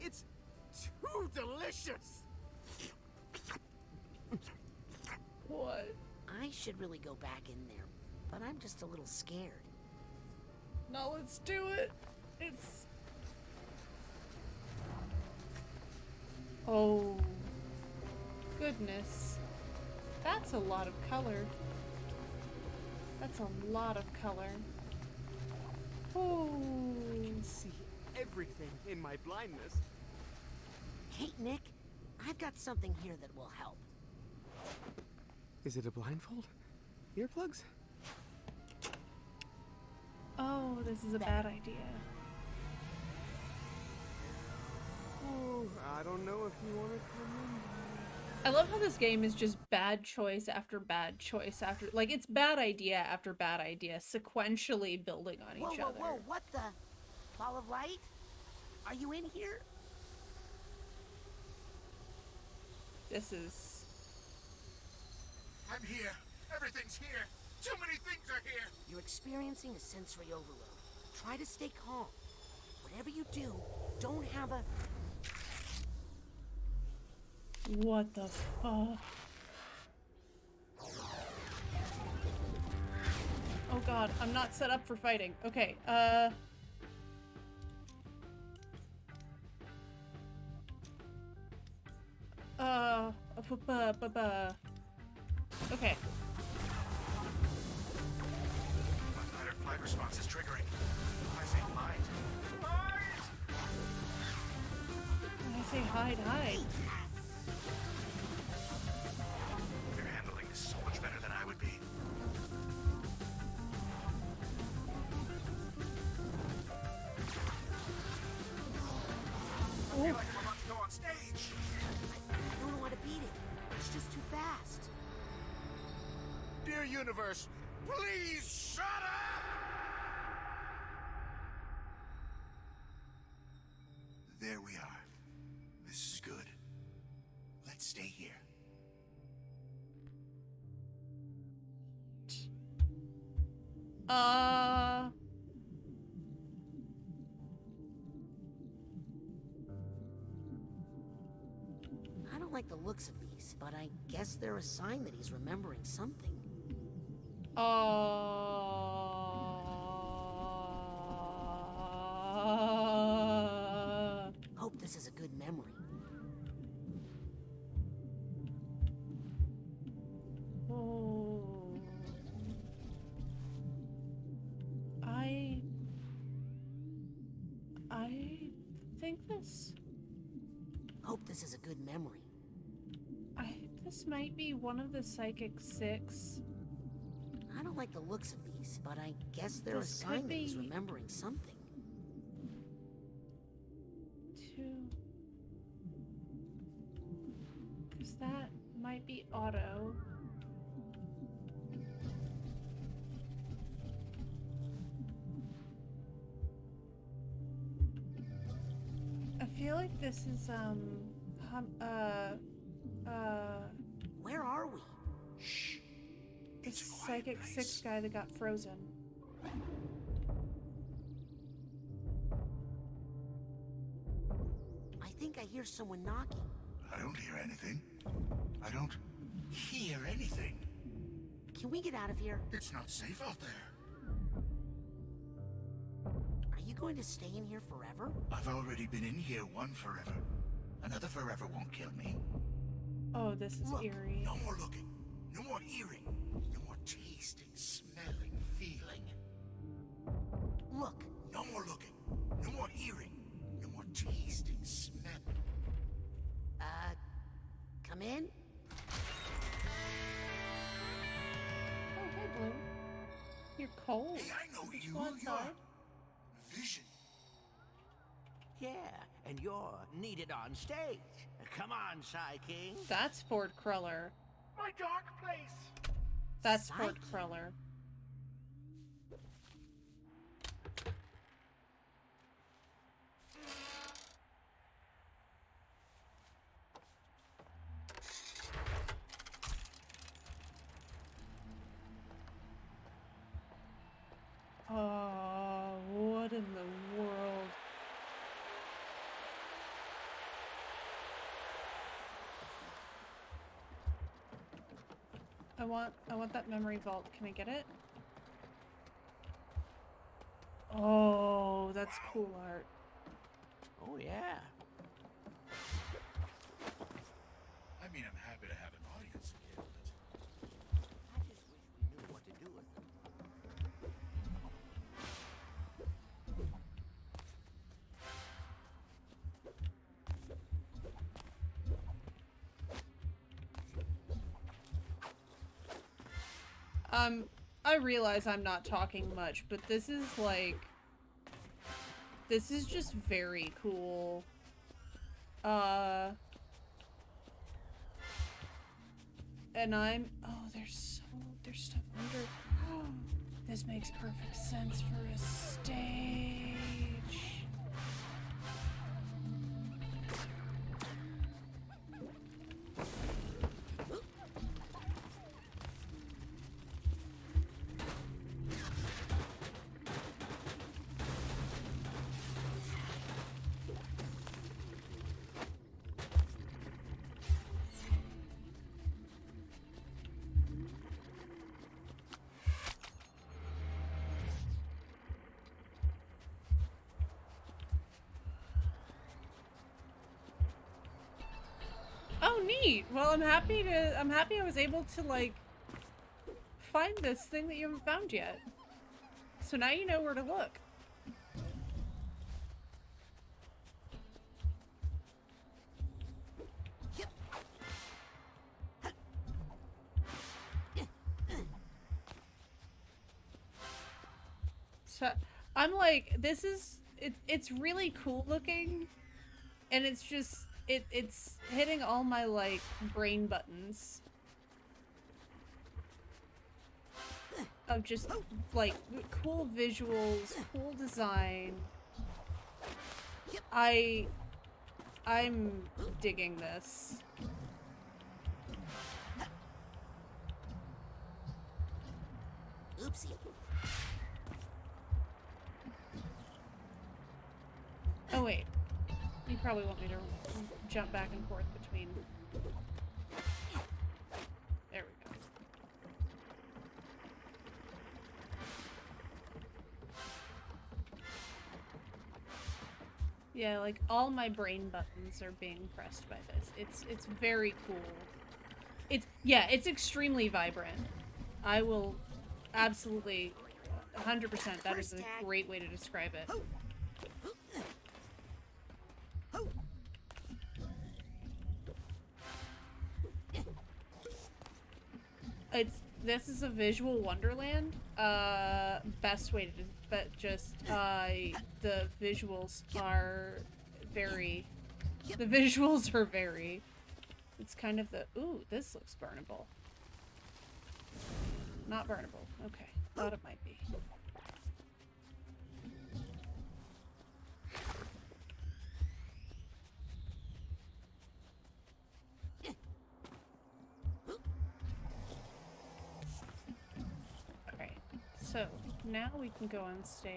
It's too delicious! What? I should really go back in there, but I'm just a little scared. No, let's do it. It's... Oh. Goodness. That's a lot of color. That's a lot of color. Oh. I can see everything in my blindness. Hey, Nick, I've got something here that will help. Is it a blindfold? Earplugs? Oh, this is a bad idea. Oh, I don't know if you want to come in. I love how this game is just bad choice after bad choice after, like, it's bad idea after bad idea, sequentially building on each other. Whoa, what the? Ball of light? Are you in here? This is... I'm here. Everything's here. Too many things are here. You're experiencing a sensory overload. Try to stay calm. Whatever you do, don't have a... What the fuck? Oh god, I'm not set up for fighting. Okay, okay. My fight or flight response is triggering. I say hide. Hide! When I say hide, hide. You're handling this so much better than I would be. I feel like I'm about to go on stage. I don't know how to beat it. It's just too fast. Dear universe, please shut up! There we are. This is good. Let's stay here. I don't like the looks of these, but I guess they're a sign that he's remembering something. Hope this is a good memory. Oh. I think this... Hope this is a good memory. This might be one of the Psychic 6. I don't like the looks of these, but I guess they're a sign that he's remembering something. 2. Because that might be Otto. I feel like this is, Where are we? Shh. The Psychic 6 guy that got frozen. I think I hear someone knocking. I don't hear anything. I don't hear anything. Can we get out of here? It's not safe out there. Are you going to stay in here forever? I've already been in here one forever. Another forever won't kill me. Oh, this is eerie. No more looking. No more hearing. No more tasting, smelling, feeling. Look. No more looking. No more hearing. No more tasting, smelling. Come in? Oh, hey, Blue. You're cold. Hey, I know you. Go outside. Vision. Yeah, and you're needed on stage. Come on, Psy King. That's Ford Cruller. My dark place. That's Ford Cruller. Oh, what in the world? I want that memory vault. Can I get it? Oh, that's cool art. Oh, yeah. I mean, I'm happy to have an audience again, but... I just wish we knew what to do with them. I realize I'm not talking much, but this is like... This is just very cool. And I'm... Oh, there's stuff under... This makes perfect sense for a stage. Oh, neat. Well, I'm happy I was able to, like, find this thing that you haven't found yet. So now you know where to look. So, I'm like, this is, it's really cool looking, and it's just, it's hitting all my, like, brain buttons. Of just, like, cool visuals, cool design. I'm digging this. Oopsie. Oh, wait. You probably want me to jump back and forth between... There we go. Yeah, like, all my brain buttons are being pressed by this. It's very cool. Yeah, it's extremely vibrant. I will absolutely, 100%, that is a great way to describe it. This is a visual wonderland. Best way to, but just, the visuals are very, it's kind of the, ooh, this looks burnable. Not burnable. Okay, thought it might be. So, now we can go on stage.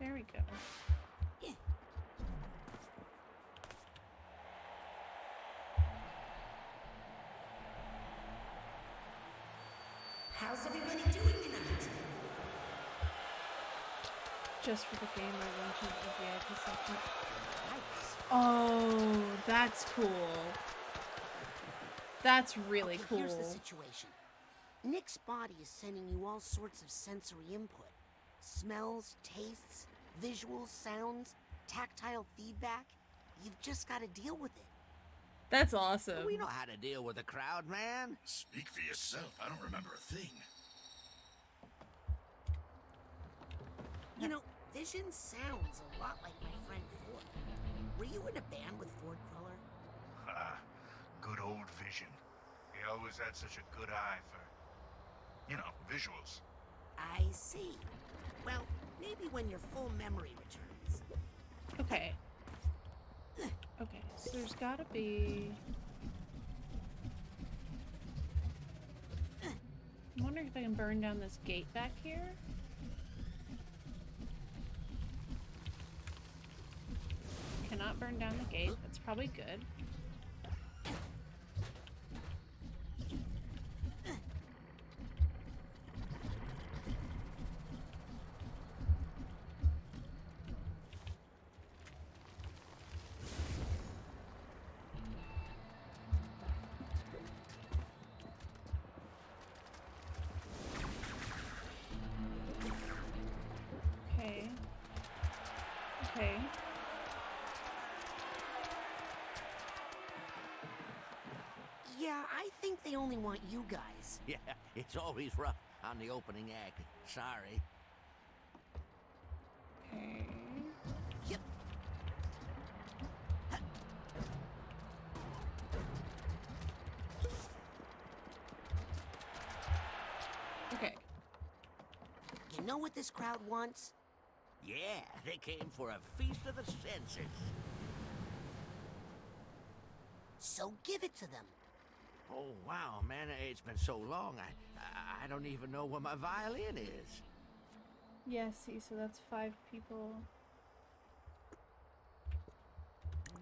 There we go. How's everybody doing tonight? Just for the game, I went to the VIP section. Oh, that's cool. That's really cool. Here's the situation. Nick's body is sending you all sorts of sensory input. Smells, tastes, visuals, sounds, tactile feedback. You've just got to deal with it. That's awesome. We know how to deal with a crowd, man. Speak for yourself. I don't remember a thing. You know, Vision sounds a lot like my friend Ford. Were you in a band with Ford Cruller? Ah, good old Vision. He always had such a good eye for, you know, visuals. I see. Well, maybe when your full memory returns. Okay. Okay, so there's gotta be... I'm wondering if I can burn down this gate back here. cannot burn down the gate. That's probably good. Okay. Okay. Yeah, I think they only want you guys. Yeah, it's always rough on the opening act. Sorry. Okay. Yep. Okay. You know what this crowd wants? Yeah, they came for a feast of the senses. So give it to them. Oh, wow, man, it's been so long, I don't even know where my violin is. Yeah, see, so that's 5 people.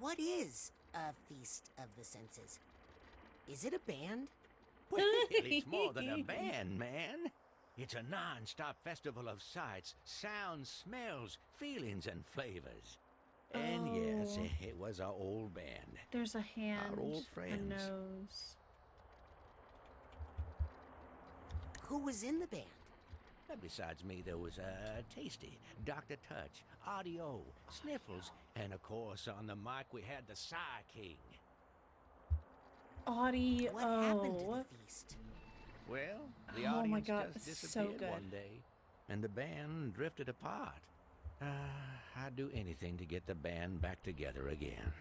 What is a feast of the senses? Is it a band? Well, it's more than a band, man. It's a non-stop festival of sights, sounds, smells, feelings, and flavors. And yes, Oh. it was our old band. There's a hand, Our old a friends. nose. Who was in the band? Besides me, there was Tasty, Dr. Touch, Audio, Sniffles, and of course, on the mic we had the Psy King. Audio. What happened to the feast? Well, the Oh my audience God, just this is so disappeared good. one day, and the band drifted apart. I'd do anything to get the band back together again.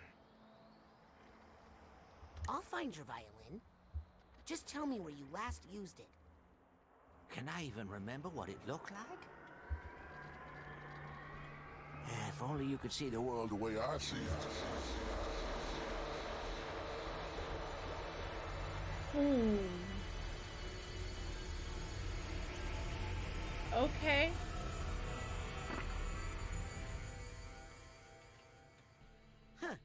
I'll find your violin. Just tell me where you last used it. Can I even remember what it looked like? If only you could see the world The way I see it. Okay. Huh.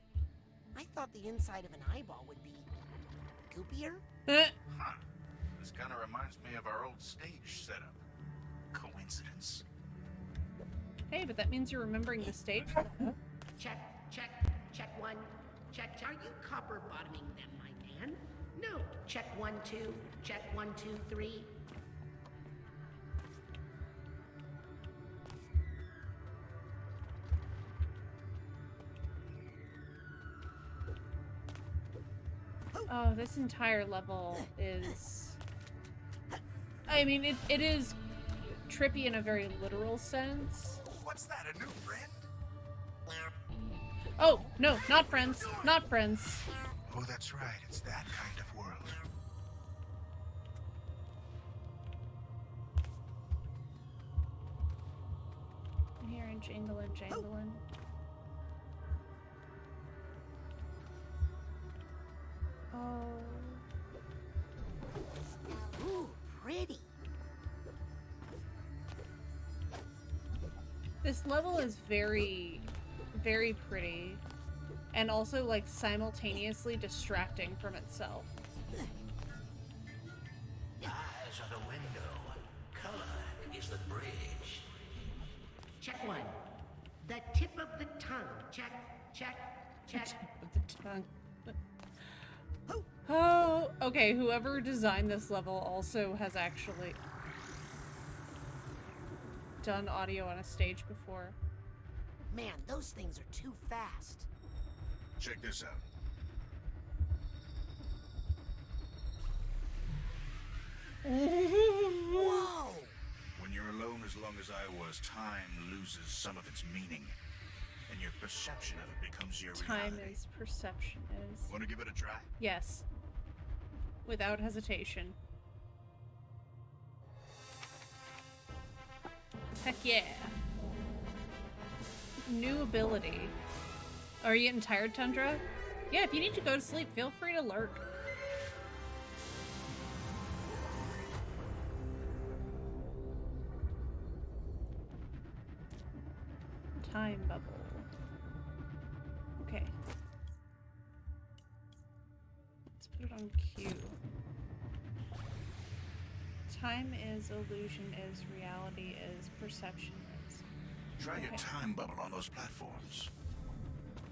I thought the inside of an eyeball would be goopier. Huh. This kind of reminds me of our old stage setup. Coincidence? Hey, but that means you're remembering the stage. Check, check, check one. Check. Are you copper bottoming them, my man? No. Check 1, 2. Check 1, 2, 3. Oh, this entire level is... I mean, it is trippy in a very literal sense. What's that, a new friend? Oh, no, not friends. Not friends. Oh, that's right, it's that kind of world. I'm hearing jingling, jangling. Oh. Ooh, pretty. This level is very, very pretty. And also, like, simultaneously distracting from itself. Eyes are the window. Color is the bridge. Check 1. The tip of the tongue. Check, check, check. With the tongue. Oh, okay, whoever designed this level also has actually done audio on a stage before. Man, those things are too fast. Check this out. Whoa! When you're alone as long as I was, time loses some of its meaning. And your perception of it becomes your Time reality. is, perception is. Want to give it a try? Yes. Without hesitation. Heck yeah. New ability. Are you getting tired, Tundra? Yeah, if you need to go to sleep, feel free to lurk. Time bubble. Put it on Q. Time is, illusion is, reality is, perception is. Try your time bubble on those platforms.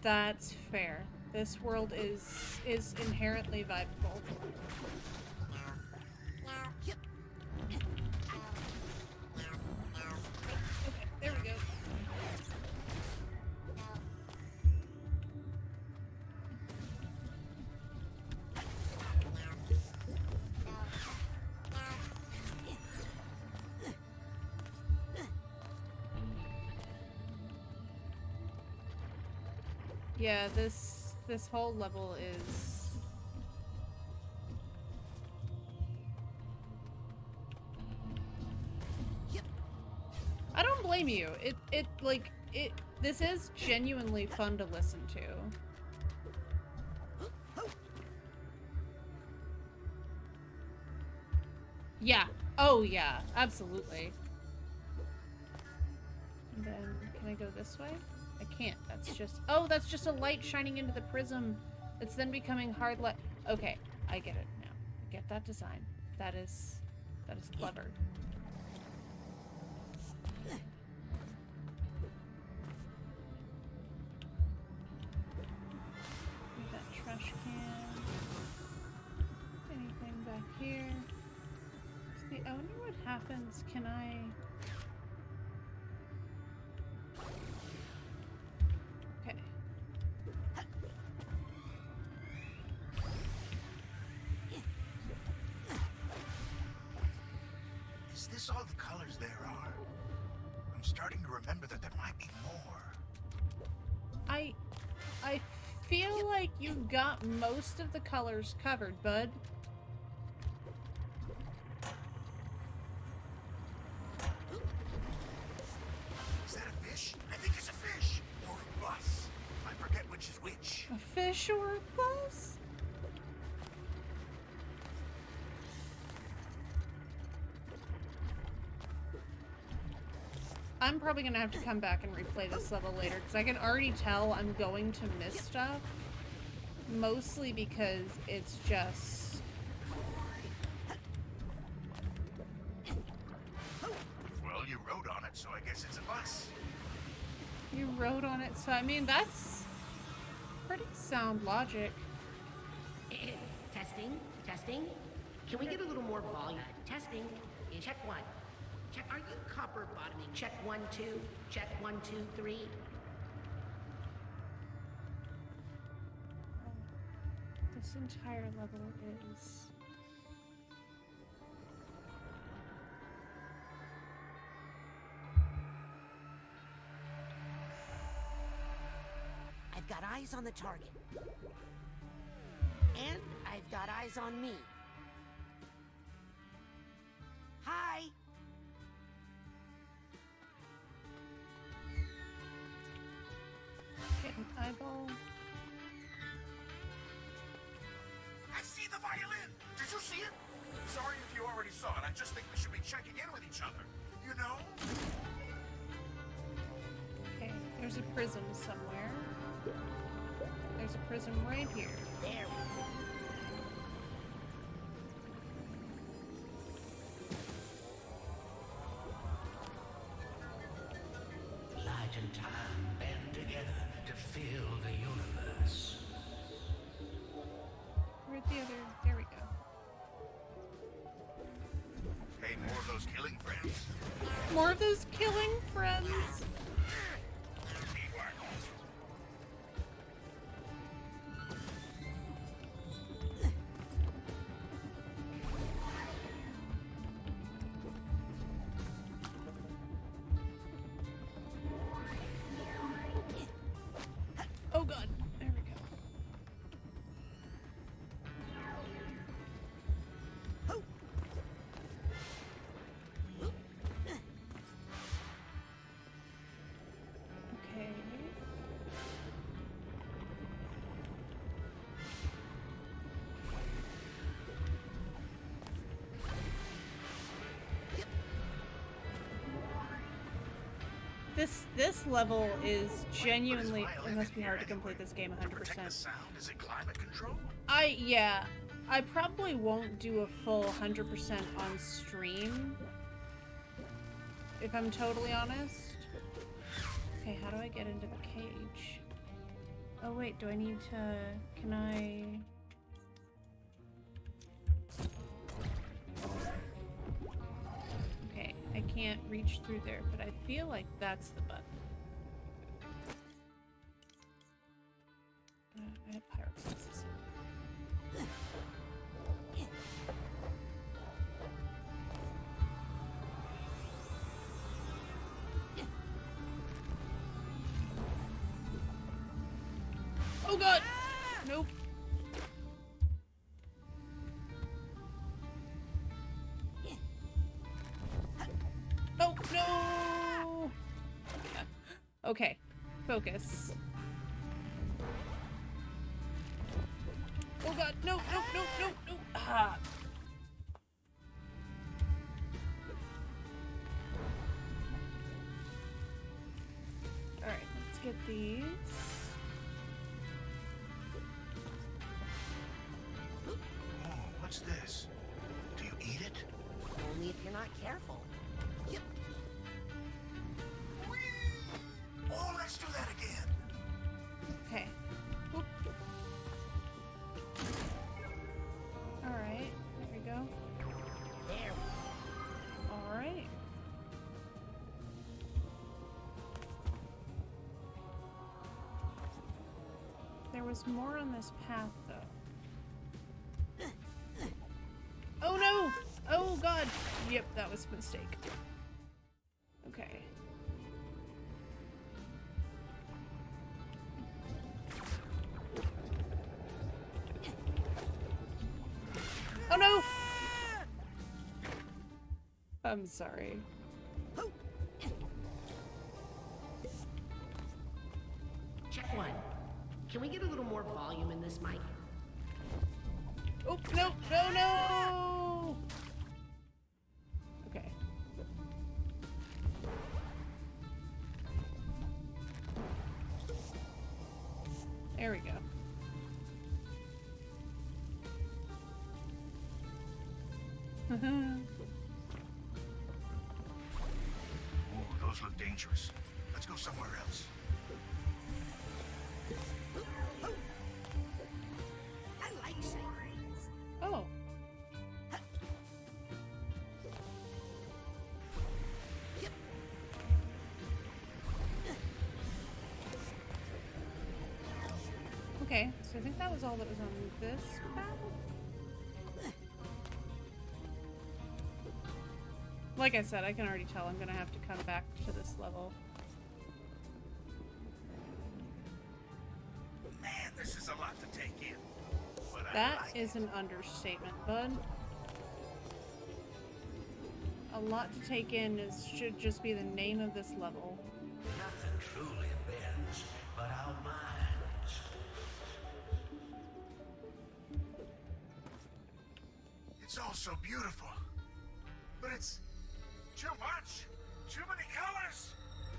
That's fair. This world is inherently vibeable. Okay, there we go. Yeah, this whole level is I don't blame you. This is genuinely fun to listen to. Yeah. Oh yeah, absolutely. And then can I go this way? I can't. That's just a light shining into the prism. It's then becoming hard light. Okay, I get it now. I get that design. That is clever. That trash can. Anything back here? See, I wonder what happens. Can I? Okay. Is this all the colors there are? I'm starting to remember that there might be more. I feel like you got most of the colors covered, bud. Is that a fish? I think it's a fish. Or a bus. I forget which is which. A fish or a bus? I'm probably gonna have to come back and replay this level later because I can already tell I'm going to miss stuff. Mostly because it's just... Well, you rode on it, so I guess it's a bus. You rode on it, so I mean, that's pretty sound logic. Testing, testing. Can we get a little more volume? Testing. Check one. Check. Are you copper bottoming? Check 1, 2. Check 1, 2, 3. This entire level is... I've got eyes on the target. And I've got eyes on me. Hi! Get an eyeball. I see the violin! Did you see it? Sorry if you already saw it. I just think we should be checking in with each other. You know? Okay, there's a prism somewhere. There's a prism right here. There. Light and time band together to fill the universe. Where'd the other... There we go. Hey, more of those killing friends? More of those killing friends! Oh god, there we go. Okay. This level is genuinely, it must be hard to complete this game 100%. Protect the sound? Is it climate control? Yeah. I probably won't do a full 100% on stream, if I'm totally honest. Okay, how do I get into the cage? Oh wait, do I need to... Can I... Okay, I can't reach through there, but I feel like that's the button. I have pyrokinesis. Oh god! Nope. Oh no! Okay, focus. Oh god, no, no, no, no, no! Ah. Alright, let's get these. What's this? Do you eat it? Only if you're not careful. Yep. Oh, let's do that again. Okay. Whoop. Alright, there we go. There. Alright. There was more on this path, though. Oh no! Oh god! Yep, that was a mistake. Okay. Oh no! I'm sorry. Check one. Can we get a little more volume in this mic? Oh, no, no, no! Okay. There we go. Oh, those look dangerous. Let's go somewhere else. I like sirens. Oh. Okay, so I think that was all that was on this path. Like I said, I can already tell I'm gonna have to come back to this level. Man, this is a lot to take in. But That I like is an understatement, bud. A lot to take in should just be the name of this level. Nothing truly bends but our minds. It's all so beautiful. But it's too much. Too many colors.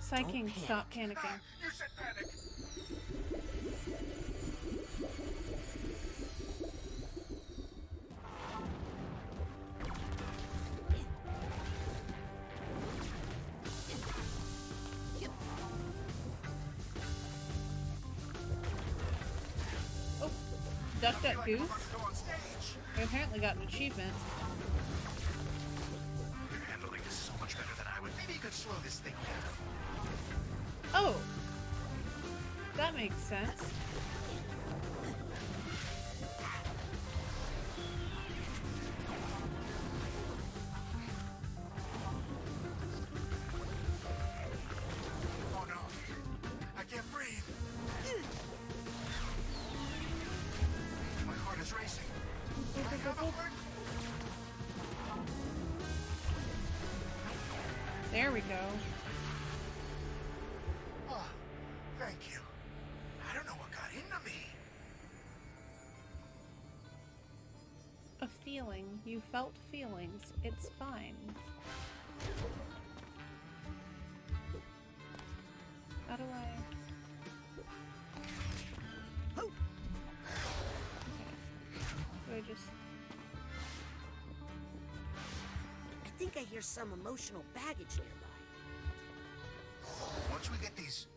Psyking, stop panicking. Ah, you said panic. Oh, duck, duck, goose. I apparently got an achievement. You're handling this so much better than I would. Maybe you could slow this thing down. Oh, that makes sense. Oh no. I can't breathe. My heart is racing. I have a heart. There we go. Oh, thank you. I don't know what got into me. A feeling. You felt feelings. It's fine. How do I... Okay. I just... I think I hear some emotional baggage nearby. Once we get these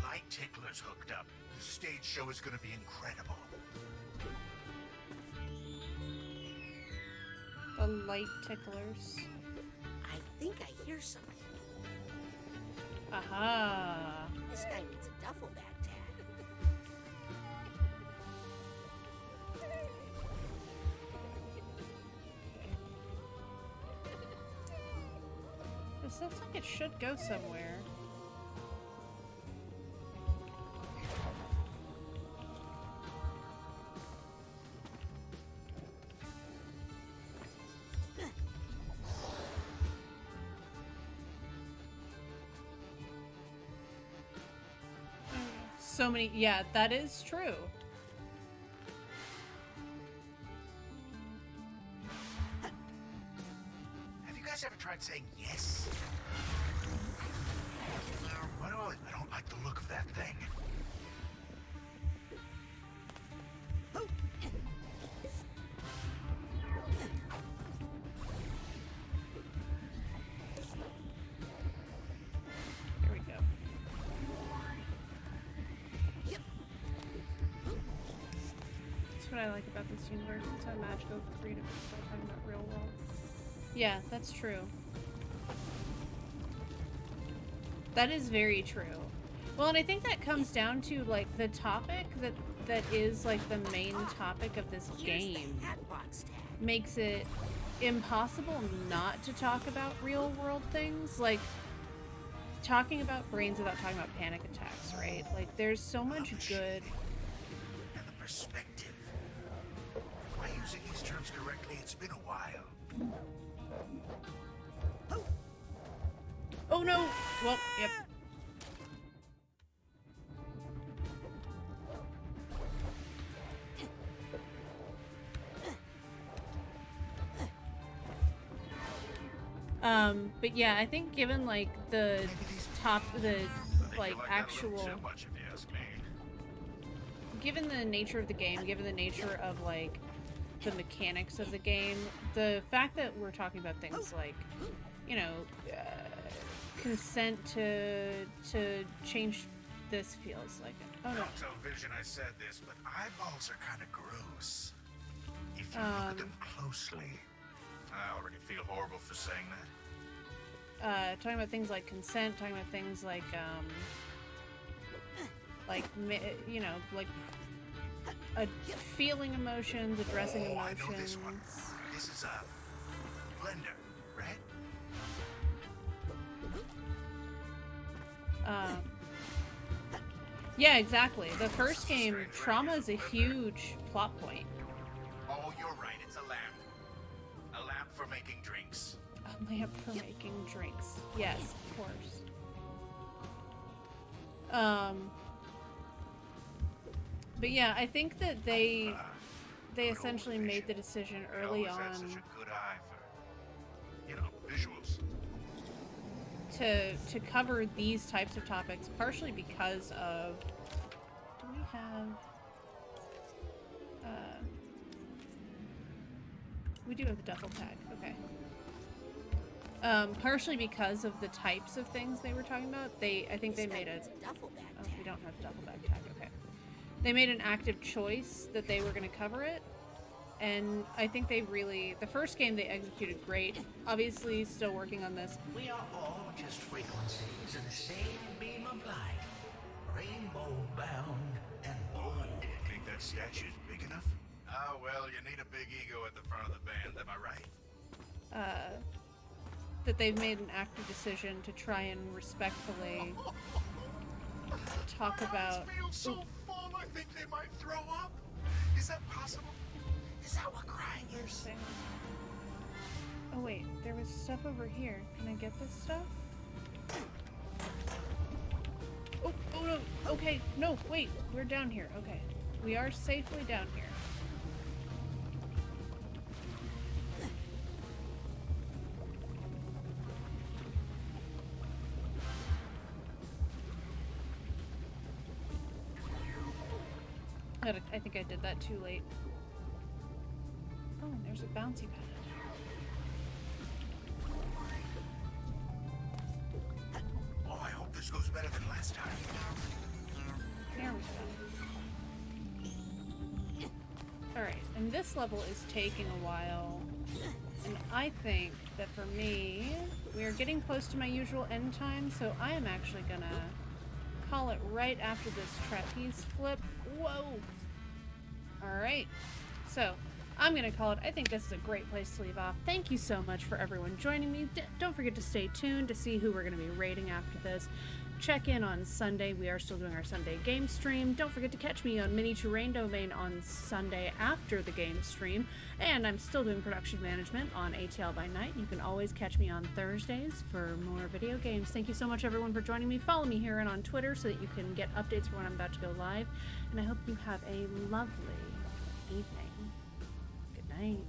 light ticklers hooked up, the stage show is gonna be incredible. The light ticklers. I think I hear something. Aha! This guy needs a duffel bag tag. This looks like it should go somewhere. So many, yeah, that is true. Have you guys ever tried saying yes? Why do I don't like the look of that thing. Here we go. That's what I like about this universe. It's so magical, creative, it's still talking about real world. Yeah, that's true. That is very true. Well, and I think that comes down to, like, the topic that is, like, the main topic of this game makes it impossible not to talk about real world things. Like, talking about brains without talking about panic attacks, right? Like, there's so much good... And the perspective. Am I using these terms correctly? It's been a while. Oh no! Well, yep. But yeah, I think given like the like actual, given the nature of the game, given the nature of like the mechanics of the game, the fact that we're talking about things like, you know, consent to change this feels like it. Oh no. Don't tell Vision I said this, but eyeballs are kind of gross. If you look at them closely, I already feel horrible for saying that. Talking about things like consent, talking about things like, you know, like feeling emotions, addressing emotions. I know this one. This is a blender, right? Yeah, exactly. The first game, trauma is a huge plot point. Oh, you're right. It's a lamp. A lamp for making drinks. A lamp for making drinks. Yes, of course. But yeah, I think that they essentially made the decision early on Such a good eye for, you know, visuals. to cover these types of topics, partially because of... Do we have... we do have the duffel tag, okay. Partially because of the types of things they were talking about, I think they made a... Oh, we don't have duffel bag tag, okay. They made an active choice that they were going to cover it, and I think they really... The first game they executed great. Obviously, still working on this. We are all just frequencies in the same beam of light, rainbow-bound and bonded. Think that statue's big enough? Ah, well, you need a big ego at the front of the band, am I right? That they've made an active decision to try and respectfully talk about... This feels so full, I think they might throw up. Is that possible? Is that what crying is? Oh wait, there was stuff over here. Can I get this stuff? Oh no, okay, no, wait, we're down here, okay. We are safely down here. I think I did that too late. and there's a bouncy pad. Oh, I hope this goes better than last time. There we go. Alright, and this level is taking a while. And I think that for me, we are getting close to my usual end time, so I am actually gonna call it right after this trapeze flip. Whoa! Alright, so I'm gonna call it. I think this is a great place to leave off. Thank you so much for everyone joining me. Don't forget to stay tuned to see who we're gonna be rating after this. Check in on Sunday. We are still doing our Sunday game stream. Don't forget to catch me on Mini Terrain Domain on Sunday after the game stream. And I'm still doing production management on ATL by night. You can always catch me on Thursdays for more video games. Thank you so much, everyone, for joining me. Follow me here and on Twitter so that you can get updates for when I'm about to go live. And I hope you have a lovely evening. Good night.